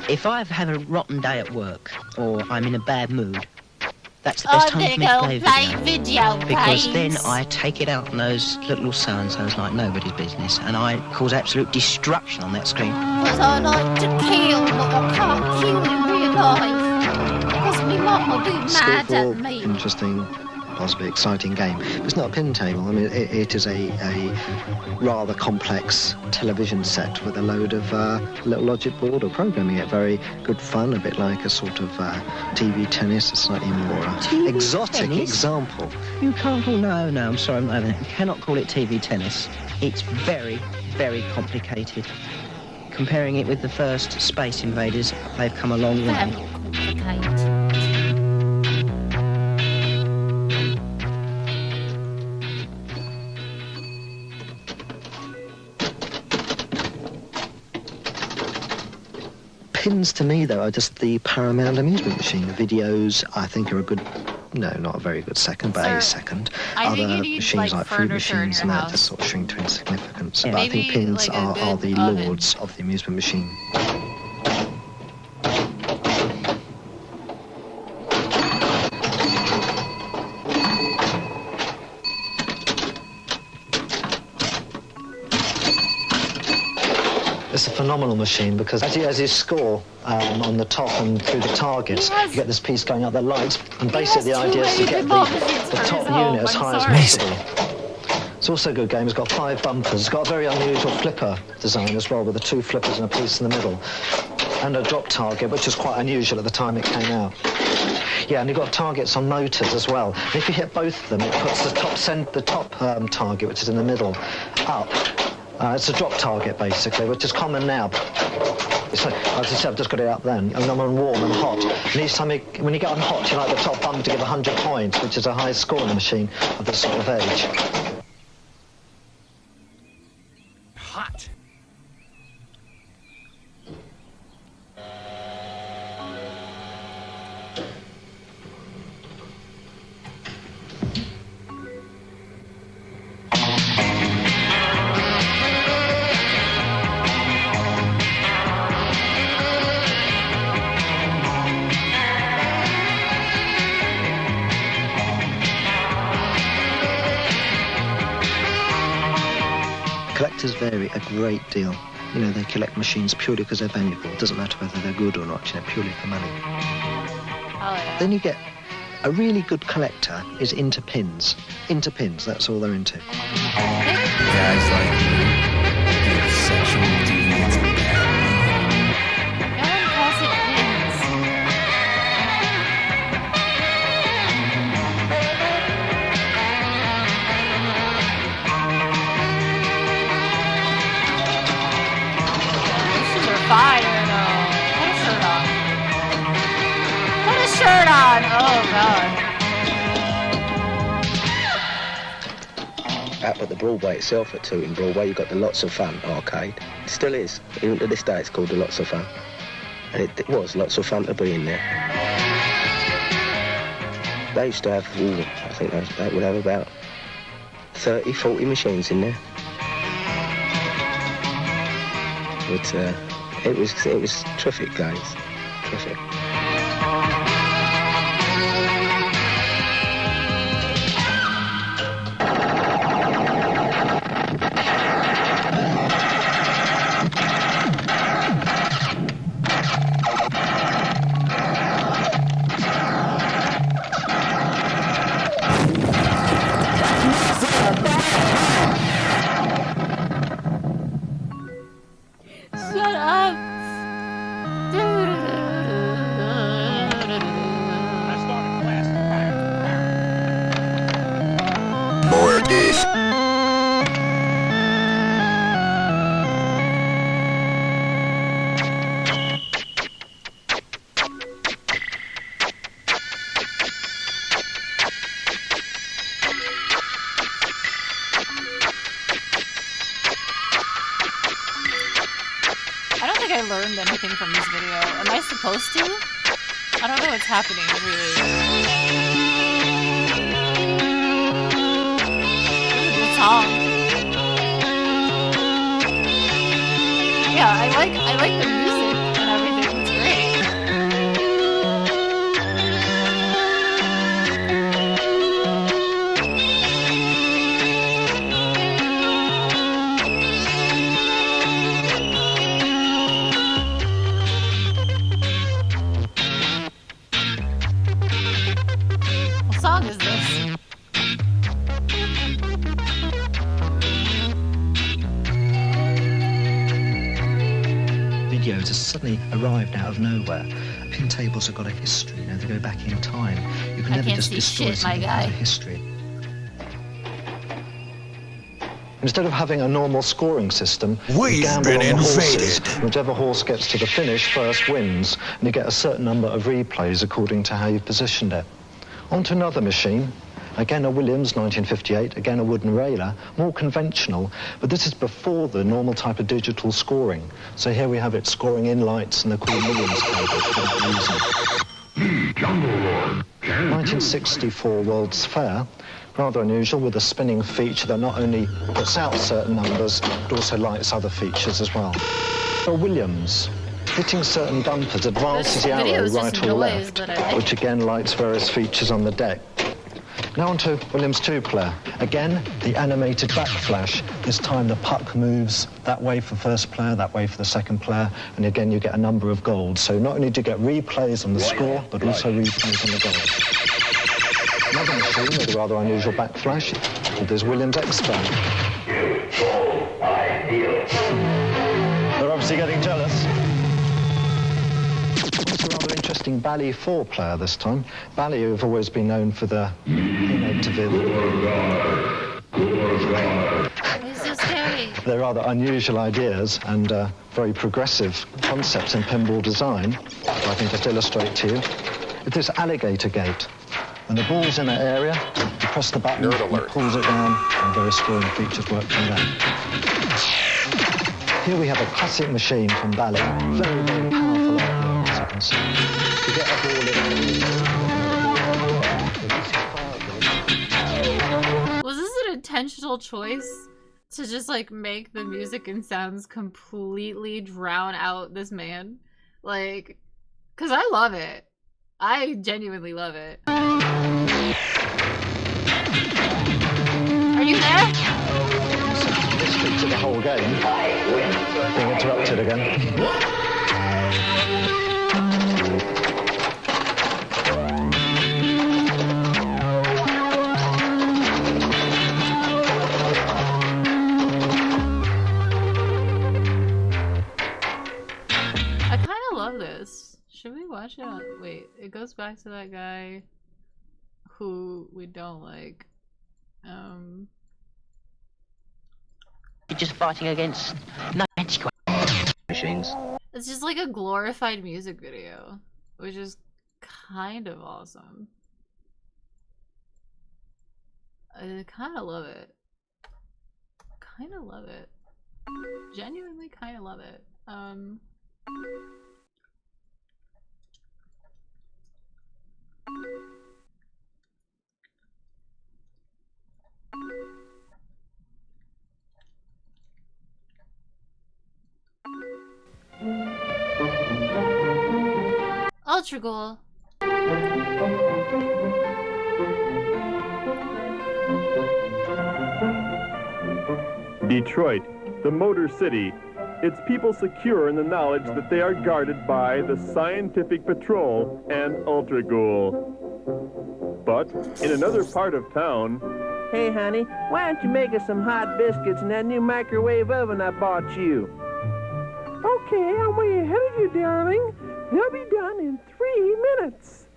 If I've had a rotten day at work, or I'm in a bad mood, that's the best time for me to play video games. Because then I take it out on those little so-and-sos like nobody's business, and I cause absolute destruction on that screen. Because I like to kill, but I can't kill in real life. Because my mum will be mad at me. Interesting, possibly exciting game. It's not a pin table. I mean, it is a rather complex television set with a load of little logic board or programming it. Very good fun, a bit like a sort of TV tennis, a slightly more exotic example. You can't call... No, I'm sorry, I'm not having it. You cannot call it TV tennis. It's very, very complicated. Comparing it with the first Space Invaders, they've come a long way. Very complicated. Pins to me, though, are just the Paramount amusement machine. The videos, I think, are a good... No, not a very good second, but a second. I think Other you need, machines like food machines and that house. just sort of shrink to insignificance. Yeah. But I think Maybe, pins like, a are good the oven. lords of the amusement machine. It's a phenomenal machine because as you score on the top and through the targets, you get this piece going up that lights, and basically the idea is to get the top unit as high as possible. It's also a good game. It's got 5 bumpers. It's got a very unusual flipper design as well, with the 2 flippers and a piece in the middle, and a drop target, which is quite unusual at the time it came out. Yeah, and you've got targets on motors as well. And if you hit both of them, it puts the top target, which is in the middle, up. It's a drop target, basically, which is common now. So, as I said, I've just got it up then. And I'm on warm and hot. And each time when you get on hot, you like the top bumper to give 100 points, which is a high score in a machine of this sort of age. Hot. Collectors vary a great deal. You know, they collect machines purely because they're valuable. It doesn't matter whether they're good or not, you know, purely for money. Oh, yeah. Then you get a really good collector is into pins. Into pins, that's all they're into. Guys like you give sexual deviance a bad name. No one calls it pins. These are fire, though. Put a shirt on. Put a shirt on! Oh, God. Up at the Broadway itself, at Tooting Broadway, you've got the Lots of Fun arcade. It still is. Even to this day, it's called the Lots of Fun. And it was lots of fun to be in there. They used to have, I think they would have about 30, 40 machines in there. But it was terrific, guys. Terrific. I don't think I learned anything from this video. Am I supposed to? I don't know what's happening, really. This is a good song. Yeah, I like the music and everything. It's great. What song is this? Videos have suddenly arrived out of nowhere. Pin tables have got a history, you know, they go back in time. You can I never can't just see destroy shit, my something guy. out of history. Instead of having a normal scoring system, you gamble on the horses. Whichever horse gets to the finish first wins, and you get a certain number of replays according to how you've positioned it. On to another machine. Again a Williams 1958, again a wooden railer, more conventional, but this is before the normal type of digital scoring. So here we have it scoring in lights and the cool Williams tables for that reason. 1964 World's Fair, rather unusual with a spinning feature that not only puts out certain numbers, but also lights other features as well. For Williams, hitting certain bumpers advances the arrow right or left, which again lights various features on the deck. Now on to Williams 2-player. Again, the animated backflash. This time the puck moves that way for first player, that way for the second player, and again you get a number of golds. So not only do you get replays on the score, but also replays on the goals. Another machine with a rather unusual backflash. There's Williams Expert. They're obviously getting jealous. It's a rather interesting Bally 4-player this time. Bally have always been known for the innovative. It's so scary. They're rather unusual ideas and very progressive concepts in pinball design, which I can just illustrate to you. It's this alligator gate. When the ball's in that area, you press the button, it pulls it down, and various scoring features work from there. Here we have a classic machine from Bally. Very, very powerful artwork, as you can see. To get a ball in. Was this an intentional choice to just like make the music and sounds completely drown out this man? Like, cause I love it. I genuinely love it. Are you there? Mystery to the whole game. Being interrupted again. I kind of love this. Should we watch it? Wait, it goes back to that guy who we don't like. You're just fighting against antiquated machines. It's just like a glorified music video, which is kind of awesome. I kind of love it. Kind of love it. Genuinely kind of love it. Ultra cool. Detroit, the Motor City. Its people secure in the knowledge that they are guarded by the Scientific Patrol and Ultra Ghoul. But in another part of town... Hey, honey, why don't you make us some hot biscuits in that new microwave oven I bought you? Okay, I'm way ahead of you, darling. They'll be done in 3 minutes.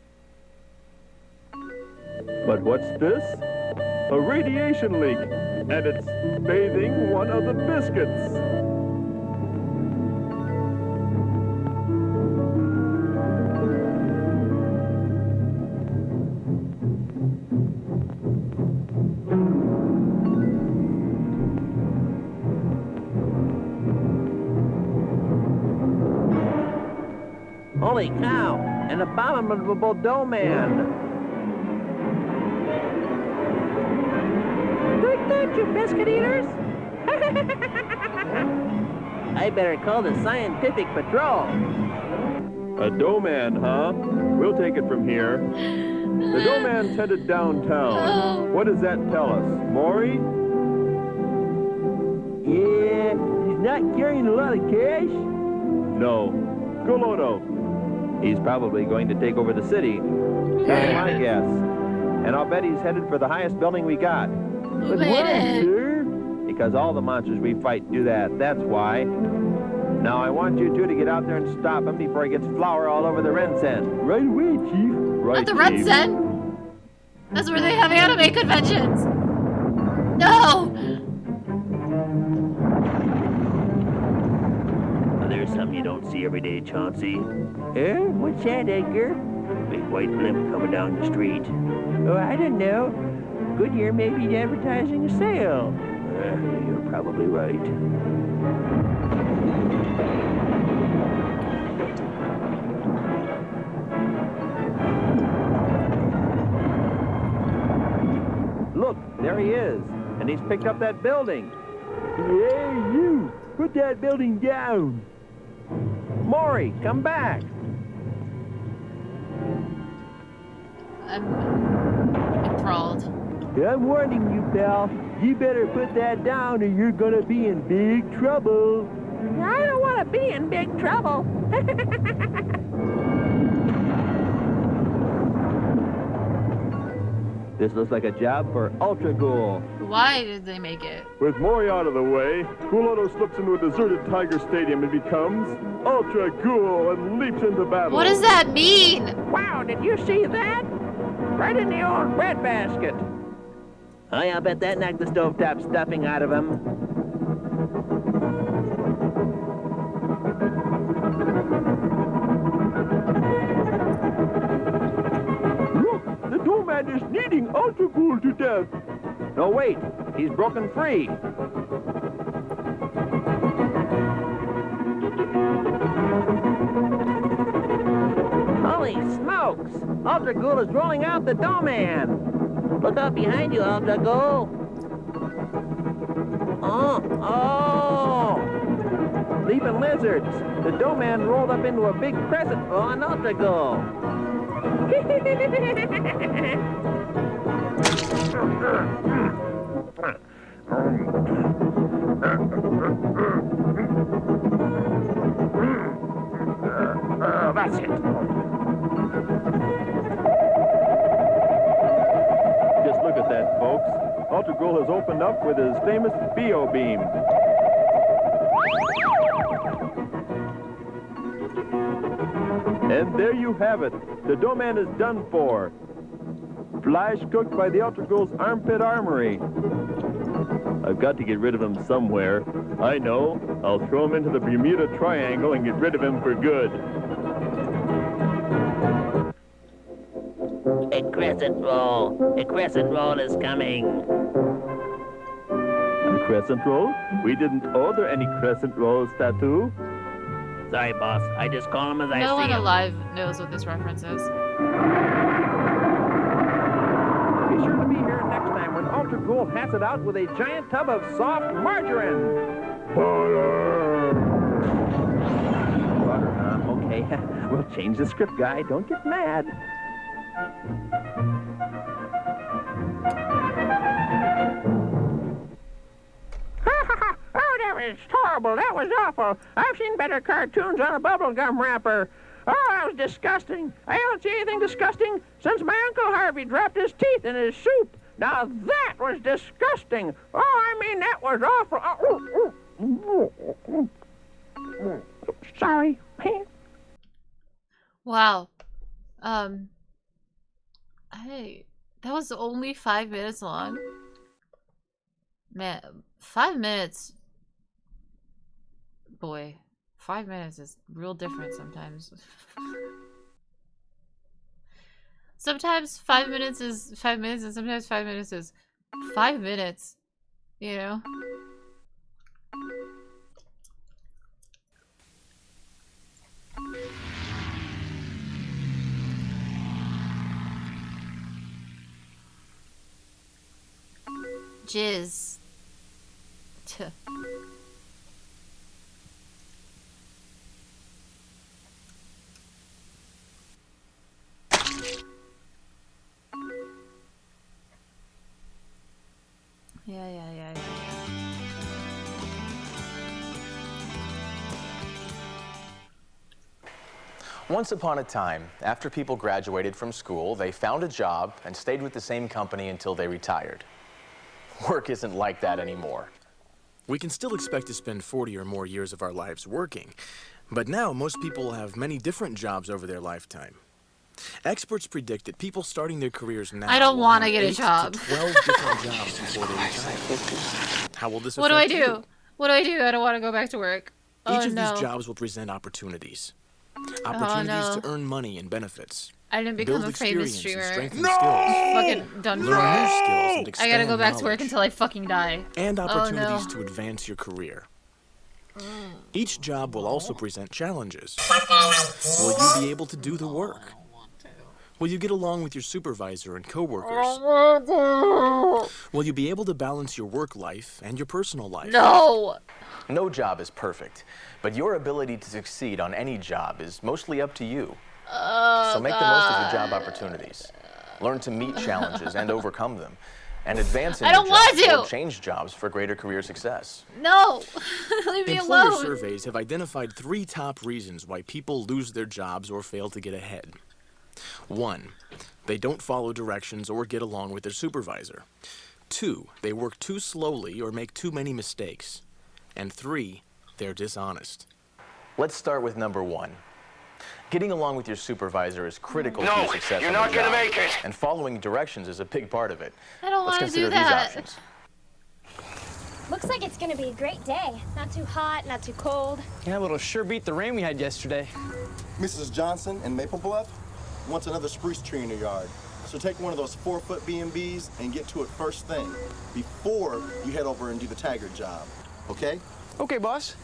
But what's this? a radiation leak, and it's bathing one of the biscuits. Holy cow! An abominable dough man! Take that, you biscuit eaters! I better call the scientific patrol. A dough man, huh? We'll take it from here. The dough man's headed downtown. What does that tell us? Maury? Yeah, he's not carrying a lot of cash? No. Gulodo. He's probably going to take over the city. That's my guess. And I'll bet he's headed for the highest building we got. But why, sir? Because all the monsters we fight do that. That's why. Now I want you two to get out there and stop him before he gets flour all over the Rensen. Right away, Chief. Right, Not the Chief. Rensen. That's where they have anime conventions. No. There's something you don't see every day, Chauncey. Eh? What's that, Edgar? Big white blimp coming down the street. Oh, I don't know. Goodyear may be advertising a sale. You're probably right. Look, there he is. And he's picked up that building. Yeah, you. Put that building down. Maury, come back. I'm enthralled. I'm warning you, pal. You better put that down or you're gonna be in big trouble. I don't want to be in big trouble. This looks like a job for Ultra Ghoul. Why did they make it? With Maury out of the way, Gulodo slips into a deserted Tiger Stadium and becomes Ultra Ghoul and leaps into battle. What does that mean? Wow, did you see that? Right in the old breadbasket. Oh, I'll bet that knocked the stovetop stuffing out of him. Look, the dough man is kneading Ultra Ghoul to death. No, wait, he's broken free. Holy smokes! Ultra Ghoul is rolling out the dough man. Look out behind you, Ultra Ghoul. Oh! Leaping lizards. The dough man rolled up into a big crescent on Ultra Ghoul. That's it. Just look at that, folks. Ultra Ghoul has opened up with his famous Bio Beam. And there you have it. The dough man is done for. Flash cooked by the Ultra Ghoul's armpit armory. I've got to get rid of him somewhere. I know. I'll throw him into the Bermuda Triangle and get rid of him for good. A crescent roll. A crescent roll is coming. A crescent roll? We didn't order any crescent rolls, Tattoo. Sorry, boss. I just call him as I see him. No one alive knows what this reference is. Be sure to be here next time when Ultra Ghoul has it out with a giant tub of soft margarine. Butter! Butter, huh? Okay. We'll change the script, guy. Don't get mad. Oh, that was horrible. That was awful. I've seen better cartoons on a bubblegum wrapper. Oh, that was disgusting. I haven't seen anything disgusting since my Uncle Harvey dropped his teeth in his soup. Now that was disgusting. Oh, I mean, that was awful. Sorry. Wow. That was only 5 minutes long. Man, 5 minutes. Boy, 5 minutes is real different sometimes. Sometimes 5 minutes is 5 minutes, and sometimes 5 minutes is 5 minutes. You know? Jizz. Tuh. Yeah. Once upon a time, after people graduated from school, they found a job and stayed with the same company until they retired. Work isn't like that anymore. We can still expect to spend 40 or more years of our lives working, but now most people have many different jobs over their lifetime. Experts predict that people starting their careers now I don't want to will have get a 8 job. to 12 different jobs before they retire. How will this What do I affect do? you? What do I do? I don't want to go back to work. Each Oh of no. these jobs will present opportunities. Opportunities no. to earn money and benefits. I didn't become Build a famous experience and streamer. strengthen I'm skills. fucking done for. Learn new skills and I expand gotta go back to work knowledge. until I fucking die. And opportunities Oh, no. to advance your career. Each job will also present challenges. Will you be able to do the work? Will you get along with your supervisor and coworkers? Will you be able to balance your work life and your personal life? No! No job is perfect, but your ability to succeed on any job is mostly up to you. Oh, So make the most of your job opportunities. Learn to meet challenges and overcome them, and advance in I your don't want job or to. change jobs for greater career success. No! Leave me Employer alone! surveys have identified 3 top reasons why people lose their jobs or fail to get ahead. 1, they don't follow directions or get along with their supervisor. 2, they work too slowly or make too many mistakes. And 3, they're dishonest. Let's start with number 1. Getting along with your supervisor is critical to No, your success you're on not the gonna job, make it. and following directions is a big part of it. I don't Let's want to do consider these that. options. Looks like it's gonna be a great day. Not too hot, not too cold. Yeah, but it'll sure beat the rain we had yesterday. Mrs. Johnson in Maple Bluff wants another spruce tree in her yard. So take one of those 4-foot B&Bs and get to it first thing, before you head over and do the Taggart job, okay? Okay, boss.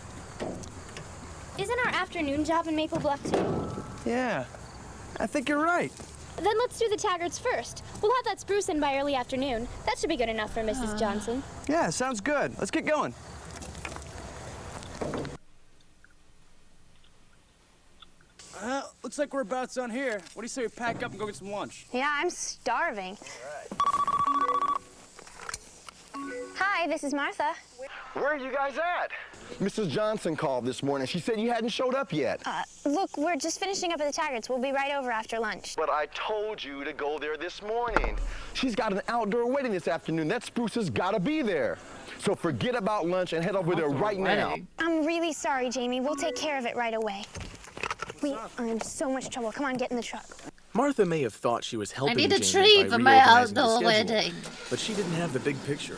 Isn't our afternoon job in Maple Bluff too? Yeah, I think you're right. Then let's do the Taggarts first. We'll have that spruce in by early afternoon. That should be good enough for Mrs. Johnson. Yeah, sounds good. Let's get going. Looks like we're about done here. What do you say we pack up and go get some lunch? Yeah, I'm starving. Hi, this is Martha. Where are you guys at? Mrs. Johnson called this morning. She said you hadn't showed up yet. Look, we're just finishing up at the Taggarts. We'll be right over after lunch. But I told you to go there this morning. She's got an outdoor wedding this afternoon. That spruce has got to be there. So forget about lunch and head over there right now. I'm really sorry, Jamie. We'll take care of it right away. We are in so much trouble. Come on, get in the truck. Martha may have thought she was helping need a Jamie tree by for my reorganizing the outdoor schedule, wedding. but she didn't have the big picture.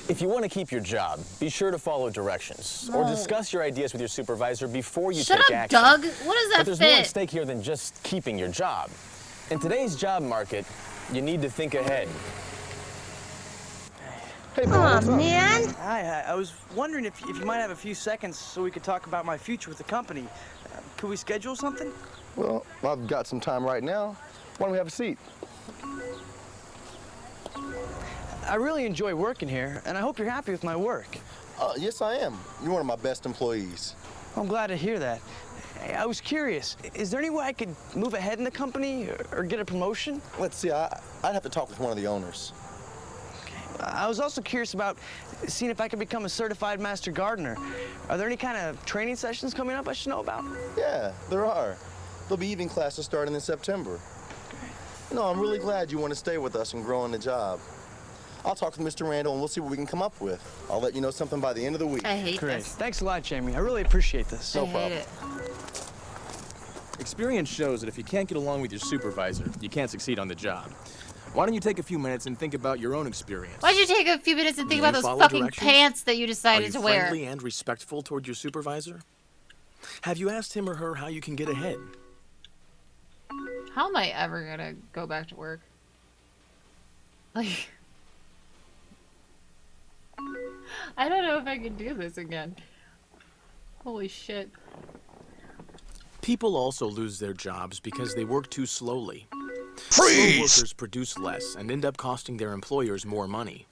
If you want to keep your job, be sure to follow directions or No. discuss your ideas with your supervisor before you Shut take up, action. Doug. What does that But there's more fit? at stake here than just keeping your job. In today's job market, you need to think ahead. Hey, Aw, man. Hi, I was wondering if you might have a few seconds so we could talk about my future with the company. Could we schedule something? Well, I've got some time right now. Why don't we have a seat? I really enjoy working here, and I hope you're happy with my work. Yes, I am. You're one of my best employees. I'm glad to hear that. Hey, I was curious, is there any way I could move ahead in the company or get a promotion? Let's see, I'd have to talk with one of the owners. I was also curious about seeing if I could become a certified master gardener. Are there any kind of training sessions coming up I should know about? Yeah, there are. There'll be evening classes starting in September. No, I'm really glad you want to stay with us and grow in the job. I'll talk with Mr. Randall and we'll see what we can come up with. I'll let you know something by the end of the week. I hate Great. this. Thanks a lot, Jamie. I really appreciate this. I hate it. Experience shows that if you can't get along with your supervisor, you can't succeed on the job. Why don't you take a few minutes and think about your own experience? Why'd you take a few minutes and think about those follow fucking directions? pants that you decided to Are you wear? friendly and respectful toward your supervisor? Have you asked him or her how you can get ahead? How am I ever gonna go back to work? Like, I don't know if I can do this again. Holy shit. People also lose their jobs because they work too slowly. Freeze! Slow workers produce less and end up costing their employers more money.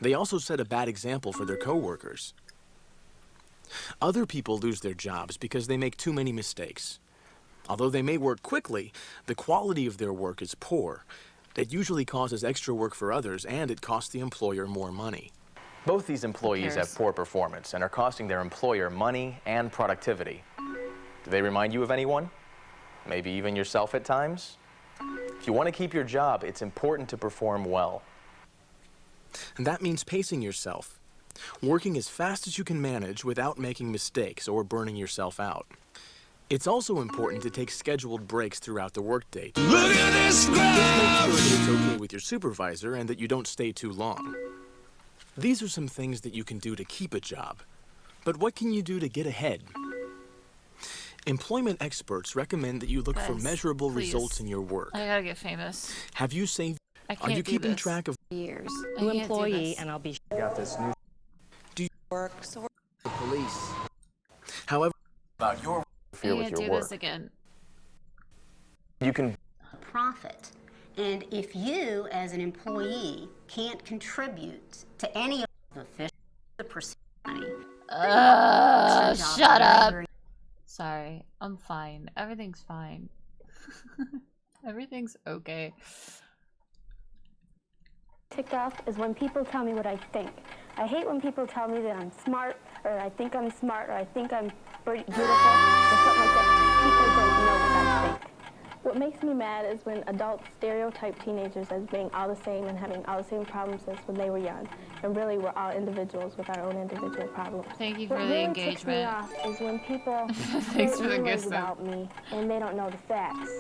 They also set a bad example for their coworkers. Other people lose their jobs because they make too many mistakes. Although they may work quickly, the quality of their work is poor. It usually causes extra work for others, and it costs the employer more money. Both these employees have poor performance and are costing their employer money and productivity. Do they remind you of anyone? Maybe even yourself at times? If you want to keep your job, it's important to perform well. And that means pacing yourself, working as fast as you can manage without making mistakes or burning yourself out. It's also important to take scheduled breaks throughout the workday. Look at this crowd! Just make sure that it's okay with your supervisor and that you don't stay too long. These are some things that you can do to keep a job. But what can you do to get ahead? Employment experts recommend that you look for measurable results in your work. I gotta get famous. Have you saved? I Are you can't do keeping this. track of Years. New employee, and I'll be got this new work. So the police? However, about your I can't do this again. You can profit. And if you, as an employee, can't contribute to any of the official money, shut up. Sorry, I'm fine. Everything's fine. Everything's okay. Ticked off is when people tell me what I think. I hate when people tell me that I'm smart, or I think I'm smart, or I think I'm beautiful, or something like that. People don't know what I think. What makes me mad is when adults stereotype teenagers as being all the same and having all the same problems as when they were young. And really, we're all individuals with our own individual problems. Thank you for what the really engagement. Ticks me off is when people Thanks for the rumors gift. about me and they don't know the facts.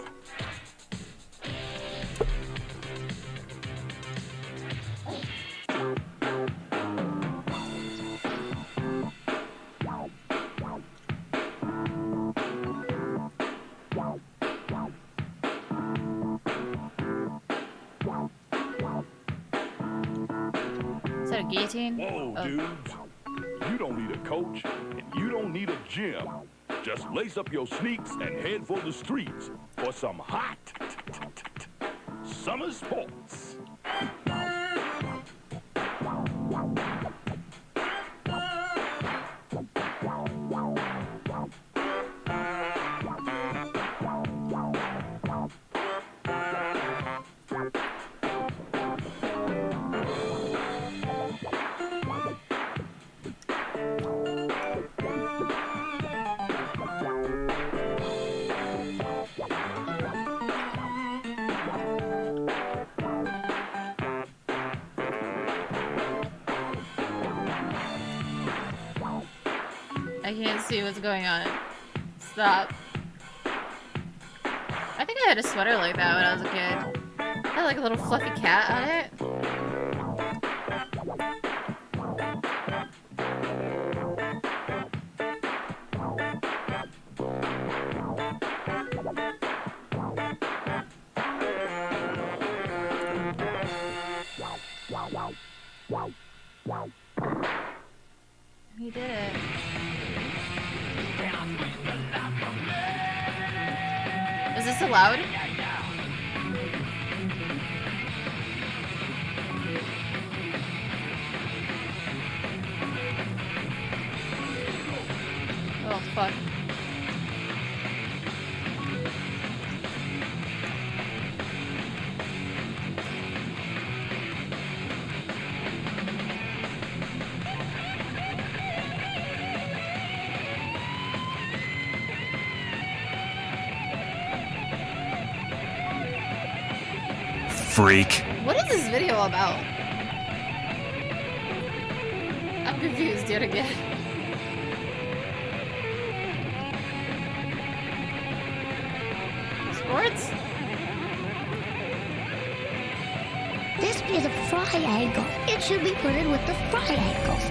Is that a guillotine? Whoa, dudes. You don't need a coach, and you don't need a gym. Just lace up your sneaks and head for the streets for some hot summer sports. I can't see what's going on. Stop. I think I had a sweater like that when I was a kid. It had like a little fluffy cat on it. He did it. Is this allowed? Oh, fuck. Freak. What is this video about? I'm confused yet again. shorts? This is a fried ankle. It should be put in with the fried ankles.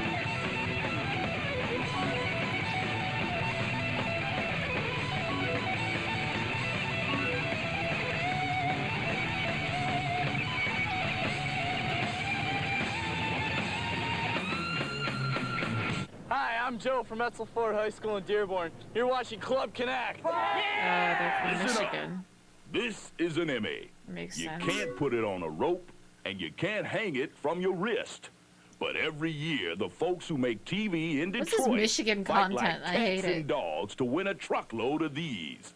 Hi, I'm Joe from Etzel Ford High School in Dearborn. You're watching Club Connect. They're from Listen up. Michigan. This is an Emmy. Makes You sense. can't put it on a rope, and you can't hang it from your wrist. But every year, the folks who make TV in What's Detroit this Michigan fight content? like I hate cats it. and dogs to win a truckload of these.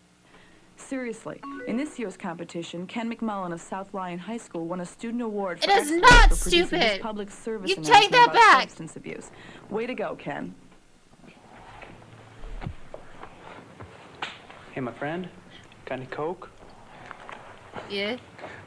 Seriously, in this year's competition, Ken McMullen of South Lyon High School won a student award for It is excellence not for producing stupid. his public service You take announcement that about back. substance abuse. Way to go, Ken. Hey, my friend, got any Coke? Yeah.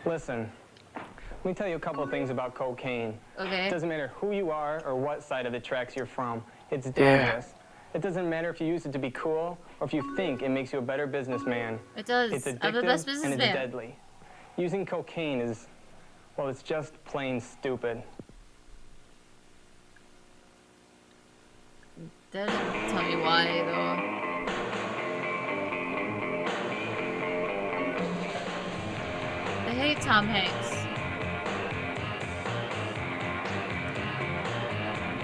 Listen, let me tell you a couple of things about cocaine. Okay. It doesn't matter who you are or what side of the tracks you're from. It's dangerous. It doesn't matter if you use it to be cool or if you think it makes you a better businessman. It does. It's I'm the best addictive and it's businessman. deadly. Using cocaine is, well, it's just plain stupid. That doesn't tell me why, though. I hate Tom Hanks.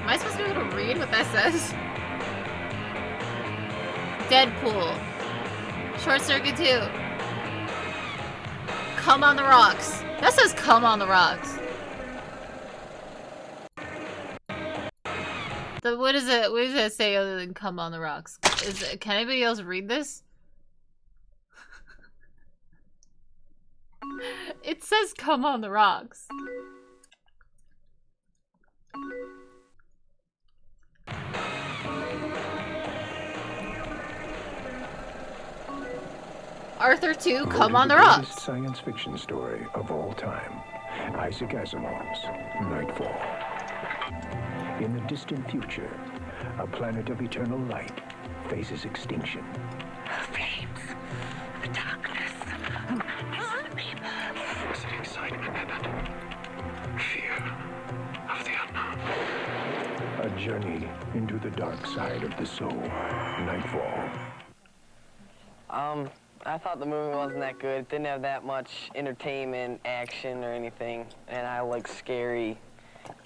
Am I supposed to be able to read what that says? Deadpool. Short Circuit 2. Come on the Rocks. That says come on the rocks. What does it say other than come on the rocks? Can anybody else read this? It says come on the rocks. Arthur 2, come on the The rocks. greatest science fiction story of all time. Isaac Asimov's Nightfall. In the distant future, a planet of eternal light faces extinction. Flames, the darkness, madness, people. Was it excitement and fear of the unknown? A journey into the dark side of the soul. Nightfall. I thought the movie wasn't that good. It didn't have that much entertainment, action, or anything. And I like scary,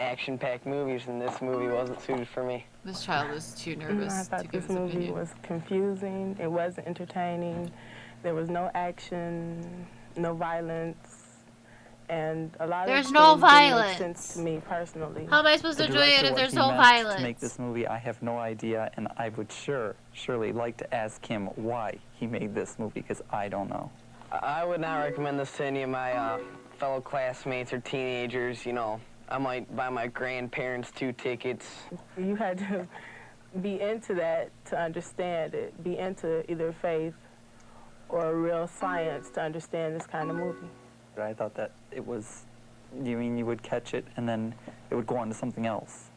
action-packed movies, and this movie wasn't suited for me. This child is too nervous I thought to give this his movie opinion. was confusing. It wasn't entertaining. There was no action, no violence, and a lot There's of no things didn't violence. make sense to me personally. How am I supposed to enjoy it if what there's he no meant violence? To make this movie, I have no idea, and I would surely like to ask him why he made this movie, because I don't know. I would not recommend this to any of my fellow classmates or teenagers. You know, I might buy my grandparents 2 tickets. You had to be into that to understand it, be into either faith or real science to understand this kind of movie. I thought that it was, you mean you would catch it and then it would go on to something else.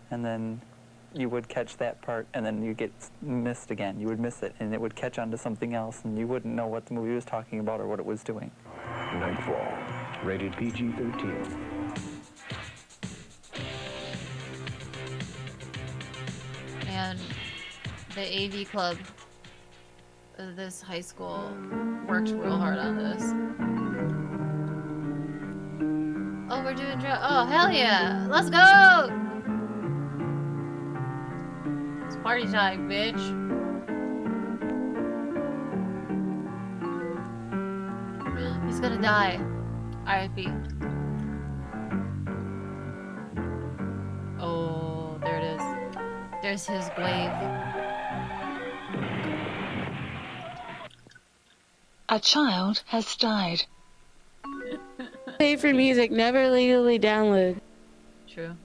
And then you would catch that part and then you get missed again. You would miss it and it would catch on to something else and you wouldn't know what the movie was talking about or what it was doing. Nightfall. Rated PG-13. And the AV club of this high school worked real hard on this. Oh, we're doing oh, hell yeah! Let's go! It's party time, bitch. He's gonna die. R.I.P. Oh, there it is. There's his grave. A child has died. Pay for music, never legally download. True.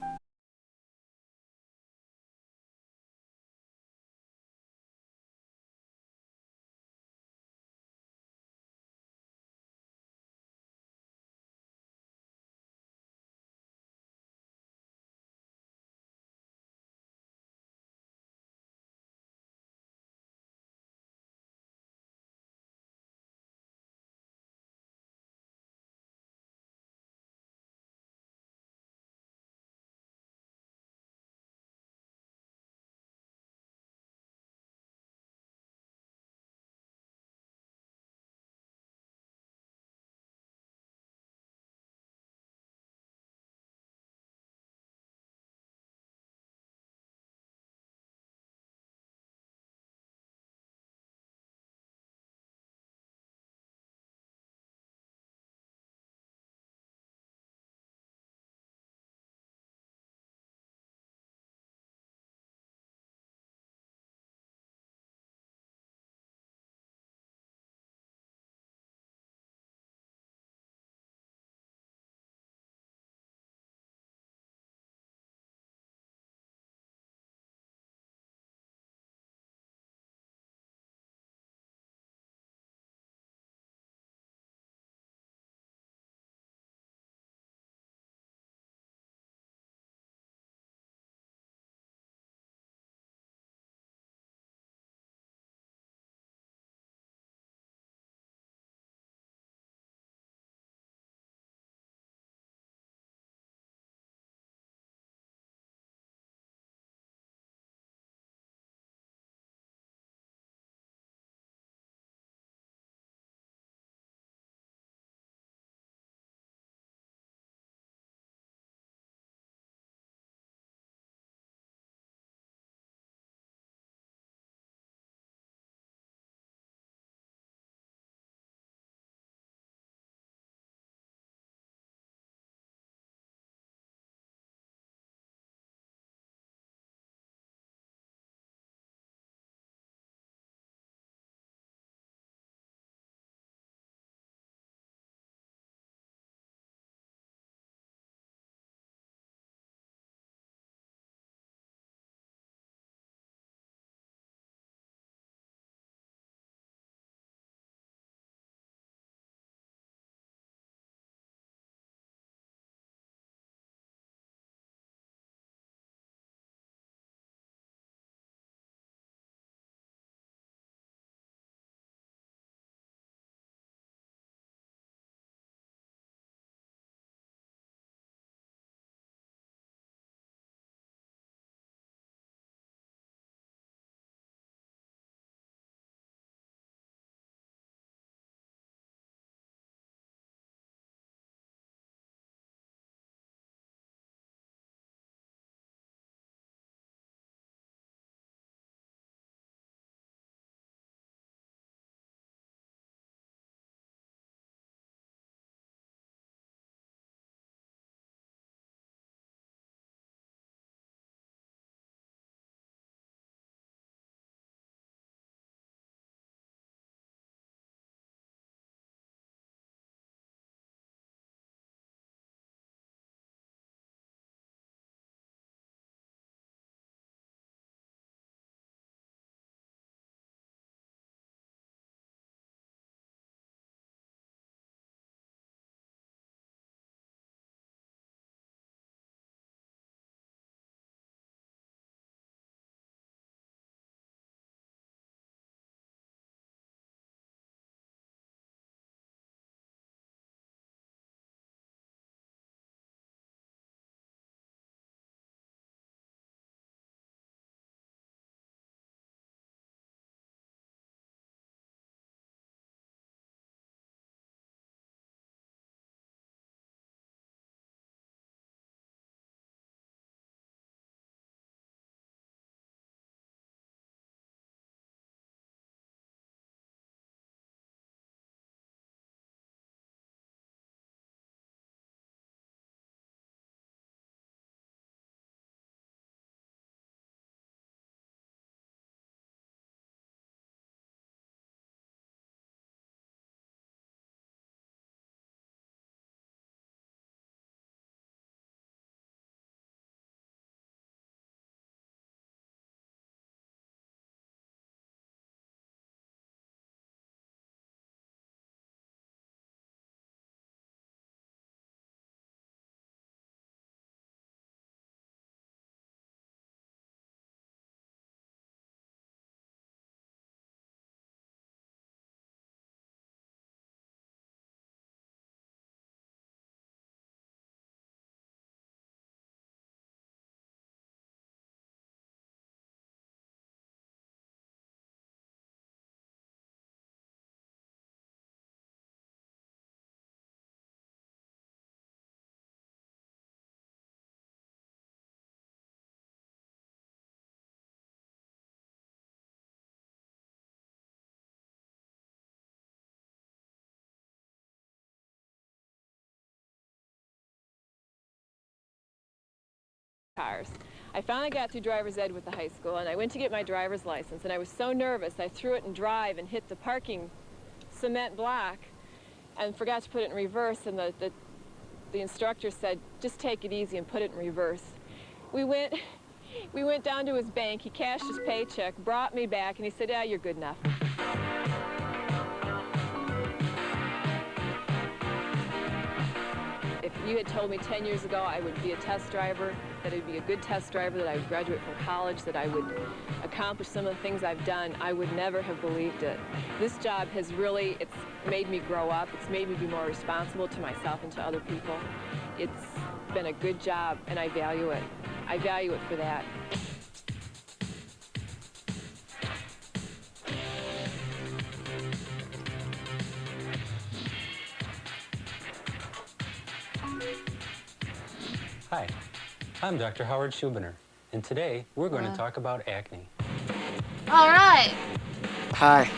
cars. I finally got through driver's ed with the high school, and I went to get my driver's license, and I was so nervous I threw it in drive and hit the parking cement block and forgot to put it in reverse, and the instructor said, just take it easy and put it in reverse. We went down to his bank, he cashed his paycheck, brought me back, and he said, yeah, you're good enough. If you had told me 10 years ago I would be a test driver, that I'd be a good test driver, that I would graduate from college, that I would accomplish some of the things I've done, I would never have believed it. This job has really, it's made me grow up. It's made me be more responsible to myself and to other people. It's been a good job, and I value it. I value it for that. Hi, I'm Dr. Howard Schubiner, and today we're going to talk about acne. All right. Hi.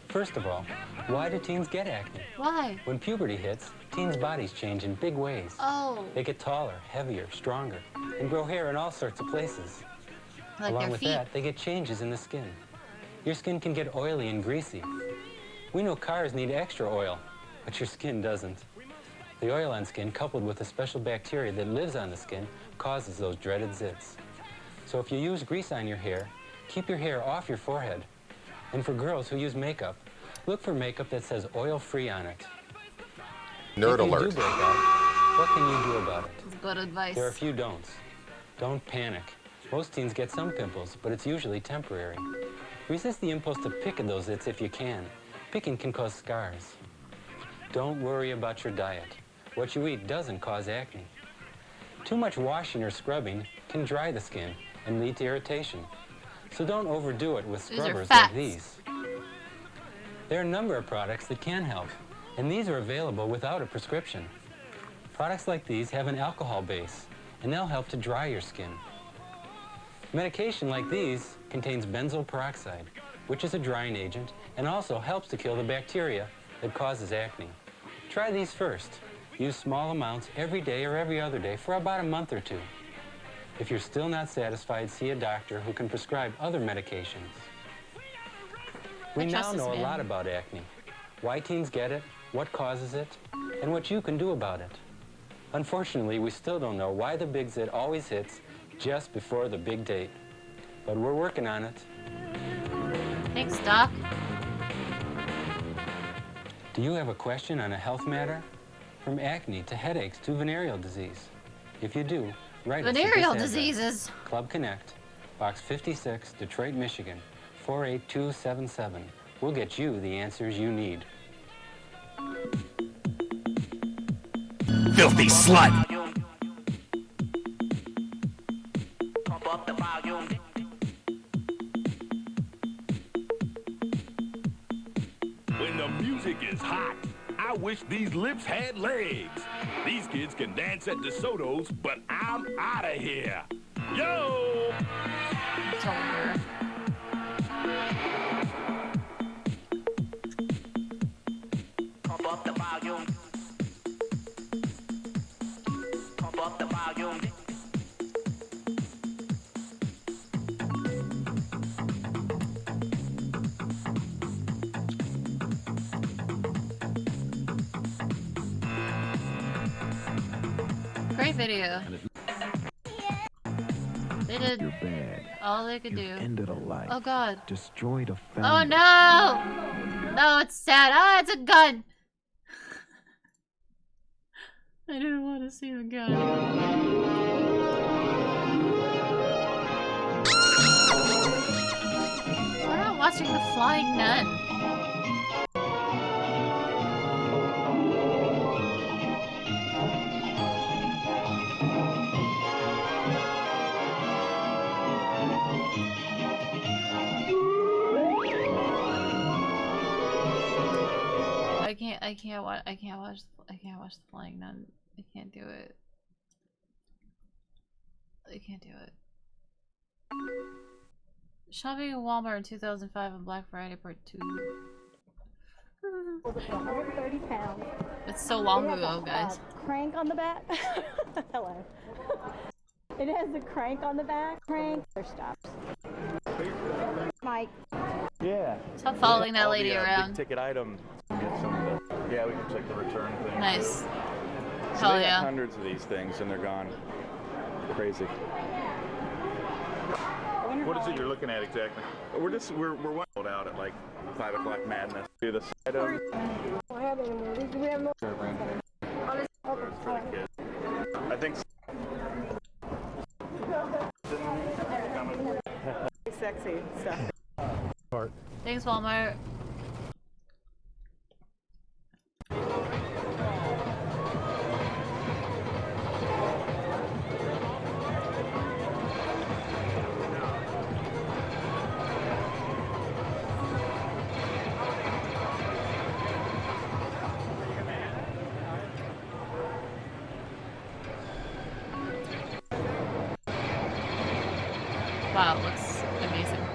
First of all, why do teens get acne? Why? When puberty hits, teens' bodies change in big ways. Oh. They get taller, heavier, stronger, and grow hair in all sorts of places. Like Along their with feet. that, they get changes in the skin. Your skin can get oily and greasy. We know cars need extra oil, but your skin doesn't. The oil on skin, coupled with a special bacteria that lives on the skin, causes those dreaded zits. So if you use grease on your hair, keep your hair off your forehead. And for girls who use makeup, look for makeup that says oil-free on it. Nerd if you alert. do break out, what can you do about it? That's good advice. There are a few don'ts. Don't panic. Most teens get some pimples, but it's usually temporary. Resist the impulse to pick at those zits if you can. Picking can cause scars. Don't worry about your diet. What you eat doesn't cause acne. Too much washing or scrubbing can dry the skin and lead to irritation. So don't overdo it with These are scrubbers fats. like these. There are a number of products that can help, and these are available without a prescription. Products like these have an alcohol base, and they'll help to dry your skin. Medication like these contains benzoyl peroxide, which is a drying agent and also helps to kill the bacteria that causes acne. Try these first. Use small amounts every day or every other day for about a month or two. If you're still not satisfied, see a doctor who can prescribe other medications. We now know a lot about acne, why teens get it, what causes it, and what you can do about it. Unfortunately, we still don't know why the big zit always hits just before the big date. But we're working on it. Thanks, Doc. Do you have a question on a health matter? From acne to headaches to venereal disease. If you do, write us at this Venereal address. diseases. Club Connect, Box 56, Detroit, Michigan, 48277. We'll get you the answers you need. Filthy slut! When the music is hot, I wish these lips had legs. These kids can dance at DeSoto's, but I'm out of here. Yo! Pump up the volume. Pump up the volume. Great video. They did You're bad. all they could do. Ended a life. Oh God. Destroyed a family. Oh no! No, it's sad. Ah, it's a gun. I didn't want to see the gun. We're not watching The Flying Nun. I can't watch The Flying Nun. I can't do it. I can't do it. Shopping at Walmart in 2005 on Black Friday Part 2. 130 pounds. It's so long It has ago, a guys. Crank on the back. Hello. It has a crank on the back. Crank. There stops. Mike. Yeah. Stop following that All lady the, around. Big ticket item. Get some of the, yeah, we can check the return thing. Nice. So Hell they yeah. have hundreds of these things and they're gone. Crazy. What is it you're looking at exactly? We're one out at like 5 o'clock madness. Do the side of. I have any more. We have more. Sure, Brandon. For the kids. I think. Sexy stuff. Thanks, Walmart. Wow, it looks amazing.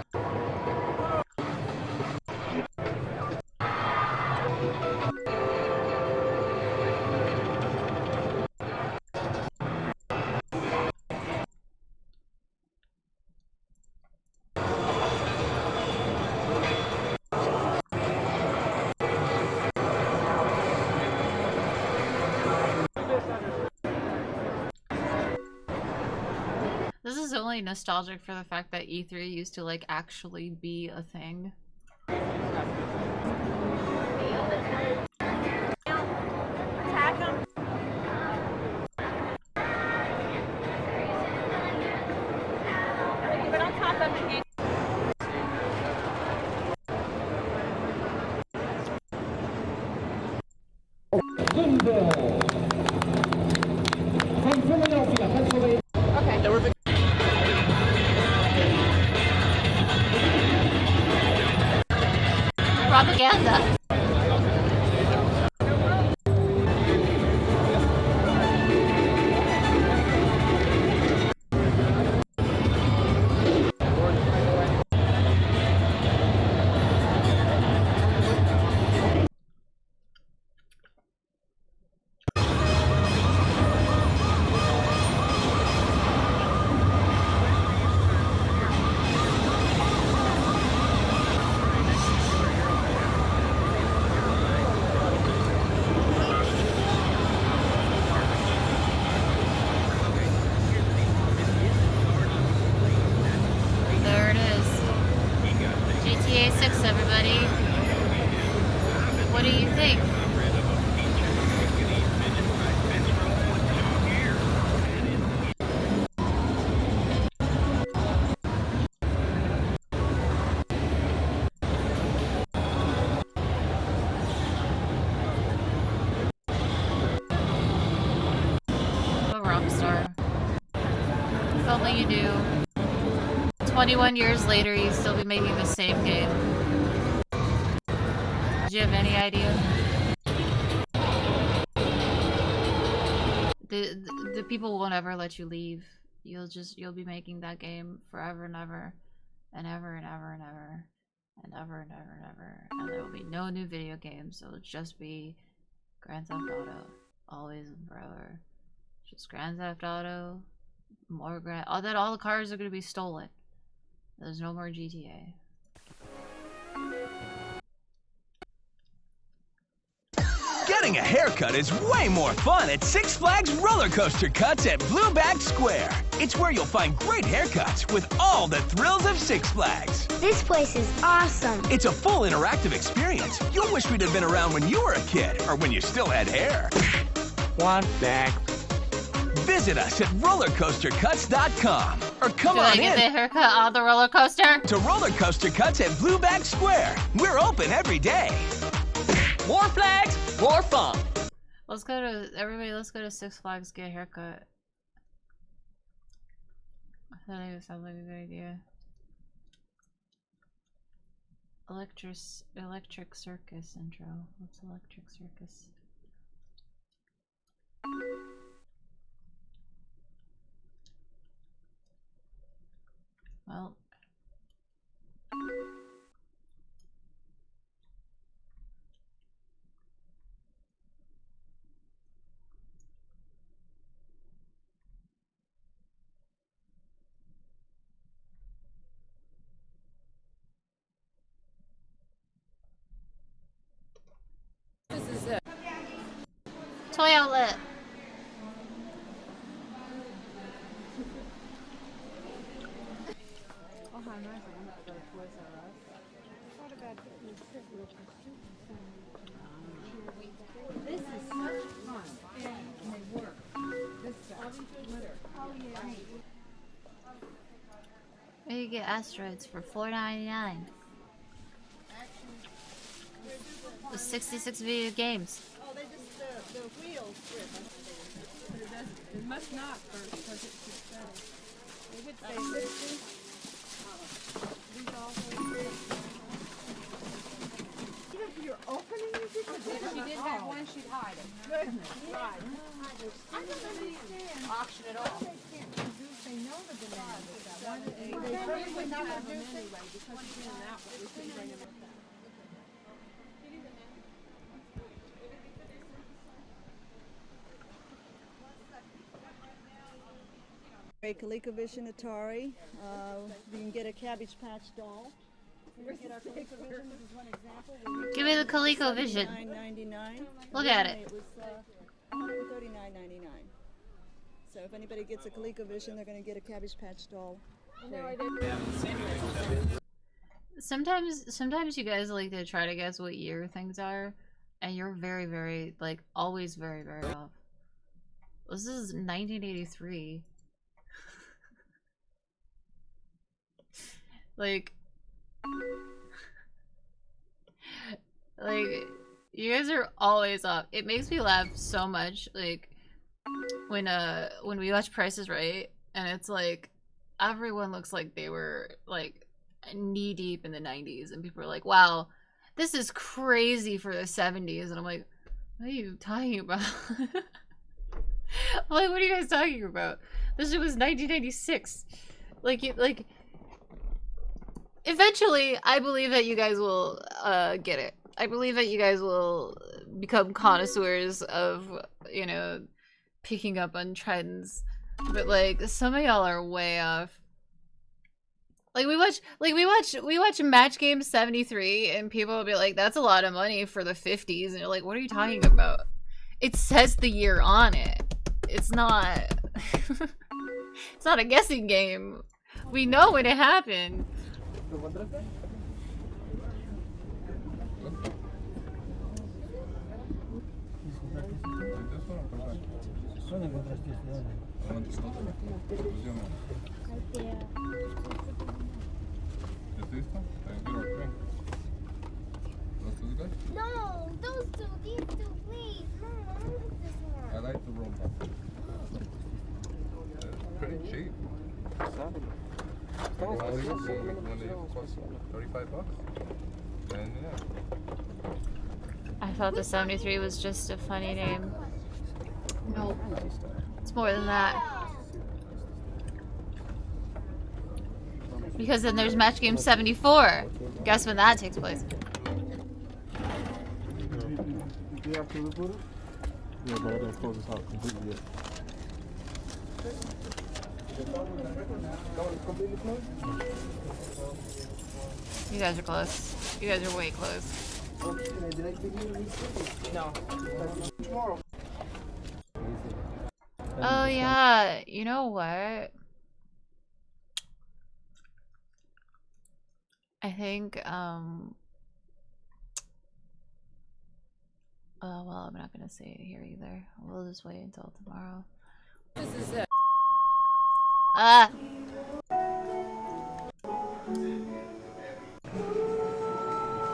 This is only nostalgic for the fact that E3 used to like actually be a thing. From Philadelphia, Pennsylvania. Okay. There were Propaganda. There it is. GTA 6, everybody. What do you think? A rock star. If only you knew. 21 years later, you'd still be making the same game. Did you have any idea? The people won't ever let you leave. You'll be making that game forever and ever. And ever and ever and ever. And ever and ever and ever. And there will be no new video games. It'll just be Grand Theft Auto. Always and forever. Just Grand Theft Auto. More Grand... Oh, then all the cars are going to be stolen. There's no more GTA. Getting a haircut is way more fun at Six Flags Roller Coaster Cuts at Blueback Square. It's where you'll find great haircuts with all the thrills of Six Flags. This place is awesome. It's a full interactive experience. You'll wish we'd have been around when you were a kid or when you still had hair. One back. Visit us at rollercoastercuts.com or come Do on I in get the haircut on the roller coaster? to Roller Coaster Cuts at Blueback Square. We're open every day. More flags, more fun. Let's go to let's go to Six Flags, get a haircut. I thought it sounds like a good idea. Electric Circus intro. What's Electric Circus? Well, Toy outlet. This is such fun, and they work. This stuff. Oh yeah. You get asteroids for $4.99. With 66 video games. Oh, they just the wheels strip. But it doesn't. It must not first because it's just better. They would say 60. These also. Even if you're opening it, if she did have one, she'd hide it. Goodness, right. I don't understand. Auction it off. They can't produce. They know the demand is that one. They probably would not have them anyway because it's in that way. We can bring them up. ColecoVision Atari. You can get a Cabbage Patch doll. You can get our ColecoVision. This is one example. Give me the ColecoVision. $79.99. Look at it. It was $139.99. So if anybody gets a ColecoVision, they're going to get a Cabbage Patch doll. Sometimes you guys like to try to guess what year things are, and you're very, very, like, always very, very off. This is 1983. Like, you guys are always off. It makes me laugh so much, like, when we watch Price is Right, and it's like, everyone looks like they were, like, knee-deep in the 90s, and people are like, wow, this is crazy for the 70s, and I'm like, what are you talking about? I'm like, what are you guys talking about? This shit was 1996. Like, eventually, I believe that you guys will get it. I believe that you guys will become connoisseurs of, you know, picking up on trends. But like, some of y'all are way off. Like we watch Match Game 73, and people will be like, "That's a lot of money for the 50s," and you're like, "What are you talking about?" It says the year on it. It's not. It's not a guessing game. We know when it happened. No, those two, these two, please. No, I don't like this one. I like the robot. It's pretty cheap. When they cost $35, then yeah. I thought the 73 was just a funny name. Nope. It's more than that. Because then there's Match Game 74. Guess when that takes place. Do you have to reboot it? Yeah, but I didn't close this out completely yet. You guys are close. You guys are way close. No. Tomorrow. Oh yeah, you know what? I think well, I'm not gonna say it here either. We'll just wait until tomorrow. This is it. Ah!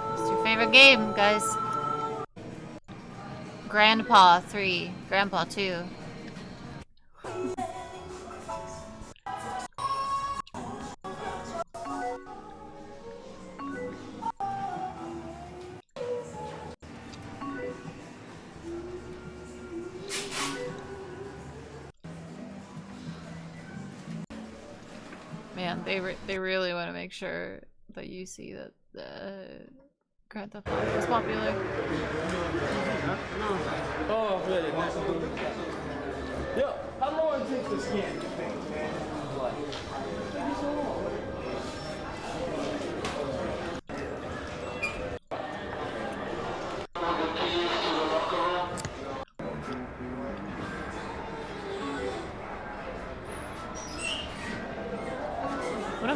What's your favorite game, guys? Grandpa 3, Grandpa 2. Man, they really want to make sure that you see that the Grand Theft Auto is popular. Oh, really? Yo, how long it takes to scan the thing, man?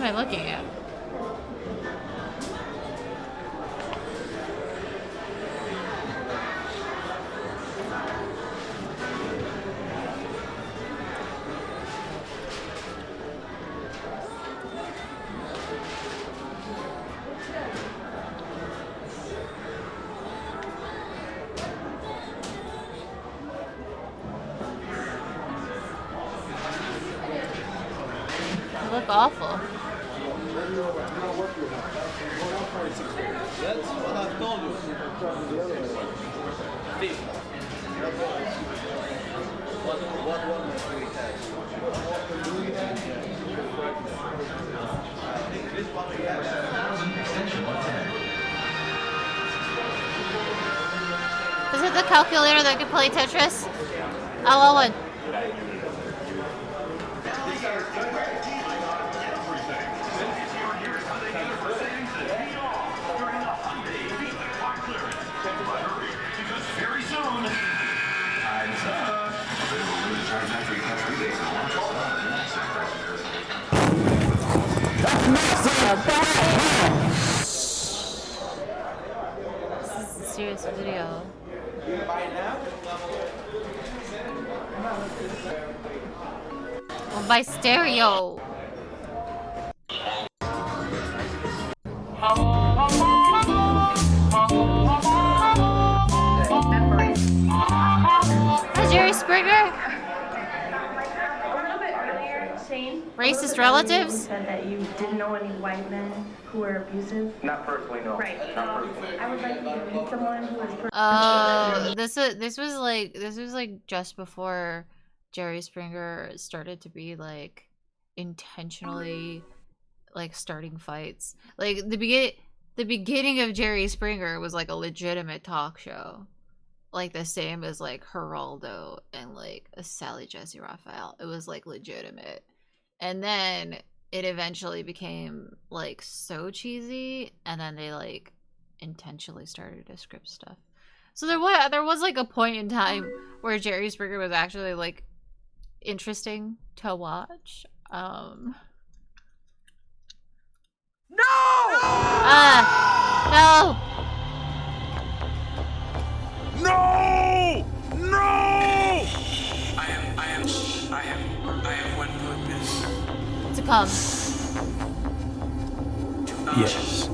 I looking at? They look awful. That's what I told you. Steve. What one do we have? I think this one we have. Is it the calculator that can play Tetris? I want one. Very soon. Time's up. Available limited time factory cash rebates and launch This is a serious video. Well, by stereo. Hi, Jerry Springer. A little bit earlier, Shane. Racist relatives? You said that you didn't know any white men who were abusive. Not personally, no. Right. I would like you to meet someone who was. Oh, this was like just before Jerry Springer started to be like intentionally like starting fights. Like the beginning of Jerry Springer was like a legitimate talk show. Like the same as like Geraldo and like a Sally Jesse Raphael. It was like legitimate. And then it eventually became like so cheesy, and then they like intentionally started to script stuff. So there was like a point in time where Jerry Springer was actually like interesting to watch. No! No! No! No! I have one purpose. To come. Yes.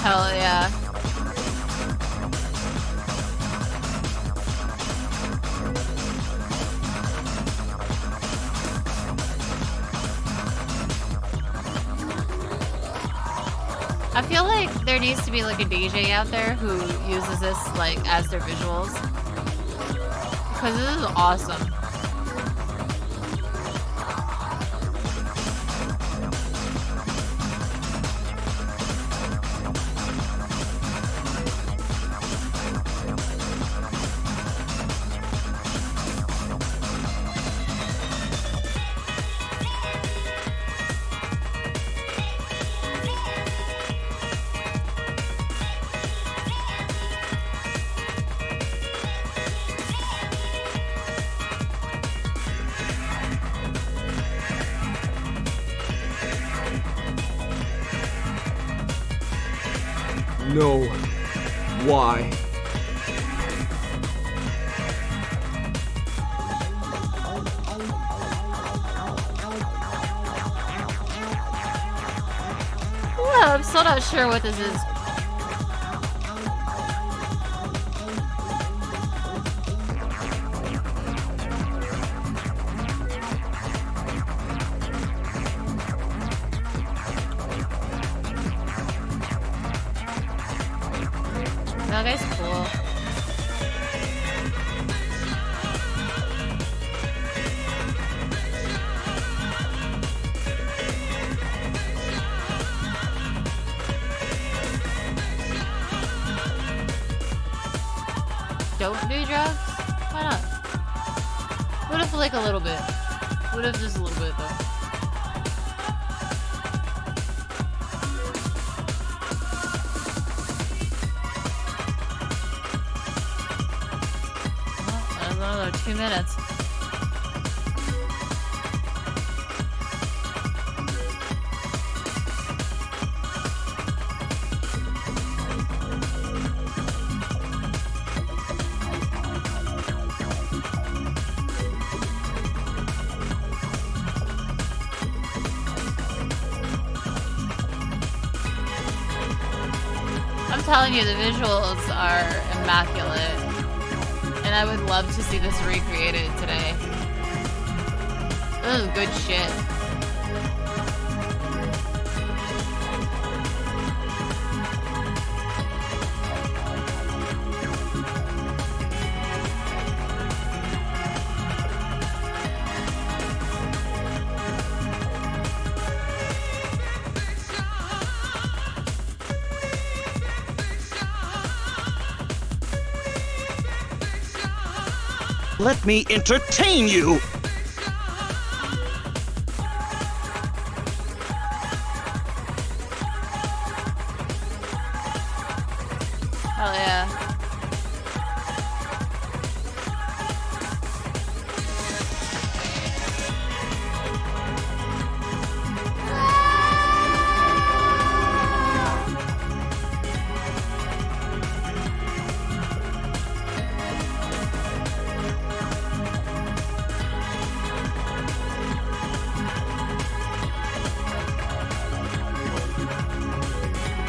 Hell yeah. I feel like there needs to be like a DJ out there who uses this like as their visuals. Because this is awesome. No. Why? Well, I'm still not sure what this is. guy's cool. Don't do drugs? Why not? What if like a little bit? What if just a little bit though? Well, another 2 minutes. I'm telling you, the visuals are immaculate. And I would love to see this recreated today. This is good shit. Let me entertain you! Hell yeah.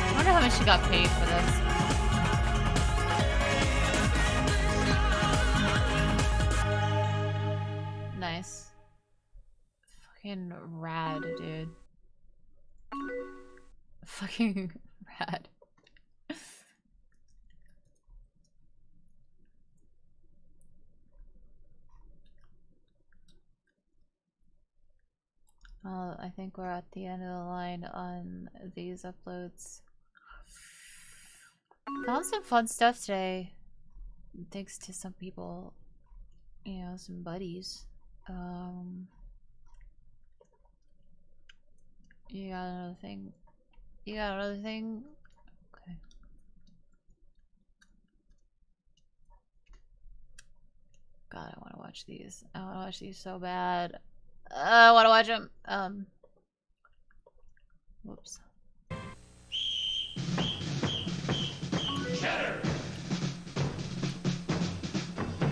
I wonder how much she got paid for this. Nice. Fucking rad, dude. Fucking rad. Well, I think we're at the end of the line on these uploads. Found some fun stuff today. Thanks to some people, you know, some buddies. You got another thing? You got another thing? Okay. God, I want to watch these. I want to watch these so bad. I want to watch them. Whoops. Cheddar,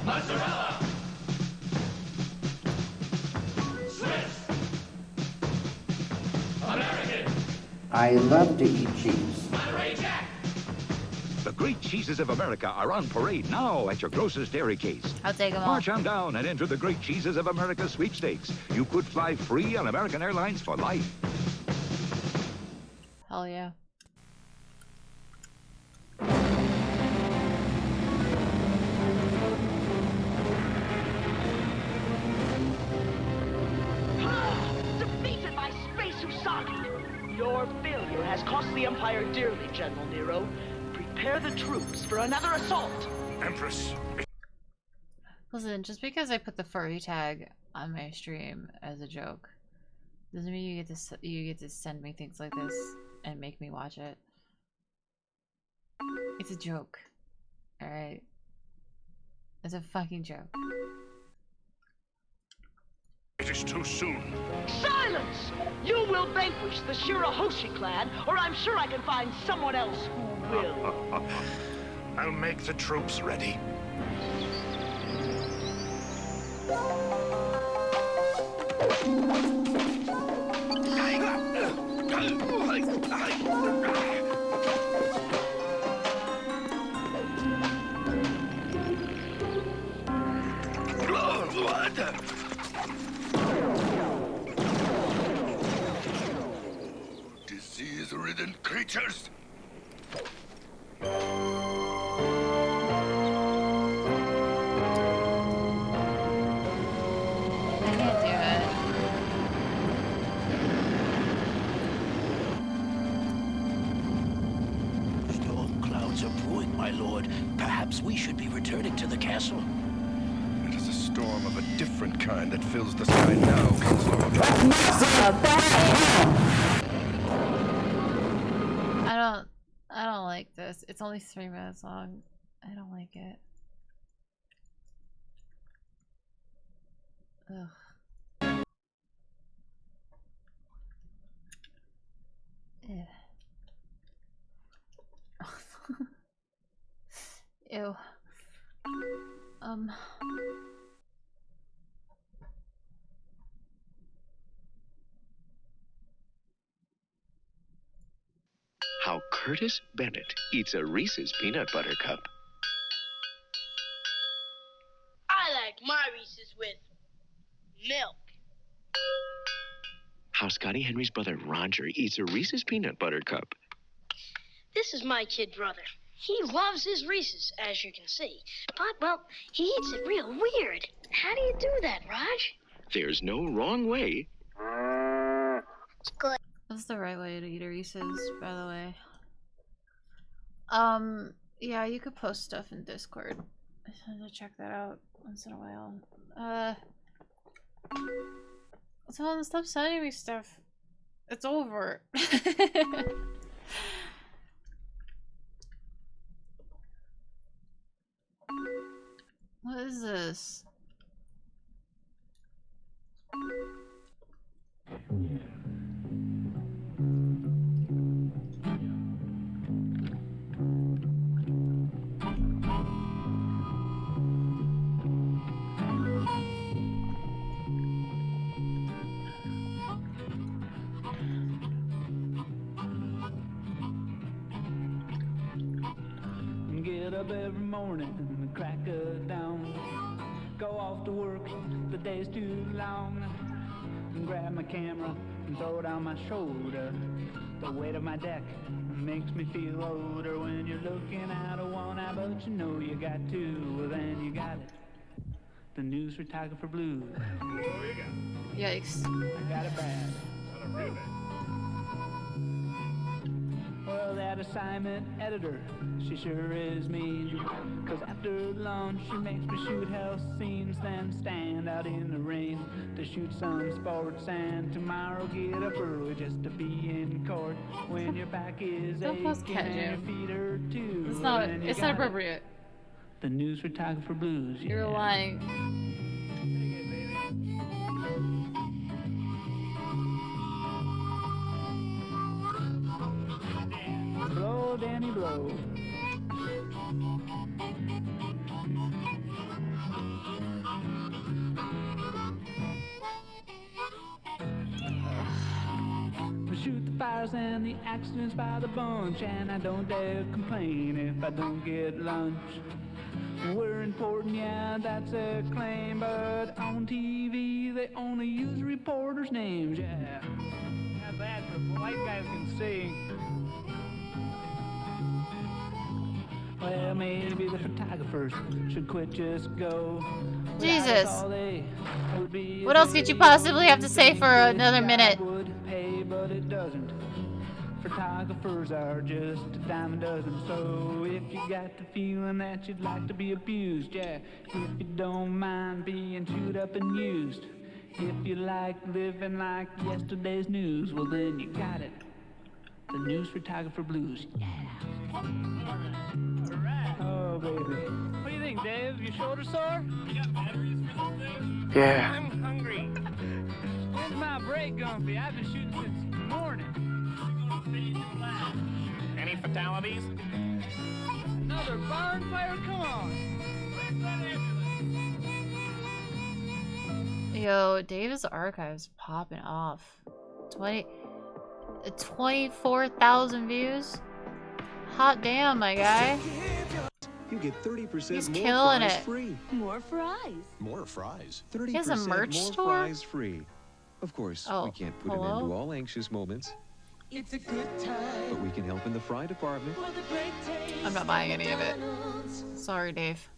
mozzarella, Swiss, American. I love to eat cheese. Monterey Jack. The great cheeses of America are on parade now at your grocer's dairy case. I'll take them all. March on down and enter the great cheeses of America sweepstakes. You could fly free on American Airlines for life. Hell yeah. Defeated by Space Usagi! Your failure has cost the Empire dearly, General Nero. Prepare the troops for another assault! Empress. Listen, just because I put the furry tag on my stream as a joke doesn't mean you get to send me things like this and make me watch it. It's a joke. Alright? It's a fucking joke. It is too soon. Silence! You will vanquish the Shirahoshi clan, or I'm sure I can find someone else who will. I'll make the troops ready. Disease-ridden creatures. Perhaps we should be returning to the castle. It is a storm of a different kind that fills the sky now, Counselor. I don't like this. It's only 3 minutes long. I don't like it. Ugh. Ew. Ew. How Curtis Bennett eats a Reese's Peanut Butter Cup. I like my Reese's with milk. How Scotty Henry's brother Roger eats a Reese's Peanut Butter Cup. This is my kid brother. He loves his Reese's, as you can see. But, well, he eats it real weird. How do you do that, Raj? There's no wrong way. It's good. That's the right way to eat a Reese's, by the way. Yeah, you could post stuff in Discord. I just wanted to check that out once in a while. Someone stop sending me stuff. It's over. What is this? Get up every morning and crack of dawn. Go off to work, the day's too long. And grab my camera and throw it on my shoulder. The weight of my deck makes me feel older. When you're looking out of one eye, but you know you got two, well then you got it. The news photographer blues. Yikes. I got it bad. Well, that assignment editor, she sure is mean. 'Cause after lunch, she makes me shoot health scenes, then stand out in the rain to shoot some sports. And tomorrow get up early just to be in court. When your back is aching and your feet are too. It's not appropriate. The news photographer blues. Yeah. You're lying. Blow, Danny, blow. We shoot the fires and the accidents by the bunch, and I don't dare complain if I don't get lunch. We're important, yeah, that's a claim, but on TV they only use reporters' names, yeah. Not bad for white guys can sing. Well, maybe the photographers should quit, just go. Jesus. What else could you possibly have to say for another minute? Would pay, but it doesn't. Photographers are just a dime a dozen. So if you got the feeling that you'd like to be abused, yeah. If you don't mind being chewed up and used. If you like living like yesterday's news, well then you got it. The news photographer blues, yeah. Oh, baby. What do you think, Dave? Your shoulder sore? You got batteries for this thing? Yeah. I'm hungry. When's my break gonna be? I've been shooting since the morning. Any fatalities? Another barn fire? Come on. Yo, Dave's archive's popping off. 24,000 views? Hot damn, my guy. You get 30% He's more killing fries it. free. More fries. More fries. He 30% has a merch more store? fries free. Of course, Oh, we can't put hello? an end to all anxious moments, It's a good time. but we can help in the fry department. I'm not buying any of it. Sorry, Dave.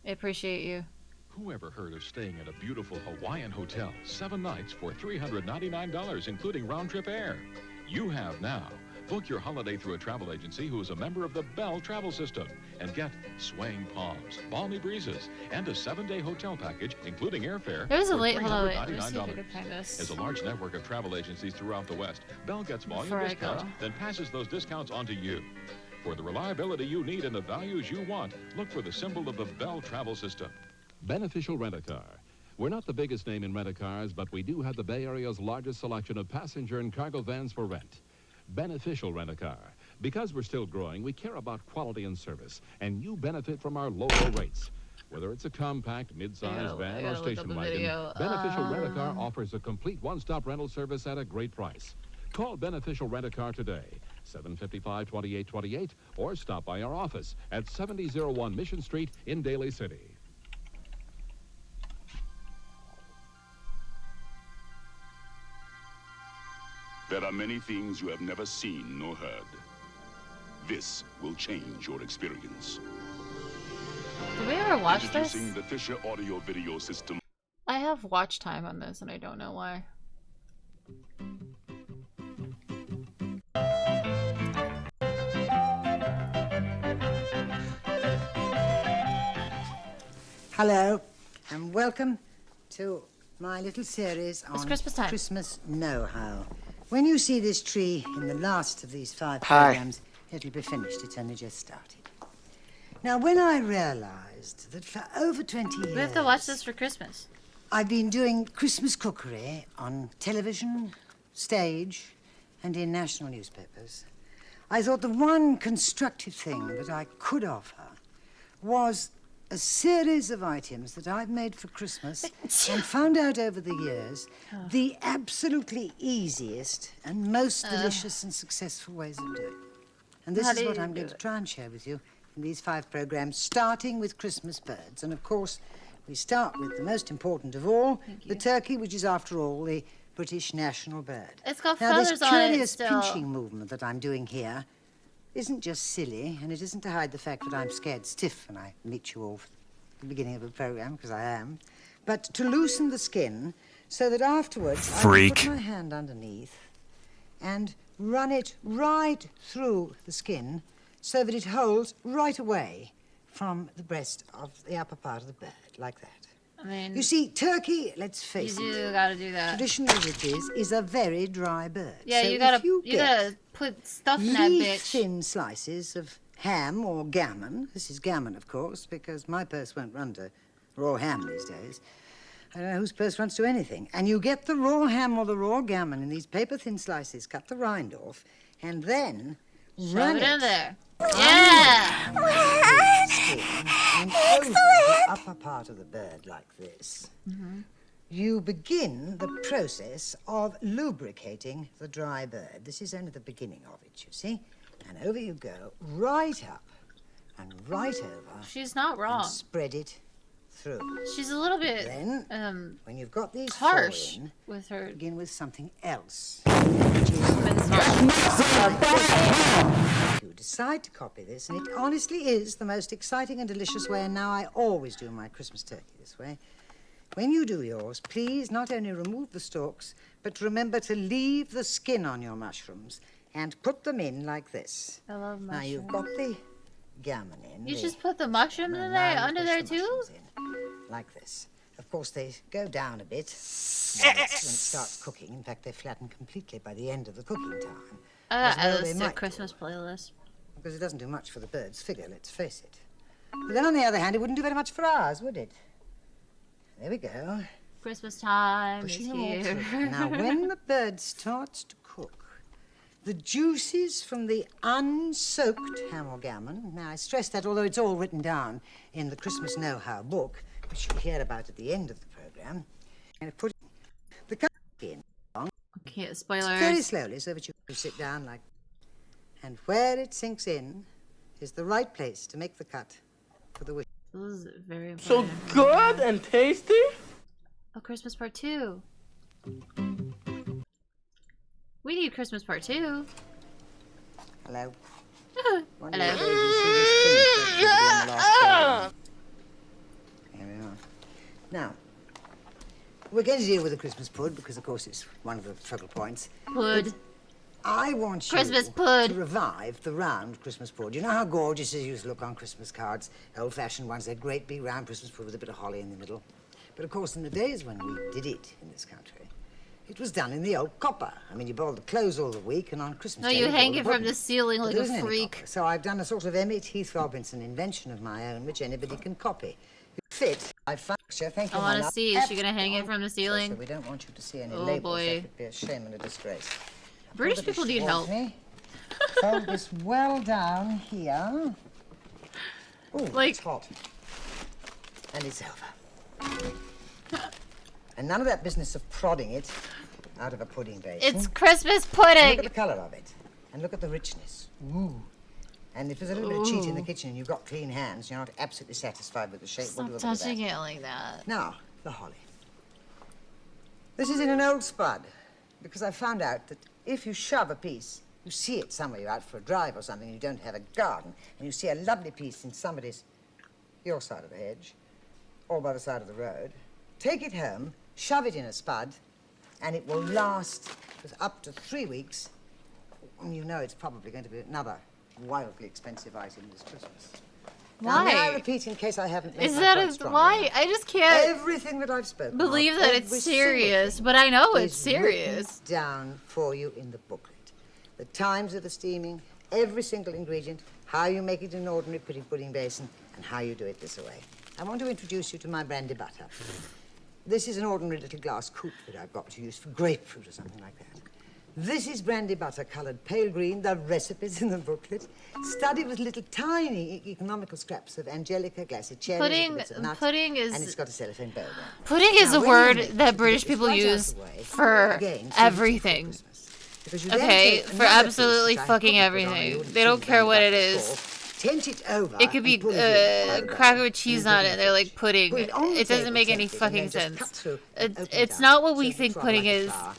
I appreciate you. Who ever heard of staying at a beautiful Hawaiian hotel 7 nights for $399, including round-trip air? You have now. Book your holiday through a travel agency who is a member of the Bell Travel System and get swaying palms, balmy breezes, and a 7-day hotel package, including airfare. There's a for late. Hold on, wait. Let me see if I $399. can find this. As a large network of travel agencies throughout the West, Bell gets volume Before I discounts, go. then passes those discounts on to you. For the reliability you need and the values you want, look for the symbol of the Bell Travel System. Beneficial Rent-A-Car. We're not the biggest name in rent-a-cars, but we do have the Bay Area's largest selection of passenger and cargo vans for rent. Beneficial Rent-A-Car. Because we're still growing, we care about quality and service, and you benefit from our low rates. Whether it's a compact, mid-size van or station wagon, Beneficial Rent-A-Car offers a complete one-stop rental service at a great price. Call Beneficial Rent-A-Car today, 755-2828, or stop by our office at 7001 Mission Street in Daly City. There are many things you have never seen nor heard. This will change your experience. Did we ever watch this? Introducing the Fisher Audio Video System. I have watch time on this, and I don't know why. Hello, and welcome to my little series on It's Christmas time. Christmas know-how. When you see this tree in the last of these 5 Hi. programs, it'll be finished. It's only just started. Now, when I realized that for over 20 years... We have to watch this for Christmas. I've been doing Christmas cookery on television, stage, and in national newspapers. I thought the one constructive thing that I could offer was a series of items that I've made for Christmas and found out over the years the absolutely easiest and most delicious and successful ways of doing it. And this How is do what you I'm do going to it? try and share with you in these 5 programs, starting with Christmas birds. And of course, we start with the most important of all, the turkey, which is, after all, the British national bird. It's got Now, this feathers on it curious still. pinching movement that I'm doing here isn't just silly, and it isn't to hide the fact that I'm scared stiff when I meet you all at the beginning of a program, because I am, but to loosen the skin so that afterwards I can put my hand underneath and run it right through the skin so that it holds right away from the breast of the upper part of the bird, like that. I mean, You see, turkey, let's face you it, do gotta do that. traditionally as it is a very dry bird. Yeah, So you if gotta you gotta put stuff in that bitch. thin slices of ham or gammon. This is gammon, of course, because my purse won't run to raw ham these days. I don't know whose purse runs to anything. And you get the raw ham or the raw gammon in these paper-thin slices, cut the rind off, and then run Shove it in there. Yeah! Skin and over the upper part of the bird like this. You begin the process of lubricating the dry bird. This is only the beginning of it, you see. And over you go, right up and right over. She's not wrong. And spread it through. She's a little bit Then, when you've got these harsh four in, with her. begin with something else. If you decide to copy this, and it honestly is the most exciting and delicious way, and now I always do my Christmas turkey this way. When you do yours, please not only remove the stalks, but remember to leave the skin on your mushrooms and put them in like this. I love mushrooms. Now you've got the gammon in. You just put the mushrooms in there, under there too? Like this. Of course, they go down a bit when it starts cooking. In fact, they flatten completely by the end of the cooking time. As well they It's a might Christmas playlist. because it doesn't do much for the bird's figure, let's face it. But then, on the other hand, it wouldn't do very much for ours, would it? There we go. Christmas time is Pushing them all here. through. Now, when the bird starts to cook, the juices from the unsoaked ham or gammon, now I stress that although it's all written down in the Christmas Know-How book, which you'll hear about at the end of the program, and put the cut in Okay, very spoilers. slowly so that you can sit down like, and where it sinks in is the right place to make the cut for the wish. This is very So important. good and tasty? Oh, Christmas part 2. We need Christmas part 2. Hello. Hello. Here we are. Now, we're going to deal with the Christmas pud because, of course, it's one of the focal points. Pud. I want you Christmas pud. to revive the round Christmas pud. You know how gorgeous it used to look on Christmas cards? Old-fashioned ones, that great big round Christmas pud with a bit of holly in the middle. But of course, in the days when we did it in this country, it was done in the old copper. I mean, you boiled the clothes all the week, and on Christmas No, Day... you boiled hang the it from pudding. the ceiling But like there a isn't any freak. copper. So I've done a sort of Emmett Heath Robinson invention of my own, which anybody can copy. You fit. I function. Thank you, I want my to love. see. Is she gonna hang it from the So ceiling? we don't want you to see any Oh, labels. boy. That would be a shame and a disgrace. British Put a bit people need help. towards me. Fold this well down here. Ooh, Like- it's hot. And it's over. And none of that business of prodding it out of a pudding basin. It's Christmas And pudding. look at the colour of it. And look at the richness. Ooh. And if there's a little bit of cheat in the Ooh. kitchen and you've got clean hands, you're not absolutely satisfied with the shape. Stop we'll do a bit of touching that. it like that. Now, the holly. This is in an old spud, because I found out that if you shove a piece, you see it somewhere, you're out for a drive or something, you don't have a garden, and you see a lovely piece in somebody's, your side of the hedge, or by the side of the road, take it home, shove it in a spud, and it will last for up to 3 weeks, and you know it's probably going to be another wildly expensive item this Christmas. Now, may I Why? repeat in case I haven't made Is my that point a strong why? enough? I just can't Everything that I've spoken believe of, that every it's single serious, thing but I know it's is written serious. down for you in the booklet. The times of the steaming, every single ingredient, how you make it in an ordinary pudding basin, and how you do it this way. I want to introduce you to my brandy butter. This is an ordinary little glass coupe that I've got to use for grapefruit or something like that. This is brandy butter coloured pale green, the recipe's in the booklet. Studied with little tiny economical scraps of angelica, glass of cherry, Pudding- little bits of nuts, pudding is- and it's got a cellophane bow down. Pudding is Now, a when you word make that it, British it's people right out use the way. for Again, so everything. Because you then Okay, take for another piece, absolutely which I fucking haven't put on, you everything. wouldn't They see don't the care what brandy it butter is. before. Tent it over. It could be and pull it in. cracker with cheese on it. and They're like Put pudding. it on the It doesn't table, make any tempted, and fucking then just sense. cut through and open it It's up not what so we you think drop pudding like a is. flower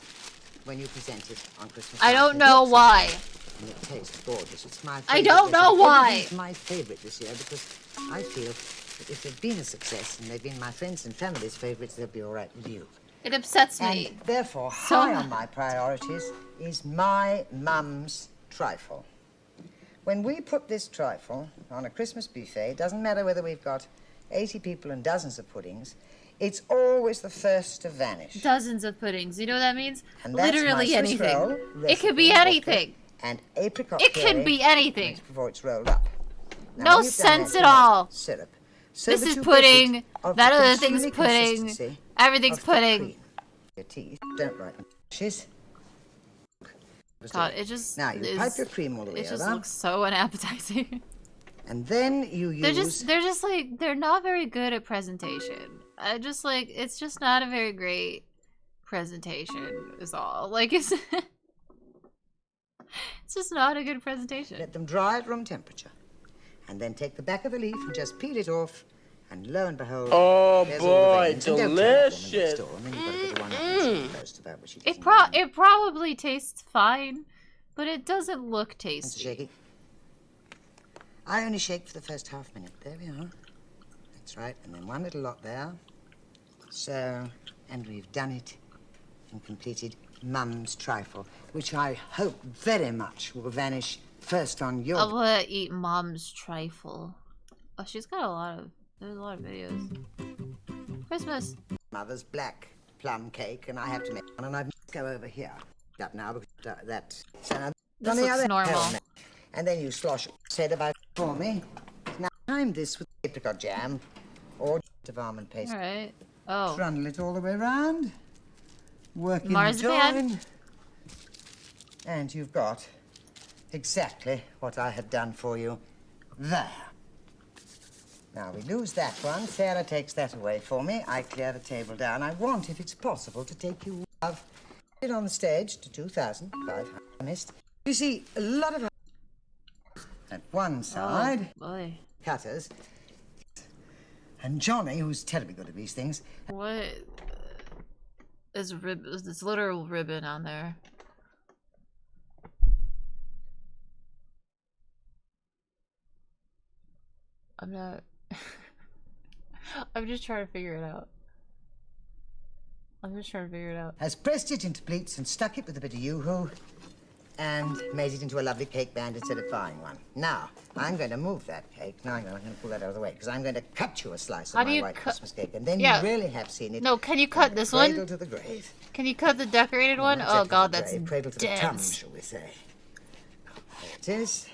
when you present it on Christmas I night. don't It know looks why. lovely, and it tastes gorgeous. It's my I favourite don't know recipe. why. It's my favourite this year because I feel that if they've been a success and they've been my friends and family's favourites, they'll be all right with you. It upsets me. And therefore, So high much. on my priorities is my mum's trifle. When we put this trifle on a Christmas buffet, it doesn't matter whether we've got 80 people and dozens of puddings, it's always the first to vanish. Dozens of puddings. You know what that means? And that's my Literally Swiss anything. roll It could be recipe anything. and apricot It can puree be anything. before it's rolled up. Now, No when you've done sense that, at you make all. Syrup. So This that is you pudding. get it of That the other thing's consuming pudding. consistency Everything's of the pudding. cream. Your teeth don't brighten. She's God, it just now you is, pipe your cream all the way it just over, looks so unappetizing. and then you use. they're just like they're not very good at presentation. I just like it's just not a very great presentation is all. Like it's it's just not a good presentation. Let them dry at room temperature, and then take the back of the leaf and just peel it off, and lo and behold, Oh, there's all the boy, veins. And don't tell that woman next delicious. door, and then you've got a bit of one that boast about what she does. It probably tastes fine, but it doesn't look tasty. Shaky. I only shake for the first half minute. There we are. That's right. And then one little lot there. So, and we've done it and completed Mum's trifle, which I hope very much will vanish first on your... I wanna eat Mom's trifle. Oh, she's got there's a lot of videos. Christmas. Mother's black plum cake, and I have to make one, and I must go over here. Up now, because that... So now, This on the looks other normal. helmet. And then you slosh said about for me. Now, time this with apricot jam or of almond paste. All right. Oh. Trundle it all the way around. Work in the Marzipan. join. And you've got exactly what I had done for you there. Now, we lose that one. Sarah takes that away for me. I clear the table down. I want, if it's possible, to take you of it on the stage to 2,500. Missed. You see, a lot of at one side, boy. cutters, and Johnny, who's terribly good at these things. What is this literal ribbon on there? I'm not. I'm just trying to figure it out. Has pressed it into pleats and stuck it with a bit of yoo-hoo and made it into a lovely cake band instead of buying one. Now, I'm going to move that cake. Now I'm going to pull that out of the way, because I'm going to cut you a slice of my white Christmas cake, and then you really have seen it. No, can you cut this one? Cradle to the grave. Can you cut the decorated one? Oh god, that's cradle to the tongue, dense. shall we say. There it is.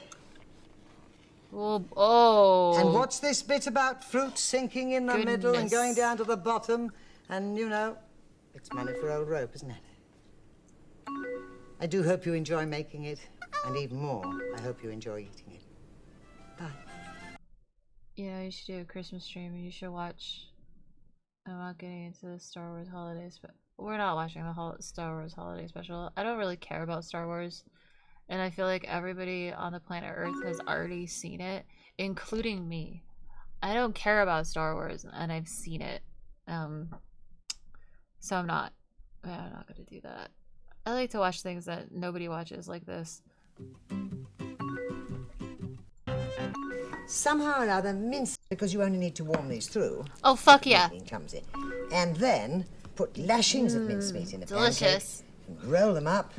Oh. And what's this bit about fruit sinking in the middle and going down to the bottom? And, you know, it's money for old rope, isn't it? I do hope you enjoy making it, and even more, I hope you enjoy eating it. Bye. Yeah, you should do a Christmas stream, and you should watch. I'm not getting into the Star Wars holidays, but we're not watching the Star Wars holiday special. I don't really care about Star Wars, and I feel like everybody on the planet Earth has already seen it, including me. I don't care about Star Wars, and I've seen it. So I'm not gonna do that. I like to watch things that nobody watches, like this. Somehow or other, mince, because you only need to warm these through. Oh, fuck yeah. Comes in. And then put lashings of mincemeat in a delicious. pancake. Roll them up.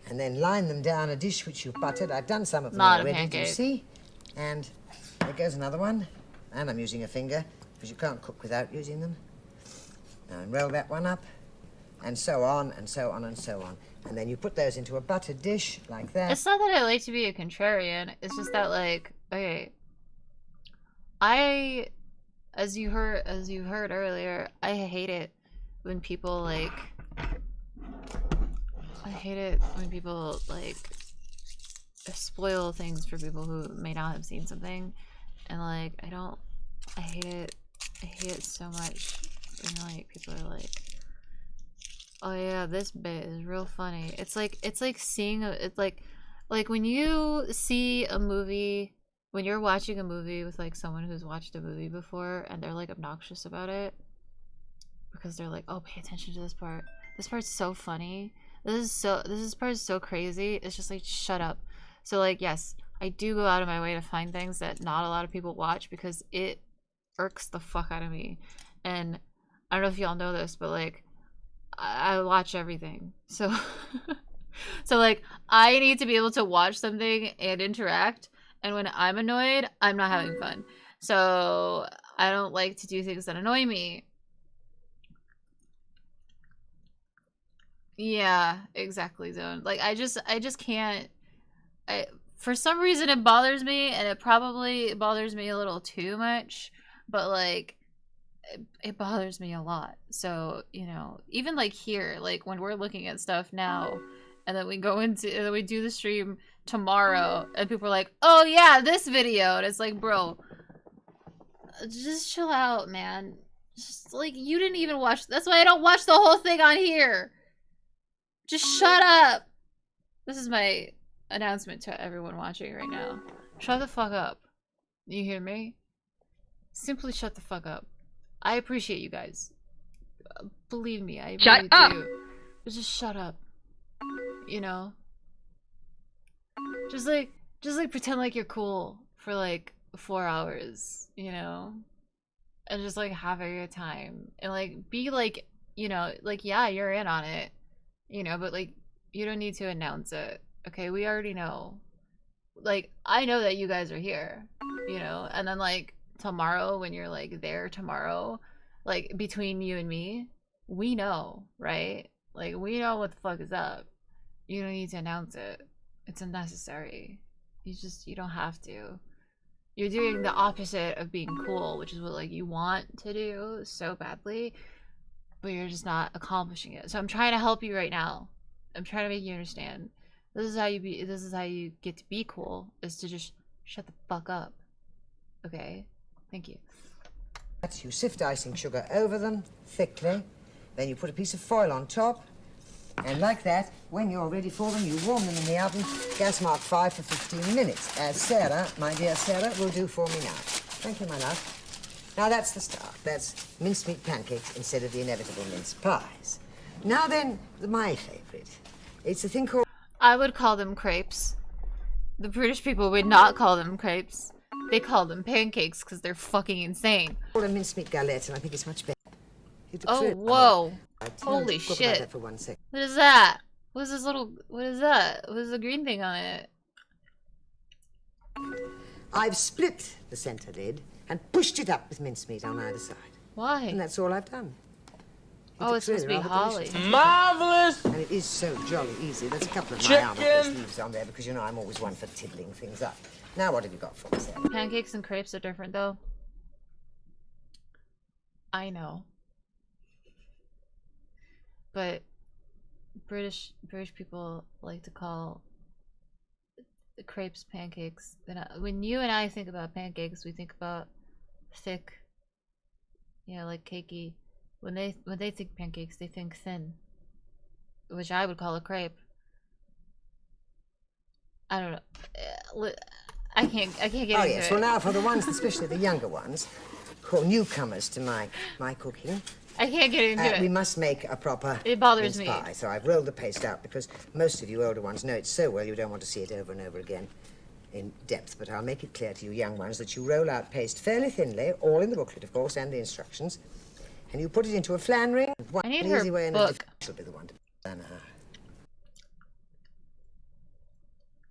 And then line them down a dish which you've buttered. I've done some of them Not already, a pancake. do you see? And there goes another one. And I'm using a finger, because you can't cook without using them. Now, roll that one up. And so on, and so on, and so on. And then you put those into a buttered dish, like that. It's not that I like to be a contrarian. It's just that, like, okay, as you heard earlier, I hate it when people, like, spoil things for people who may not have seen something. And, like, I hate it so much when, like, people are like, oh yeah, this bit is real funny. It's like seeing it's like when you see a movie, when you're watching a movie with like someone who's watched a movie before and they're like obnoxious about it because they're like, oh, pay attention to this part. This part's so funny. This part is so crazy. It's just like, shut up. So like, yes, I do go out of my way to find things that not a lot of people watch because it irks the fuck out of me. And I don't know if y'all know this, but like, I watch everything, so so like I need to be able to watch something and interact, and when I'm annoyed, I'm not having fun. So I don't like to do things that annoy me. Yeah, exactly, Zone. Like I just can't. For some reason it bothers me, and it probably bothers me a little too much, but like it bothers me a lot. So, you know, even like here, like when we're looking at stuff now and then we go into and then we do the stream tomorrow and people are like, oh yeah, this video, and it's like, bro, just chill out, man. Just like, you didn't even watch. That's why I don't watch the whole thing on here. Just shut up. This is my announcement to everyone watching right now. Shut the fuck up. You hear me? Simply shut the fuck up. I appreciate you guys. Believe me, I really do. But just shut up. You know? Just like pretend like you're cool for like 4 hours, you know? And just like have a good time. And like be like, you know, like yeah, you're in on it. You know, but like you don't need to announce it. Okay, we already know. Like, I know that you guys are here, you know? And then like tomorrow when you're like there tomorrow, like between you and me, we know, right? Like we know what the fuck is up. You don't need to announce it. It's unnecessary. You don't have to. You're doing the opposite of being cool, which is what like you want to do so badly, but you're just not accomplishing it. So I'm trying to help you right now. I'm trying to make you understand. This is how you get to be cool, is to just shut the fuck up. Okay? Thank you. You sift icing sugar over them thickly, then you put a piece of foil on top, and like that, when you're ready for them, you warm them in the oven, gas mark 5 for 15 minutes, as Sarah, my dear Sarah, will do for me now. Thank you, my love. Now that's the start. That's mincemeat pancakes instead of the inevitable mince pies. Now then, my favourite. It's a thing called... I would call them crepes. The British people would not call them crepes. They call them pancakes because they're fucking insane. Called a mincemeat galette, and I think it's much better. Oh, whoa. Holy shit. For 1 second. What is that? What's this little? What is that? What is the green thing on it? I've split the center lid and pushed it up with mincemeat on either side. Why? And that's all I've done. Oh, it's supposed to be holly. Marvelous! And it is so jolly easy. There's a couple of my Chicken! armor leaves on there because, you know, I'm always one for tiddling things up. Now what have you got for me, Sarah? Pancakes and crepes are different, though. I know. But British people like to call crepes pancakes. When you and I think about pancakes, we think about thick, you know, like cakey. When they think pancakes, they think thin, which I would call a crepe. I don't know. I can't get into it. Oh yes. Well, now for the ones, especially the younger ones, who are newcomers to my cooking. I can't get into it. We must make a proper It bothers mince me. pie. So I've rolled the paste out because most of you older ones know it so well you don't want to see it over and over again in depth. But I'll make it clear to you young ones that you roll out paste fairly thinly, all in the booklet, of course, and the instructions. And you put it into a flan ring. One I need easy her way and book. will be the one to plan her.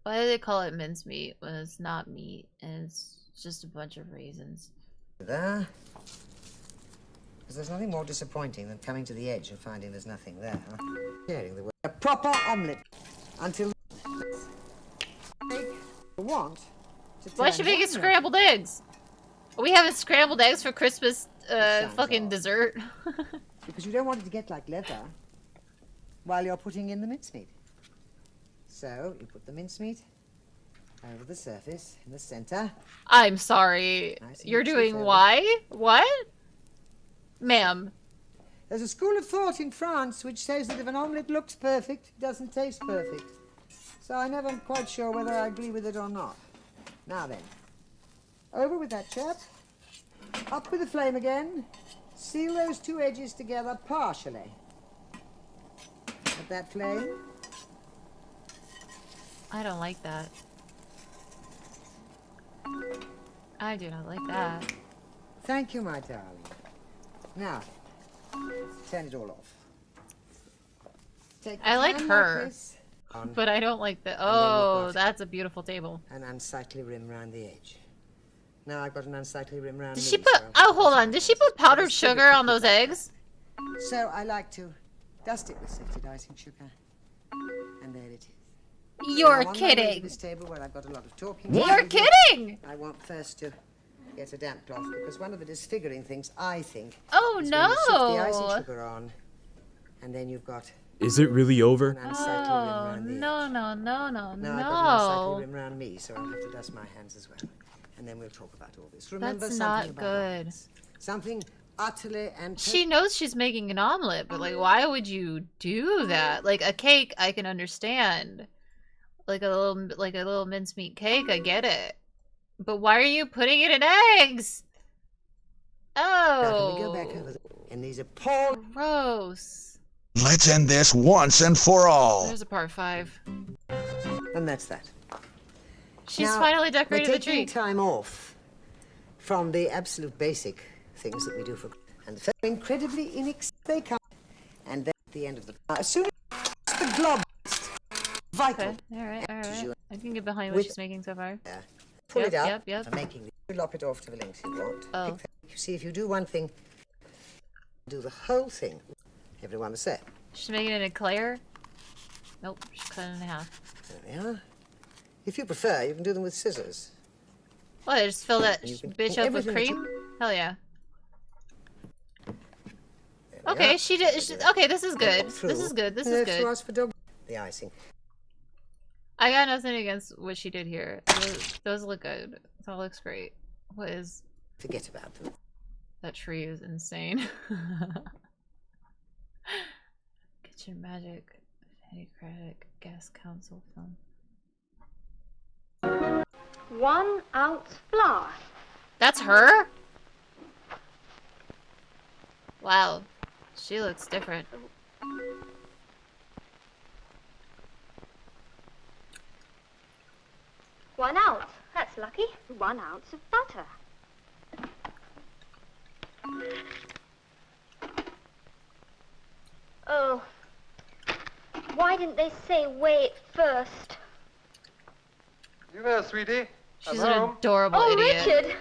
Why do they call it mincemeat when it's not meat and it's just a bunch of raisins? There. Because there's nothing more disappointing than coming to the edge and finding there's nothing there. Sharing the word. A proper omelette until want. Why should we get scrambled eggs? Are we having scrambled eggs for Christmas fucking dessert? Because you don't want it to get like leather while you're putting in the mincemeat. So you put the mincemeat over the surface in the center. I'm sorry. You're doing why? What? Ma'am. There's a school of thought in France which says that if an omelette looks perfect, it doesn't taste perfect. So I'm never quite sure whether I agree with it or not. Now then, over with that chap. Up with the flame again. Seal those two edges together partially. At that flame. I don't like that. I do not like that. Thank you, my darling. Now, turn it all off. Take I like hand her, like this, but I don't like the. And then we've Oh, got that's a beautiful table. an unsightly rim round the edge. Now I've got an unsightly rim round Did me. she put? Oh, hold on. Did she put powdered sugar on those eggs? So I like to dust it with sifted icing sugar. And there it is. You're Now, on my way to kidding. this table where I've got a lot of talking. You're to do, kidding. I want first to get a damp cloth because one of the disfiguring things I think. Oh is when you sift the no. icing sugar on, and then you've got Is it really over? an unsightly rim Oh round the edge. no. Now I've got an unsightly rim round me, so I'll have to dust my hands as well. And then we'll talk about all this. Remember That's something not about good. omelets. Something utterly and She knows she's making an omelet, but like, why would you do that? Like a cake, I can understand. Like a little mincemeat cake, I get it. But why are you putting it in eggs? Oh. Now, can we go back over and these are Paul. Gross. Let's end this once and for all. There's a part 5. And that's that. She's Now, finally decorated we're the taking tree. time off from the absolute basic things that we do for, and so incredibly they come, and then at the end of the as soon as the glob vital. Okay. All right. you- I can get behind what with- she's making so far. Pull Yep, it up. yep. And making the lop it off to the length you want. Oh. Pick that. You see, if you do one thing, do the whole thing. Everyone the same. She's making it in Claire. Nope. She's cutting it in half. There we are. If you prefer, you can do them with scissors. What? Just fill that You can- bitch up with everything that you- cream? Hell yeah. There we Okay, are. she did. Okay, this is good. This is good. This is To good. ask for dog. The icing. I got nothing against what she did here. Those look good. That looks great. What is Forget about them. that tree? Is insane. Kitchen Magic, Democratic Gas Council film. 1 ounce flour. That's her? Wow. She looks different. One ounce. That's lucky. 1 ounce of butter. Oh. Why didn't they say wait first? You there, sweetie? She's an adorable Oh, idiot. Richard!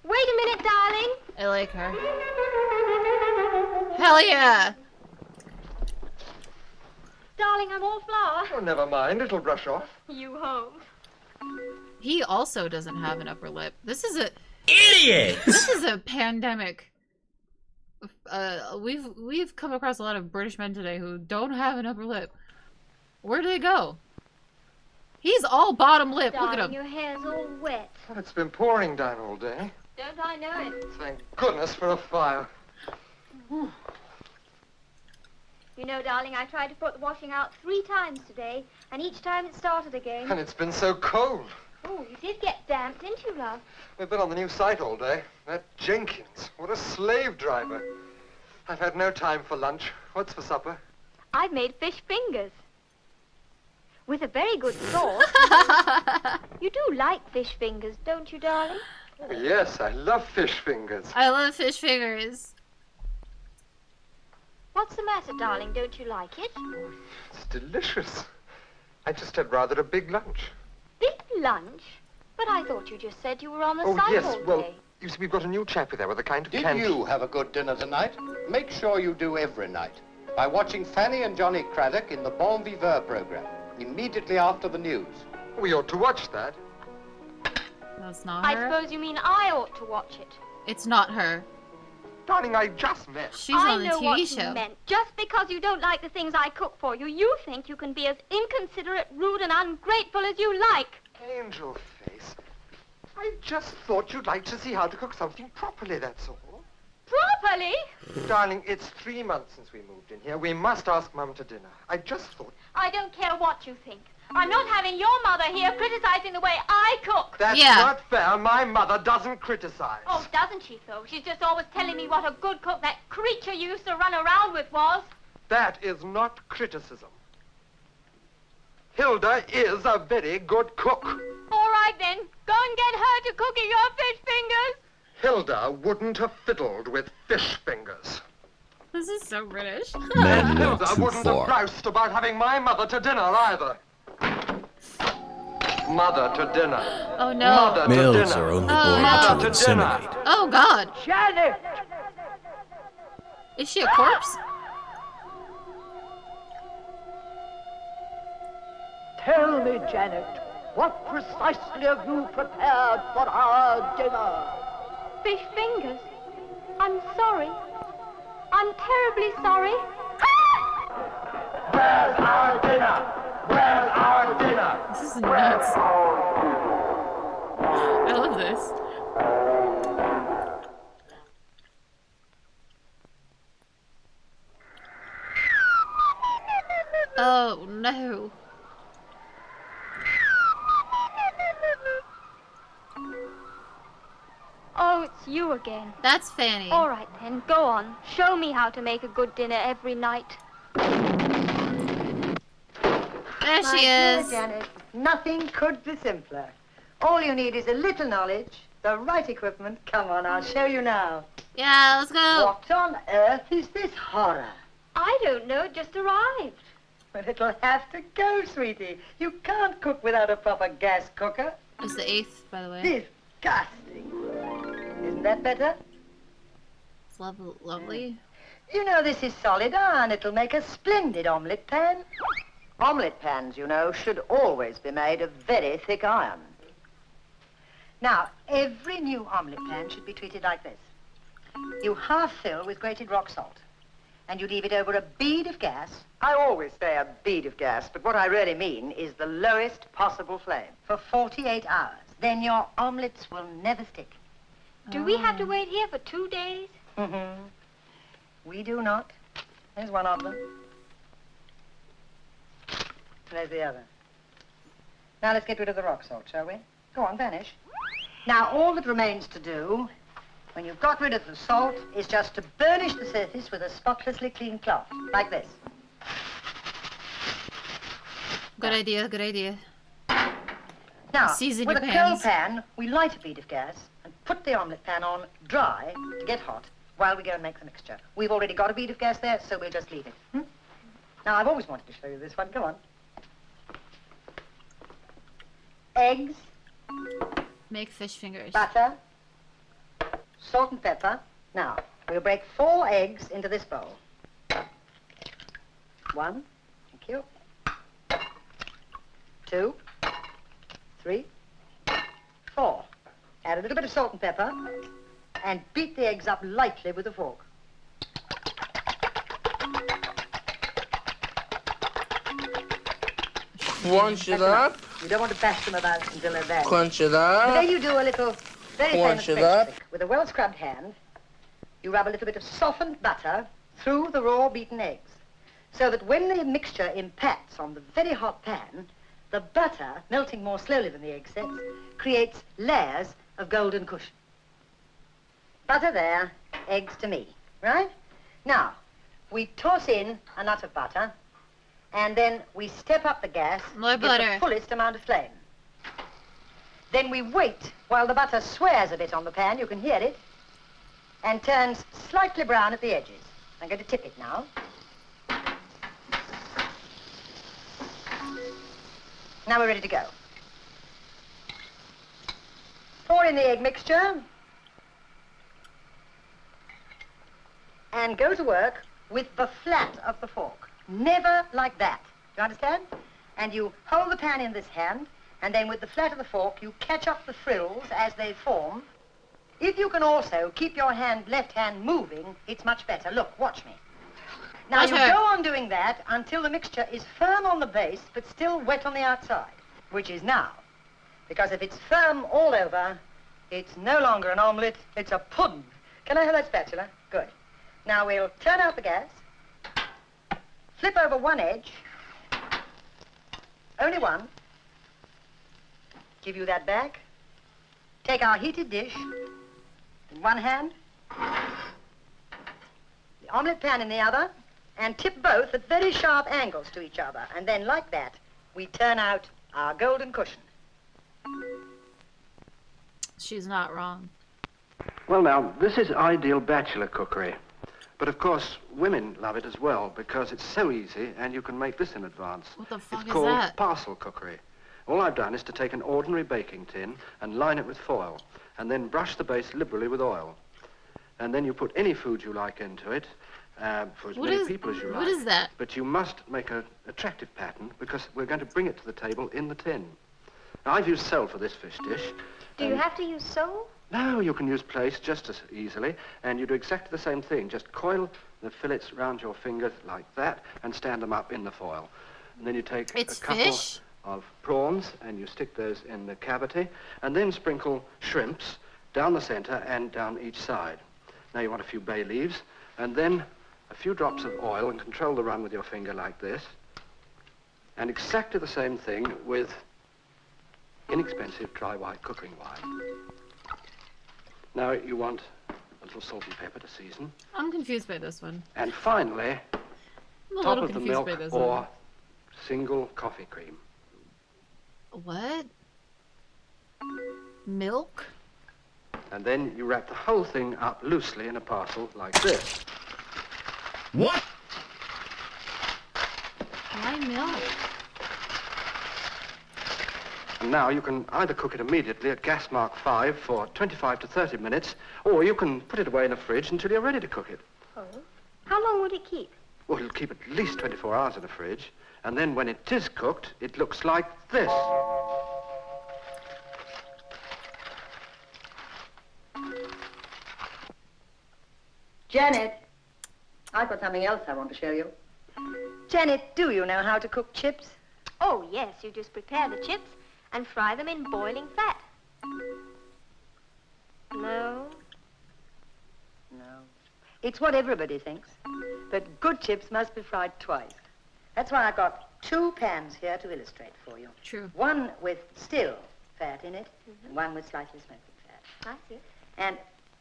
Wait a minute, darling. I like her. Hell yeah! Darling, I'm all flour. Oh, never mind. It'll brush off. You hope. He also doesn't have an upper lip. This is a idiot. This is a pandemic. We've come across a lot of British men today who don't have an upper lip. Where do they go? He's all bottom lip. Darling, Look at him. your hair's all wet. Well, it's been pouring down all day. Don't I know it? Thank goodness for a fire. You know, darling, I tried to put the washing out 3 times today, and each time it started again. And it's been so cold. Oh, you did get damp, didn't you, love? We've been on the new site all day. That Jenkins, what a slave driver. I've had no time for lunch. What's for supper? I've made fish fingers. With a very good sauce. You do like fish fingers, don't you, darling? Oh, yes, I love fish fingers. I love fish fingers. What's the matter, darling? Don't you like it? It's delicious. I just had rather a big lunch. Big lunch? But I thought you just said you were on the Oh, site yes, all well, day. you see, we've got a new chappie there with a kind of Did candy. you have a good dinner tonight? Make sure you do every night by watching Fanny and Johnny Craddock in the Bon Viveur program, immediately after the news. We ought to watch that. That's not I her. suppose you mean I ought to watch it. It's not her. Darling, I just met. She's on the I know what TV you show. meant. Just because you don't like the things I cook for you, you think you can be as inconsiderate, rude, and ungrateful as you like. Angel face. I just thought you'd like to see how to cook something properly, that's all. Properly? Darling, it's 3 months since we moved in here. We must ask Mum to dinner. I just thought... I don't care what you think. I'm not having your mother here criticizing the way I cook. That's not fair. My mother doesn't criticize. Oh, doesn't she, though? She's just always telling me what a good cook that creature you used to run around with was. That is not criticism. Hilda is a very good cook. All right, then. Go and get her to cooking your fish fingers. Hilda wouldn't have fiddled with fish fingers. This is so British. And Hilda wouldn't have groused about having my mother to dinner either. Mother to dinner. Oh no. Mother to Males dinner. are only Oh, born no. to inseminate. Oh God. Janet! Is she a corpse? Tell me, Janet, what precisely have you prepared for our dinner? Fish fingers. I'm sorry. I'm terribly sorry. Where's our dinner? Where's our dinner? This is nuts. I love this. Oh no. Oh, it's you again. That's Fanny. All right, then. Go on. Show me how to make a good dinner every night. There My she dear is. Janet, nothing could be simpler. All you need is a little knowledge, the right equipment. Come on, I'll show you now. Yeah, let's go. What on earth is this horror? I don't know. It just arrived. Well, it'll have to go, sweetie. You can't cook without a proper gas cooker. It's the 8th, by the way. Disgusting. Isn't that better? It's lovely. You know this is solid iron. It'll make a splendid omelette pan. Omelette pans, you know, should always be made of very thick iron. Now, every new omelette pan should be treated like this. You half fill with grated rock salt, and you leave it over a bead of gas. I always say a bead of gas, but what I really mean is the lowest possible flame for 48 hours. Then your omelettes will never stick. Do we have to wait here for 2 days? Mm-hmm. We do not. There's one of them. There's the other. Now let's get rid of the rock salt, shall we? Go on, vanish. Now all that remains to do, when you've got rid of the salt, is just to burnish the surface with a spotlessly clean cloth, like this. Good idea, good idea. Now, Season with your a pans. coal pan, we light a bead of gas and put the omelette pan on dry to get hot while we go and make the mixture. We've already got a bead of gas there, so we'll just leave it. Now, I've always wanted to show you this one. Come on. Eggs. Make fish fingers. Butter. Salt and pepper. Now, we'll break 4 eggs into this bowl. 1. Thank you. 2. 3. 4. Add a little bit of salt and pepper and beat the eggs up lightly with a fork. Crunch it up. You don't want to bash them about until they're bad. Crunch it up. And then you do a little very famous Crunch it French up. trick. With a well-scrubbed hand, you rub a little bit of softened butter through the raw beaten eggs, so that when the mixture impacts on the very hot pan, the butter, melting more slowly than the egg sets, creates layers of golden cushion. Butter there, eggs to me, right? Now, we toss in a nut of butter, and then we step up the gas with the fullest amount of flame. Then we wait while the butter swears a bit on the pan, you can hear it, and turns slightly brown at the edges. I'm going to tip it now. Now we're ready to go. Pour in the egg mixture and go to work with the flat of the fork. Never like that. Do you understand? And you hold the pan in this hand, and then with the flat of the fork, you catch up the frills as they form. If you can also keep your left hand moving, it's much better. Look, watch me. Now, you go on doing that until the mixture is firm on the base, but still wet on the outside, which is now. Because if it's firm all over, it's no longer an omelette, it's a pudding. Can I have that spatula? Good. Now, we'll turn out the gas, flip over one edge, only one, give you that back, take our heated dish in one hand, the omelette pan in the other, and tip both at very sharp angles to each other. And then, like that, we turn out our golden cushion. She's not wrong. Well, now, this is ideal bachelor cookery. But, of course, women love it as well because it's so easy and you can make this in advance. What the fuck it's is called that? parcel cookery. All I've done is to take an ordinary baking tin and line it with foil and then brush the base liberally with oil. And then you put any food you like into it, for as many people as you like. What is that? But you must make an attractive pattern because we're going to bring it to the table in the tin. Now, I've used sole for this fish dish. Do you have to use sole? No, you can use plaice just as easily, and you do exactly the same thing. Just coil the fillets round your fingers like that and stand them up in the foil. And then you take a couple of prawns and you stick those in the cavity, and then sprinkle shrimps down the center and down each side. Now you want a few bay leaves, and then a few drops of oil, and control the run with your finger like this. And exactly the same thing with inexpensive dry white cooking wine. Now you want a little salt and pepper to season. I'm confused by this one. And finally, I'm a top little of the confused milk by this or one. single coffee cream. What? Milk? And then you wrap the whole thing up loosely in a parcel like this. What? Why milk? And now you can either cook it immediately at gas mark 5 for 25 to 30 minutes, or you can put it away in the fridge until you're ready to cook it. Oh. How long would it keep? Well, it'll keep at least 24 hours in the fridge, and then when it is cooked, it looks like this. Janet, I've got something else I want to show you. Janet, do you know how to cook chips? Oh, yes. You just prepare the chips and fry them in boiling fat. No. No. It's what everybody thinks. But good chips must be fried twice. That's why I've got 2 pans here to illustrate for you. True. One with still fat in it, and one with slightly smoking fat. I see. And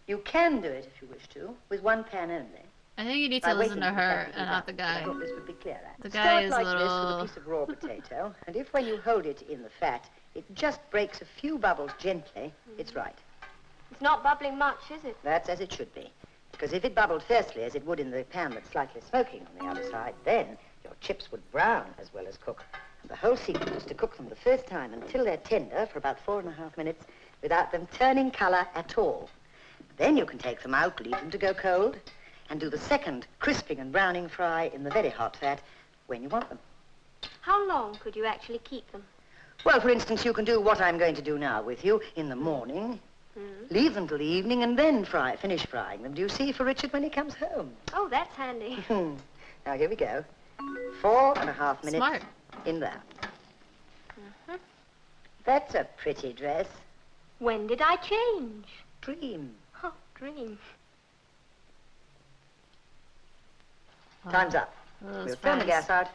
you can do it, if you wish to, with 1 pan only. I think you need By to listen waiting to for the her fat to heat and not up. the guy. I thought this would be clearer. The guy Start is like a this little... with a piece of raw potato, and if when you hold it in the fat, it just breaks a few bubbles gently, it's right. It's not bubbling much, is it? That's as it should be. Because if it bubbled fiercely, as it would in the pan that's slightly smoking on the other side, then your chips would brown as well as cook. And the whole secret is to cook them the first time until they're tender for about 4.5 minutes without them turning colour at all. Then you can take them out, leave them to go cold, and do the second crisping and browning fry in the very hot fat when you want them. How long could you actually keep them? Well, for instance, you can do what I'm going to do now with you in the morning, leave them till the evening, and then finish frying them, do you see, for Richard when he comes home. Oh, that's handy. Now, here we go. 4.5 minutes Smart. in there. That's a pretty dress. When did I change? Dream. Oh, dream. Time's up. We'll turn the gas out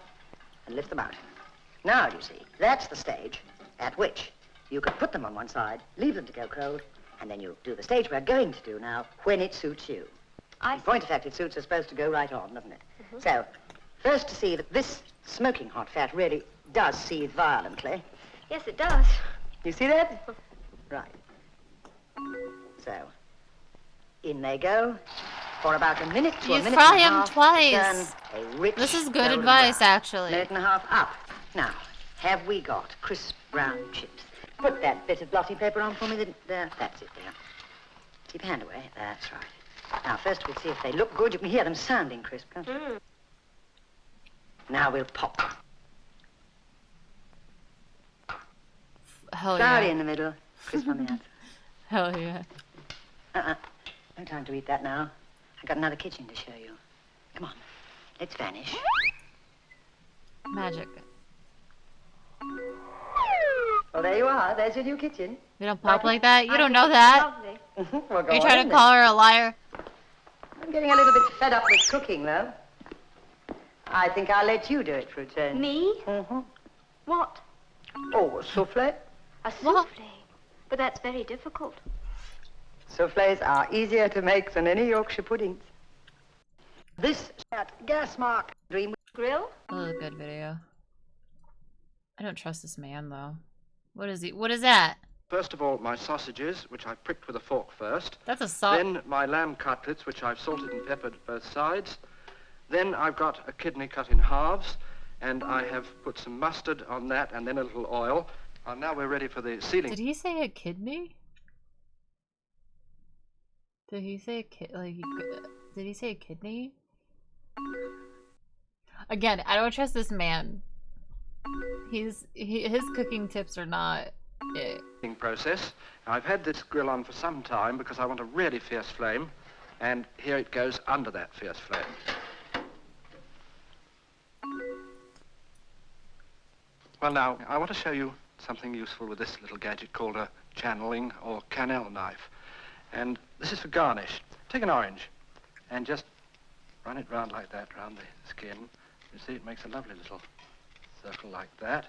and lift them out. Now, you see, that's the stage at which you can put them on one side, leave them to go cold, and then you do the stage we're going to do now when it suits you. In point of fact, it suits are supposed to go right on, doesn't it? So, first to see that this smoking hot fat really does seethe violently. Yes, it does. You see that? Right. So, in they go. For about a minute to a minute fry and a them half, twice. turn a rich This is good golden advice, brown. actually. Minute and a half up. Now, have we got crisp brown chips? Put that bit of blotting paper on for me. There, that's it there. Keep your hand away. That's right. Now, first we'll see if they look good. You can hear them sounding crisp, can't you? Now we'll pop them. Hell Sorry yeah. in the middle. Crisp on the outside. Hell yeah. No time to eat that now. I've got another kitchen to show you. Come on. Let's vanish. Magic. Well, there you are. There's your new kitchen. You don't pop like that? You don't know that? Well, go Are you on trying in to then. call her a liar? I'm getting a little bit fed up with cooking, though. I think I'll let you do it for a change. Me? Mm-hmm. What? Oh, a souffle? A souffle? But that's very difficult. Souffles are easier to make than any Yorkshire puddings. This gas mark dream grill? That was a good video. I don't trust this man, though. What is he? What is that? First of all, my sausages, which I've pricked with a fork first. That's a salt. Then my lamb cutlets, which I've salted and peppered both sides. Then I've got a kidney cut in halves, and I have put some mustard on that, and then a little oil. And now we're ready for the sealing. Did he say a kidney? Did he say did he say a kidney? Again, I don't trust this man. His cooking tips are not it. Process. Now, I've had this grill on for some time because I want a really fierce flame, and here it goes under that fierce flame. Well, now, I want to show you something useful with this little gadget called a channeling or cannelle knife. And this is for garnish. Take an orange and just run it round like that, round the skin. You see, it makes a lovely little circle like that.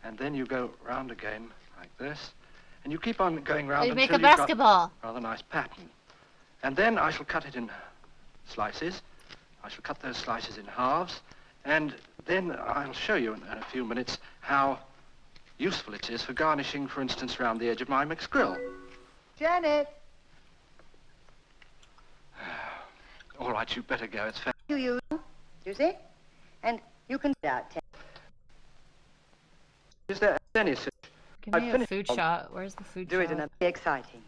And then you go round again like this. And you keep on going round You until make a you've got basketball. a rather nice pattern. And then I shall cut it in slices. I shall cut those slices in halves. And then I'll show you in a few minutes how useful it is for garnishing, for instance, round the edge of my mixed grill. Janet! All right, you'd better go. It's fair. You see? And you can out 10. Is there any such? Give me a food shot. Where's the food Do shot? it in a exciting.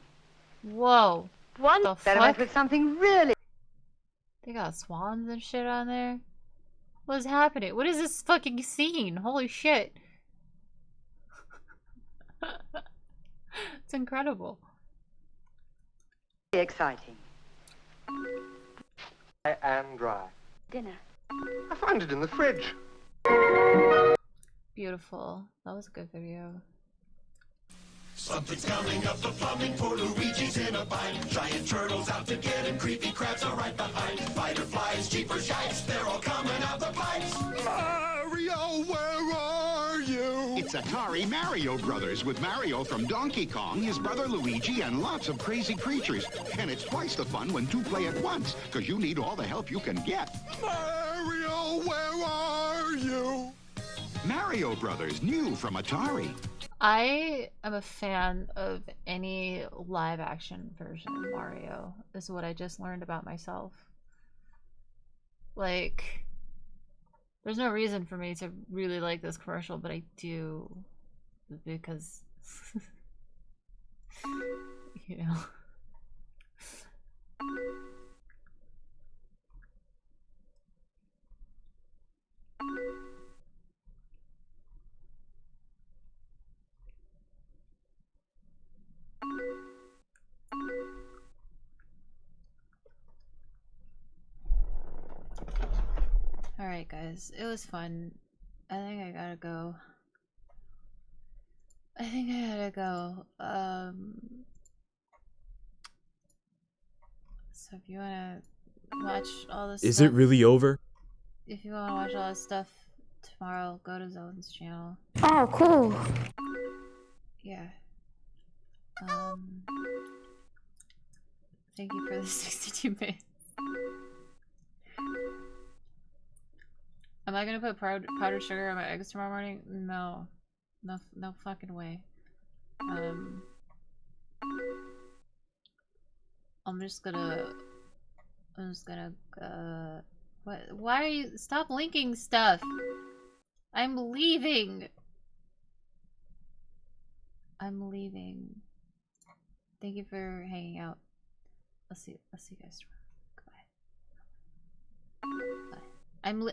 Whoa. What the Experiment fuck? with something really. They got swans and shit on there. What is happening? What is this fucking scene? Holy shit. It's incredible. Exciting. And dry. Dinner. I found it in the fridge. Beautiful. That was a good video. Something's coming up the plumbing for Luigi's in a bind. Giant turtles out to get him, creepy crabs are right behind. Fighter flies, jeepers, yikes, they're all coming out the pipes. Mario, where are you? It's Atari Mario Brothers with Mario from Donkey Kong, his brother Luigi, and lots of crazy creatures. And it's twice the fun when two play at once, because you need all the help you can get. Mario, where are you? Mario Brothers, new from Atari. I am a fan of any live action version of Mario. This is what I just learned about myself. Like, There's no reason for me to really like this commercial, but I do because you know. Alright guys, it was fun. I think I gotta go. So if you wanna watch all this Is stuff, it really over? if you wanna watch all this stuff tomorrow, go to Zone's channel. Oh, cool. Yeah. Thank you for the 62 minutes. Am I gonna put powdered sugar on my eggs tomorrow morning? No. No fucking way. I'm just gonna, what? Why are you, stop linking stuff. I'm leaving. Thank you for hanging out. I'll see you guys tomorrow. Goodbye. Bye.